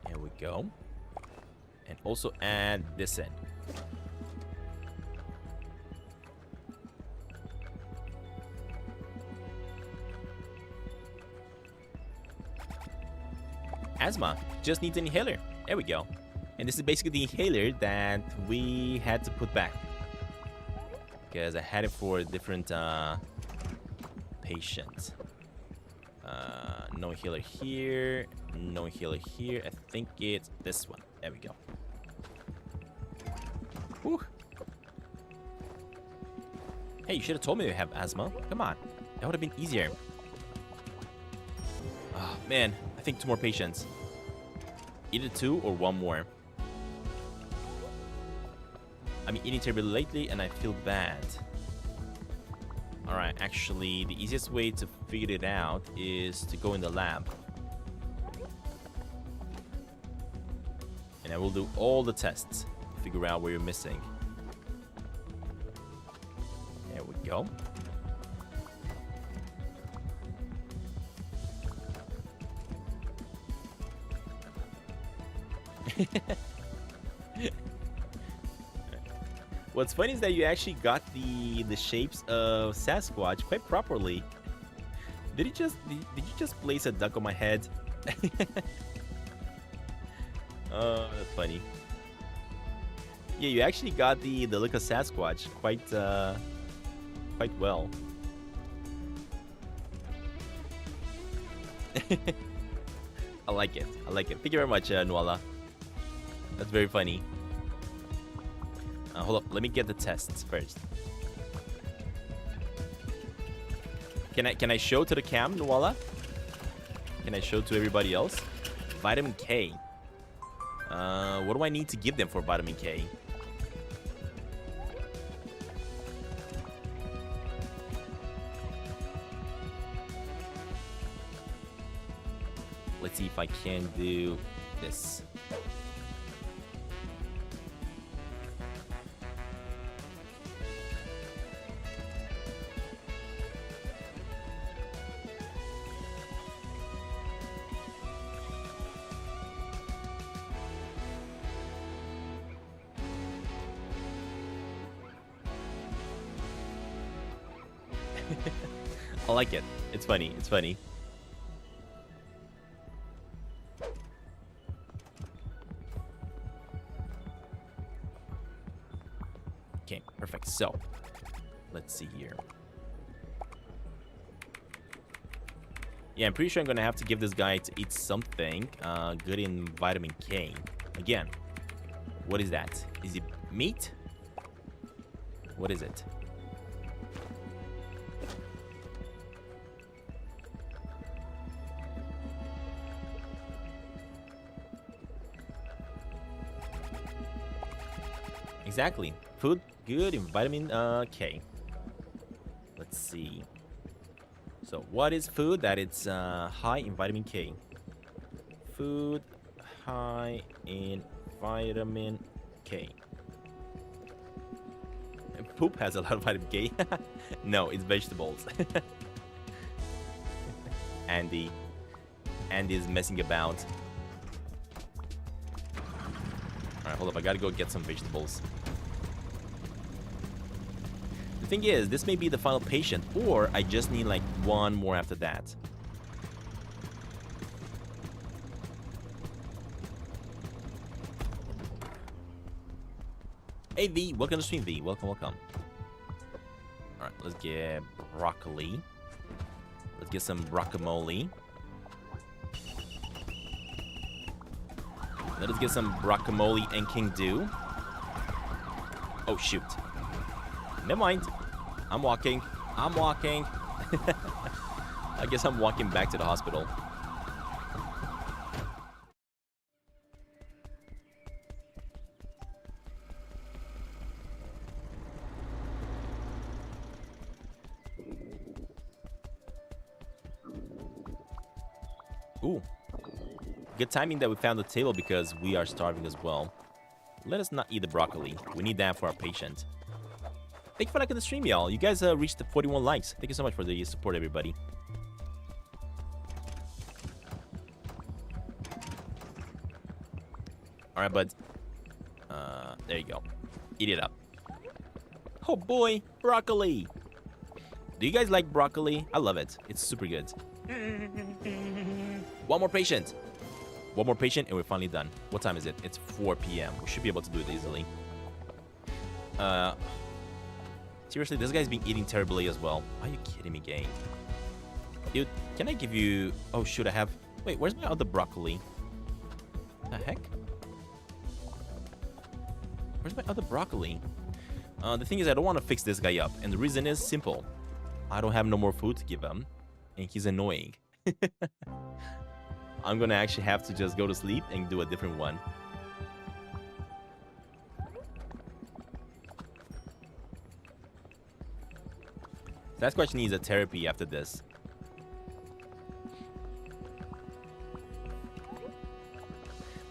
There we go. And also add this in. Asthma just needs an inhaler. There we go. And this is basically the inhaler that we had to put back, because I had it for a different patient. No inhaler here, no inhaler here. I think it's this one. There we go. Whew. Hey, you should have told me you have asthma. Come on, that would have been easier. Oh man, I think 2 more patients. Either 2 or 1 more. I'm eating terribly lately and I feel bad. Alright, actually, the easiest way to figure it out is to go in the lab. And I will do all the tests to figure out where you're missing. There we go. What's funny is that you actually got the shapes of Sasquatch quite properly. Did you just place a duck on my head? Oh, that's funny. Yeah, you actually got the look of Sasquatch quite well. I like it. I like it. Thank you very much, Nuala. That's very funny. Hold up, let me get the tests first. Can I show to the cam, Nuala? Can I show to everybody else? Vitamin K. What do I need to give them for vitamin K? Let's see if I can do this. I like it. It's funny. It's funny. Okay, perfect. So, let's see here. Yeah, I'm pretty sure I'm gonna have to give this guy to eat something good in vitamin K. Again, what is that? Is it meat? What is it? Exactly. Food good in vitamin K. Let's see. So what is food that it's high in vitamin K? Food high in vitamin K. And poop has a lot of vitamin K. No, it's vegetables. Andy is messing about. Alright, hold up. I gotta go get some vegetables. The thing is, this may be the final patient, or I just need like 1 more after that. Hey V, welcome to stream V. Welcome, welcome. Alright, let's get broccoli. Let's get some guacamole. Let us get some guacamole and King Do. Oh, shoot. Never mind. I'm walking. I'm walking. I guess I'm walking back to the hospital. Ooh. Good timing that we found the table because we are starving as well. Let us not eat the broccoli. We need that for our patient. Thank you for liking the stream, y'all. You guys reached the 41 likes. Thank you so much for the support, everybody. All right, bud. There you go. Eat it up. Oh boy, broccoli. Do you guys like broccoli? I love it. It's super good. One more patient. One more patient and we're finally done. What time is it? It's 4 p.m. We should be able to do it easily. Seriously, this guy's been eating terribly as well. Are you kidding me, gang? Dude, can I give you... Oh, shoot, I have... Wait, where's my other broccoli? The heck? Where's my other broccoli? The thing is, I don't want to fix this guy up. And the reason is simple. I don't have no more food to give him. And he's annoying. I'm gonna actually have to just go to sleep and do a different one. Sasquatch needs a therapy after this.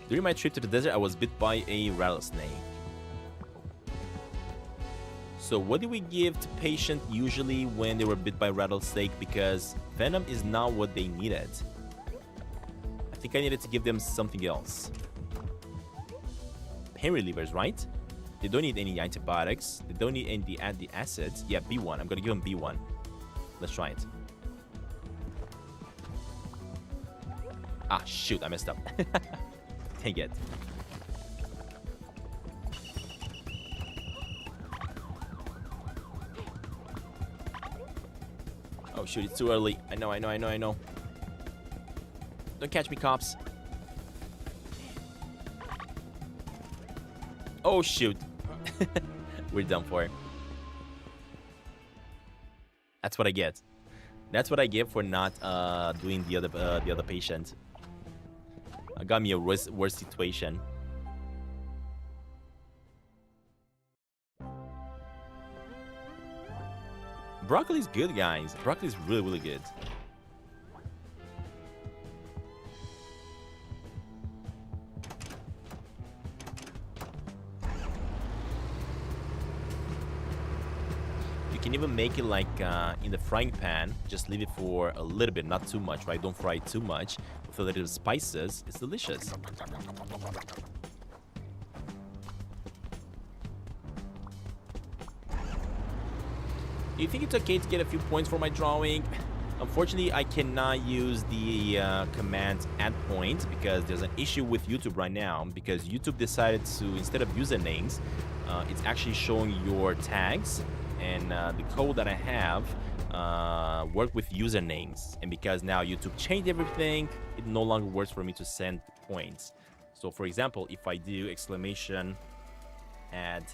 During my trip to the desert, I was bit by a rattlesnake. So what do we give to patients usually when they were bit by rattlesnake? Because venom is not what they needed. I think I needed to give them something else. Pain relievers, right? They don't need any antibiotics. They don't need any anti-acids. Yeah, B1. I'm gonna give them B1. Let's try it. Ah, shoot, I messed up. Dang it. Oh shoot, it's too early. I know. Don't catch me, cops. Oh shoot. We're done for. That's what I get. That's what I get for not doing the other patient. Got me a worse situation. Broccoli's good, guys. Broccoli's really, really good. You can even make it like in the frying pan. Just leave it for a little bit, not too much, right? Don't fry it too much. With a little spices, it's delicious. Do you think it's okay to get a few points for my drawing? Unfortunately, I cannot use the command add points because there's an issue with YouTube right now. Because YouTube decided to, instead of usernames, it's actually showing your tags. And the code that I have work with usernames. And because now YouTube changed everything, it no longer works for me to send points. So for example, if I do exclamation add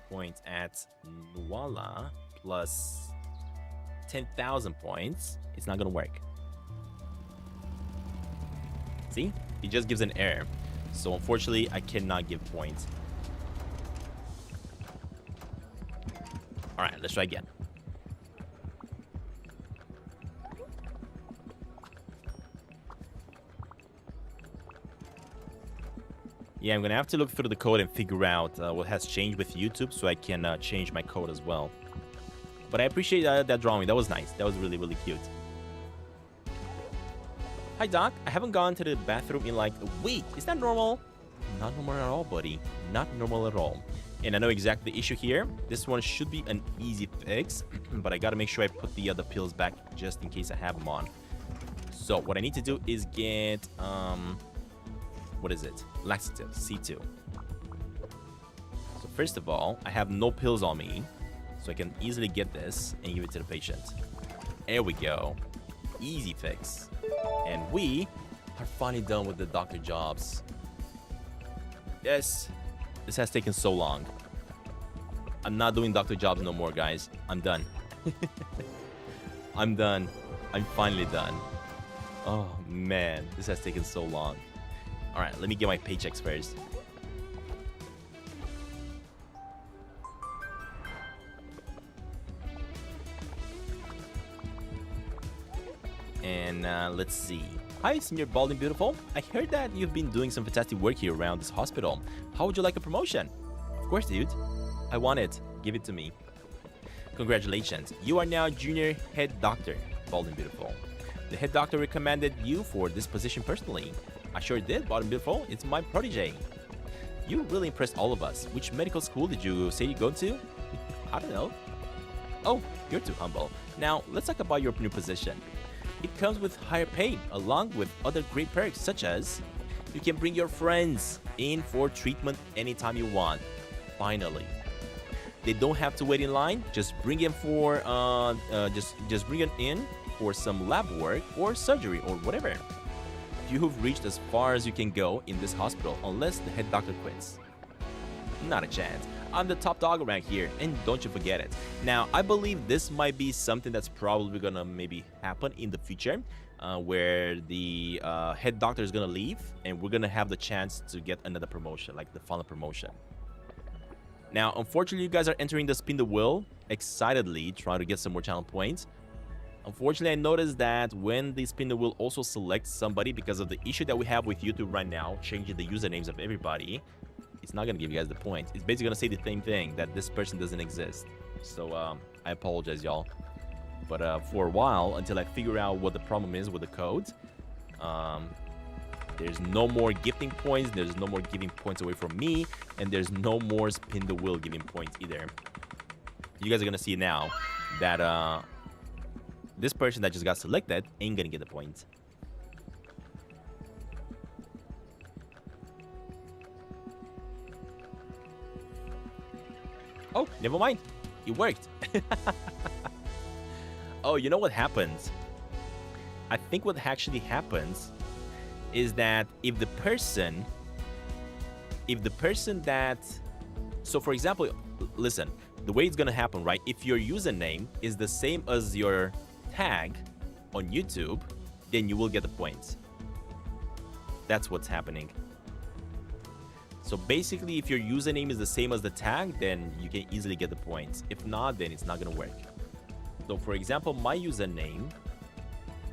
point at Nuala plus 10,000 points, it's not gonna work. See? It just gives an error. So unfortunately, I cannot give points. Alright, let's try again. Yeah, I'm gonna have to look through the code and figure out what has changed with YouTube so I can change my code as well. But I appreciate that drawing. That was nice. That was really, really cute. Hi, Doc. I haven't gone to the bathroom in like a week. Is that normal? Not normal at all, buddy. Not normal at all. And I know exactly the issue here. This one should be an easy fix, but I gotta make sure I put the other pills back just in case I have them on. So what I need to do is get, what is it? Laxative, C2. So first of all, I have no pills on me, so I can easily get this and give it to the patient. There we go. Easy fix. And we are finally done with the doctor jobs. Yes. This has taken so long. I'm not doing doctor jobs no more, guys. I'm done. I'm done. I'm finally done. Oh, man. This has taken so long. All right, let me get my paychecks first. And let's see. Hi, Senior Bald and Beautiful. I heard that you've been doing some fantastic work here around this hospital. How would you like a promotion? Of course, dude. I want it. Give it to me. Congratulations. You are now Junior Head Doctor, Bald and Beautiful. The head doctor recommended you for this position personally. I sure did, Bald and Beautiful. It's my protege. You really impressed all of us. Which medical school did you say you go to? I don't know. Oh, you're too humble. Now, let's talk about your new position. It comes with higher pay, along with other great perks, such as you can bring your friends in for treatment anytime you want. Finally. They don't have to wait in line. Just bring them for just bring them in for some lab work or surgery or whatever. You've reached as far as you can go in this hospital unless the head doctor quits. Not a chance. I'm the top dog around here, and don't you forget it. Now, I believe this might be something that's probably gonna maybe happen in the future, where the head doctor is gonna leave, and we're gonna have the chance to get another promotion, like the final promotion. Now, unfortunately, you guys are entering the spin the wheel excitedly, trying to get some more channel points. Unfortunately, I noticed that when the spin the wheel also selects somebody, because of the issue that we have with YouTube right now, changing the usernames of everybody, it's not going to give you guys the points. It's basically going to say the same thing, that this person doesn't exist. So, I apologize, y'all. But for a while, until I figure out what the problem is with the code, there's no more gifting points, there's no more giving points away from me, and there's no more spin the wheel giving points either. You guys are going to see now that this person that just got selected ain't going to get the points. Oh, never mind. It worked. Oh, you know what happens? I think what actually happens is that if the person that... So, for example, listen. The way it's going to happen, right? If your username is the same as your tag on YouTube, then you will get the points. That's what's happening. So basically, if your username is the same as the tag, then you can easily get the points. If not, then it's not going to work. So for example, my username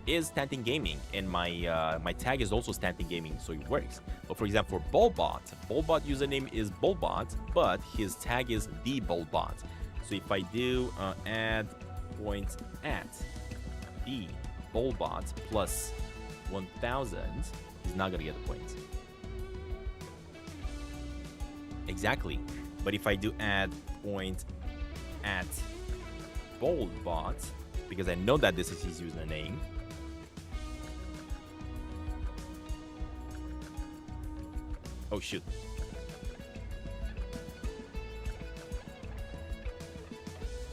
is Stantin Gaming, and my tag is also Stantin Gaming, so it works. But for example, for Bulbot username is Bulbot, but his tag is the Bulbot. So if I do add points at the Bulbot plus 1000, he's not gonna get the points. Exactly. But if I do add point at Bulbot, because I know that this is his username, oh shoot.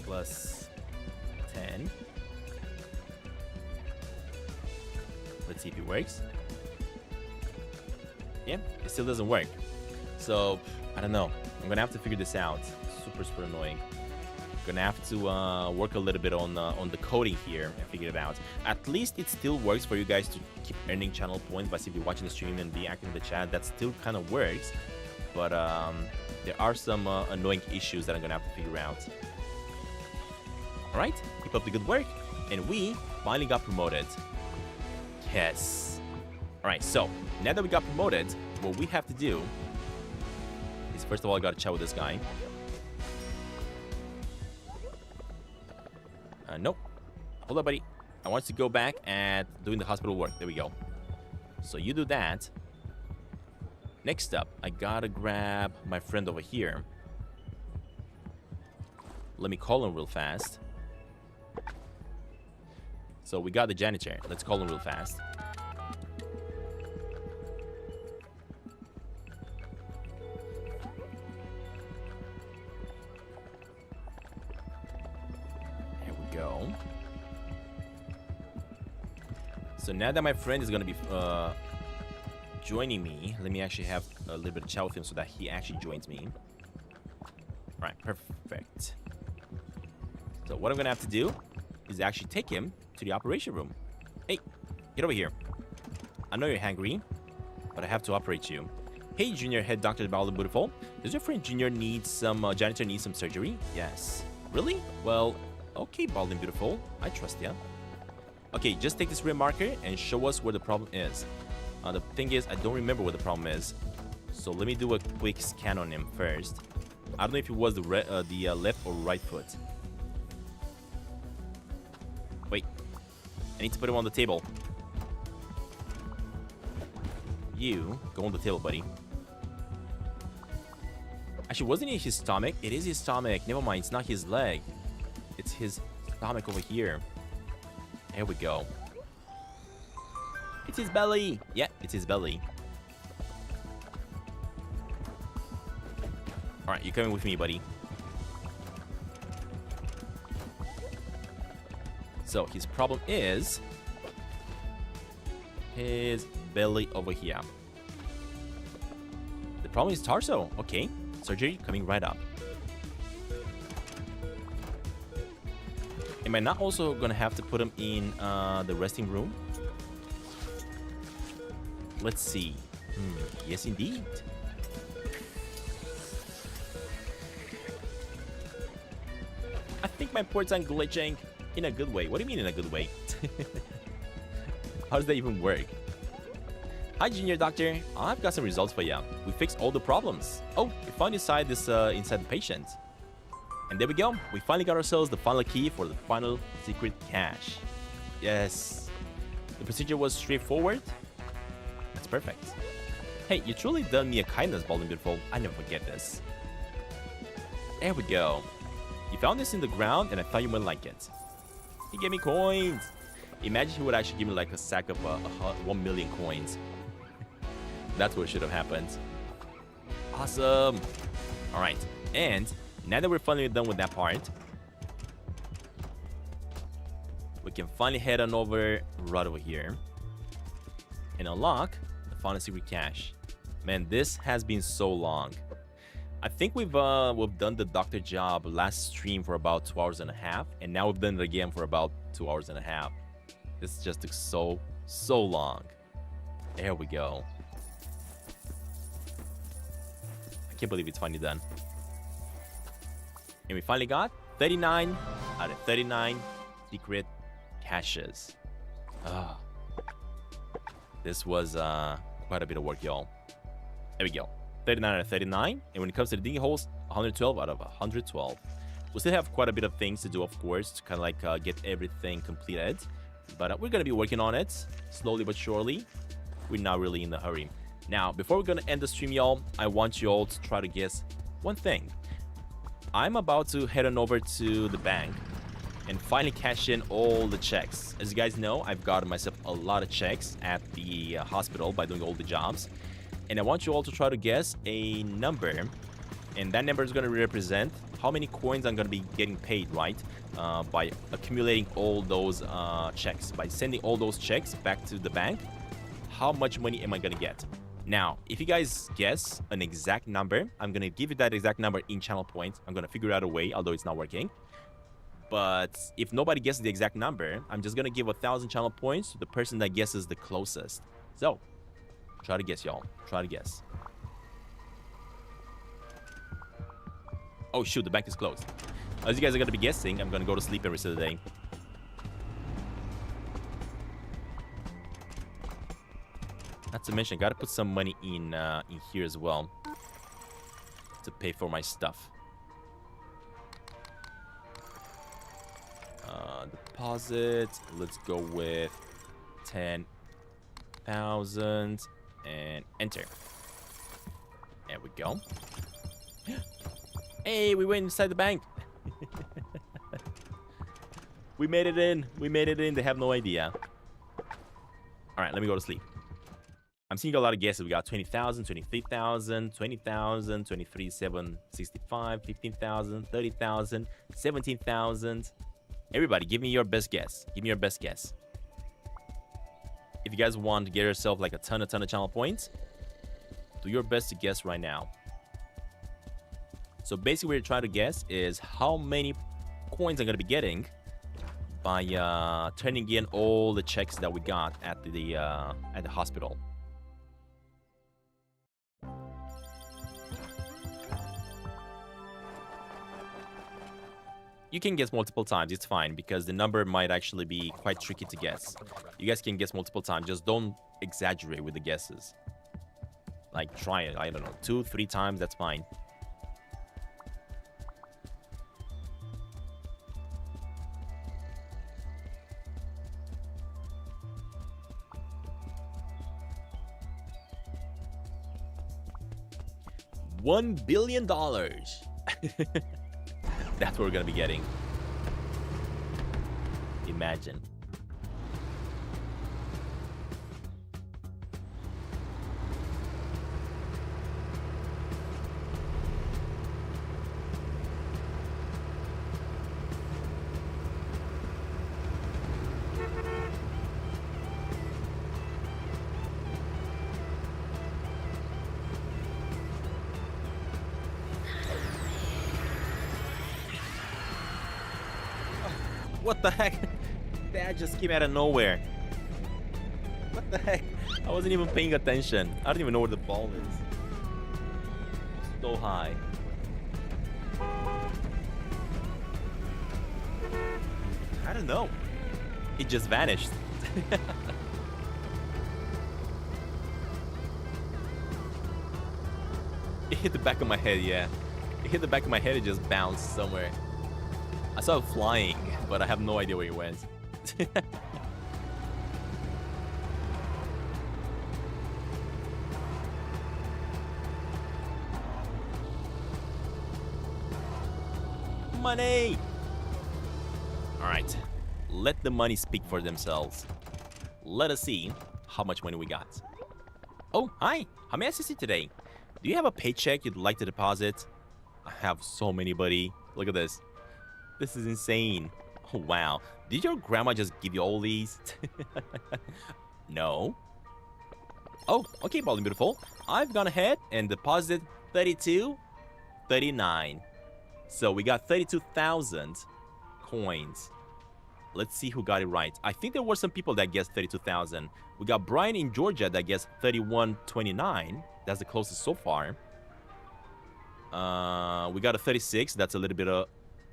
Plus 10. Let's see if it works. Yeah, it still doesn't work. So, I don't know. I'm gonna have to figure this out. Super annoying. Gonna have to work a little bit on the coding here and figure it out. At least it still works for you guys to keep earning channel points by simply watching the stream and be active in the chat. That still kind of works, but there are some annoying issues that I'm gonna have to figure out. All right, keep up the good work, and we finally got promoted. Yes. All right, so now that we got promoted, what we have to do is first of all, I gotta chat with this guy. Nope. Hold up, buddy. I want you to go back at doing the hospital work. There we go. So you do that. Next up, I gotta grab my friend over here. Let me call him real fast. So we got the janitor. Let's call him real fast. Go. So now that my friend is going to be joining me, let me actually have a little bit of chat with him so that he actually joins me. All right, perfect. So what I'm going to have to do is actually take him to the operation room. Hey, get over here. I know you're hungry, but I have to operate you. Hey, Junior Head Dr. Bald and Beautiful. Does your friend Junior need some, janitor need some surgery? Yes. Really? Well, okay, Bald and Beautiful. I trust ya. Okay, just take this red marker and show us where the problem is. The thing is, I don't remember what the problem is. So let me do a quick scan on him first. I don't know if it was the left or right foot. Wait. I need to put him on the table. You go on the table, buddy. Actually, wasn't it his stomach? It is his stomach. Never mind, it's not his leg. It's his stomach over here. There we go. It's his belly. Yeah, it's his belly. Alright, you're coming with me, buddy. So, his problem is his belly over here. The problem is torso. Okay, surgery coming right up. Am I not also gonna have to put him in the resting room? Let's see. Yes, indeed. I think my port's on glitching in a good way. What do you mean in a good way? How does that even work? Hi, Junior Doctor. I've got some results for you. We fixed all the problems. Oh, we found inside the patient. And there we go. We finally got ourselves the final key for the final secret cache. Yes. The procedure was straightforward. That's perfect. Hey, you truly done me a kindness, Baldwin Beautiful. I never forget this. There we go. You found this in the ground, and I thought you might like it. He gave me coins. Imagine he would actually give me like a sack of 1 million coins. That's what should have happened. Awesome. All right. And now that we're finally done with that part, we can finally head on over right over here and unlock the final secret cache. Man, this has been so long. I think we've done the doctor job last stream for about 2 hours and a half, and now we've done it again for about 2 hours and a half. This just took so long. There we go. I can't believe it's finally done. And we finally got 39 out of 39 secret caches. Oh, this was quite a bit of work, y'all. There we go. 39 out of 39. And when it comes to the digging holes, 112 out of 112. We still have quite a bit of things to do, of course, to kind of like get everything completed. But we're going to be working on it slowly but surely. We're not really in a hurry. Now, before we're going to end the stream, y'all, I want you all to try to guess one thing. I'm about to head on over to the bank and finally cash in all the checks. As you guys know, I've gotten myself a lot of checks at the hospital by doing all the jobs. And I want you all to try to guess a number. And that number is going to represent how many coins I'm going to be getting paid, right? By accumulating all those checks. By sending all those checks back to the bank, how much money am I going to get? Now, if you guys guess an exact number, I'm going to give you that exact number in channel points. I'm going to figure out a way, although it's not working. But if nobody guesses the exact number, I'm just going to give 1,000 channel points to the person that guesses the closest. So, try to guess, y'all. Try to guess. Oh, shoot, the bank is closed. As you guys are going to be guessing, I'm going to go to sleep every rest of the day. Not to mention, I gotta put some money in here as well to pay for my stuff. Deposit. Let's go with 10,000 and enter. There we go. Hey, we went inside the bank. We made it in. We made it in. They have no idea. All right, let me go to sleep. I'm seeing a lot of guesses. We got 20,000, 23,000, 20,000, 23,765, 15,000, 30,000, 17,000. Everybody, give me your best guess. Give me your best guess. If you guys want to get yourself like a ton of channel points, do your best to guess right now. So basically what you're trying to guess is how many coins I'm going to be getting by turning in all the checks that we got at the hospital. You can guess multiple times. It's fine because the number might actually be quite tricky to guess. You guys can guess multiple times. Just don't exaggerate with the guesses. Like, try it. I don't know. 2, 3 times. That's fine. $1 billion. That's what we're gonna be getting. Imagine. What the heck? That just came out of nowhere. What the heck? I wasn't even paying attention. I don't even know where the ball is. So high. I don't know. It just vanished. It hit the back of my head, yeah. It hit the back of my head, it just bounced somewhere. I saw it flying, but I have no idea where it went. Money! Alright, let the money speak for themselves. Let us see how much money we got. Oh, hi! How may I assist you today? Do you have a paycheck you'd like to deposit? I have so many, buddy. Look at this. This is insane. Oh, wow. Did your grandma just give you all these? No. Oh, okay, Bald and Beautiful. I've gone ahead and deposited 32.39. So we got 32,000 coins. Let's see who got it right. I think there were some people that guessed 32,000. We got Brian in Georgia that guessed 31.29. That's the closest so far. We got a 36. That's a little bit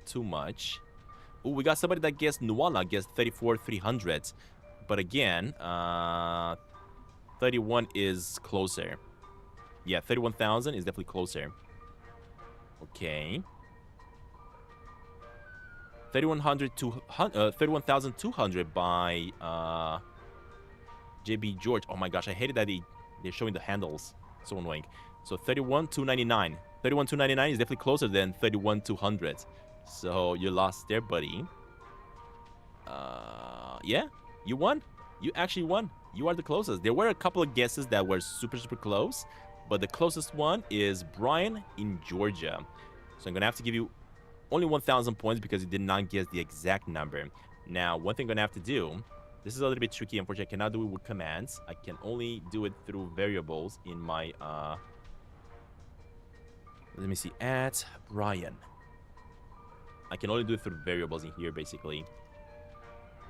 too much. Ooh, we got somebody that guessed Nuala, guessed 34,300. But again, 31 is closer. Yeah, 31,000 is definitely closer. Okay. 31,200 by JB George. Oh my gosh, I hated that they're showing the handles. So annoying. So 31,299. 31,299 is definitely closer than 31,200. So you lost there, buddy. Yeah, you won. You actually won. You are the closest. There were a couple of guesses that were super close, but the closest one is Brian in Georgia. So I'm gonna have to give you only 1,000 points because you did not guess the exact number. Now, one thing I'm gonna have to do. This is a little bit tricky. Unfortunately, I cannot do it with commands. I can only do it through variables in my let me see. At Brian. I can only do it through variables in here, basically.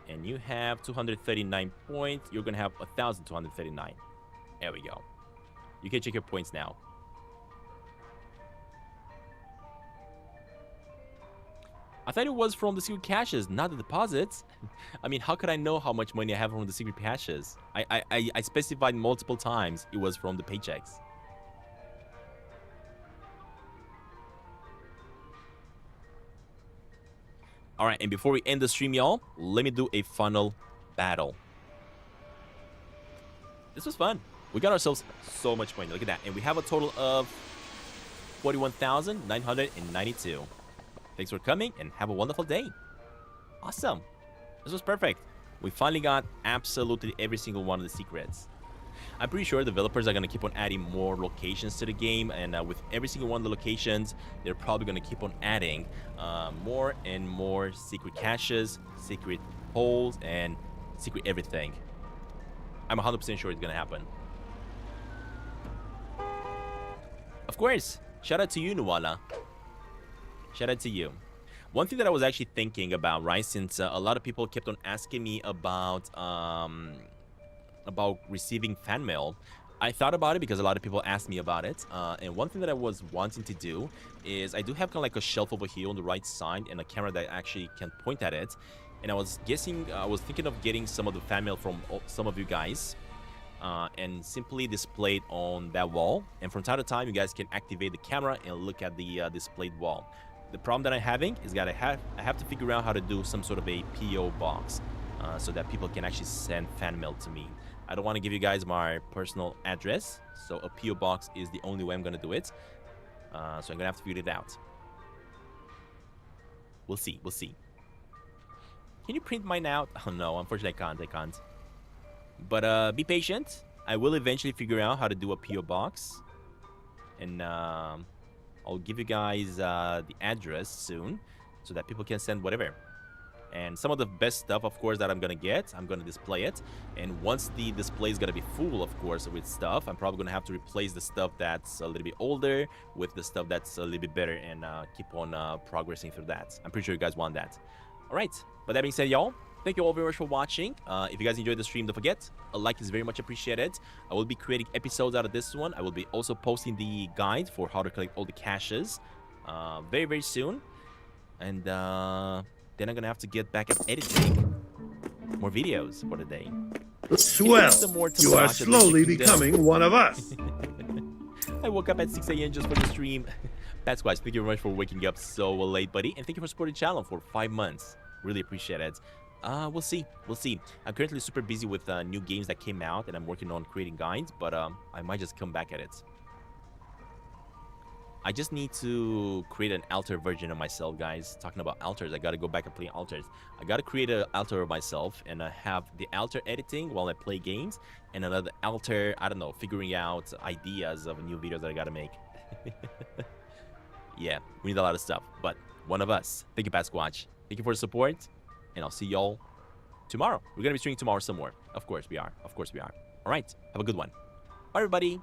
And you have 239 points. You're going to have 1,239. There we go. You can check your points now. I thought it was from the secret caches, not the deposits. I mean, how could I know how much money I have from the secret caches? I specified multiple times it was from the paychecks. Alright, and before we end the stream, y'all, let me do a funnel battle. This was fun. We got ourselves so much money. Look at that. And we have a total of 41,992. Thanks for coming and have a wonderful day. Awesome. This was perfect. We finally got absolutely every single one of the secrets. I'm pretty sure developers are going to keep on adding more locations to the game, and with every single one of the locations, they're probably going to keep on adding more and more secret caches, secret holes, and secret everything. I'm 100% sure it's going to happen. Of course, shout out to you, Nuala. Shout out to you. One thing that I was actually thinking about, right, since a lot of people kept on asking me about receiving fan mail, I thought about it because a lot of people asked me about it. And one thing that I was wanting to do is I do have kind of like a shelf over here on the right side and a camera that actually can point at it. And I was thinking of getting some of the fan mail from some of you guys and simply display it on that wall. And from time to time, you guys can activate the camera and look at the displayed wall. The problem that I'm having is that I have to figure out how to do some sort of a PO box so that people can actually send fan mail to me. I don't want to give you guys my personal address, so a PO box is the only way I'm going to do it. So I'm going to have to figure it out. We'll see. We'll see. Can you print mine out? Oh, no. Unfortunately, I can't. But be patient. I will eventually figure out how to do a PO box. And I'll give you guys the address soon so that people can send whatever. And some of the best stuff, of course, that I'm going to get, I'm going to display it. And once the display is going to be full, of course, with stuff, I'm probably going to have to replace the stuff that's a little bit older with the stuff that's a little bit better and keep on progressing through that. I'm pretty sure you guys want that. All right. But that being said, y'all, thank you all very much for watching. If you guys enjoyed the stream, don't forget, a like is very much appreciated. I will be creating episodes out of this one. I will be also posting the guide for how to collect all the caches very, very soon. And then I'm going to have to get back at editing more videos for the day. Swell! You are slowly becoming one of us. I woke up at 6 a.m. just for the stream. That's Sasquatch, thank you very much for waking up so late, buddy. And thank you for supporting the channel for 5 months. Really appreciate it. We'll see. We'll see. I'm currently super busy with new games that came out, and I'm working on creating guides, but I might just come back at it. I just need to create an altar version of myself, guys. Talking about altars, I gotta go back and play altars. I gotta create an altar of myself and have the altar editing while I play games, and another altar, I don't know, figuring out ideas of new videos that I gotta make. Yeah, we need a lot of stuff, but one of us. Thank you, Sasquatch. Thank you for the support, and I'll see y'all tomorrow. We're gonna be streaming tomorrow some more. Of course we are. Of course we are. All right, have a good one. Bye, everybody.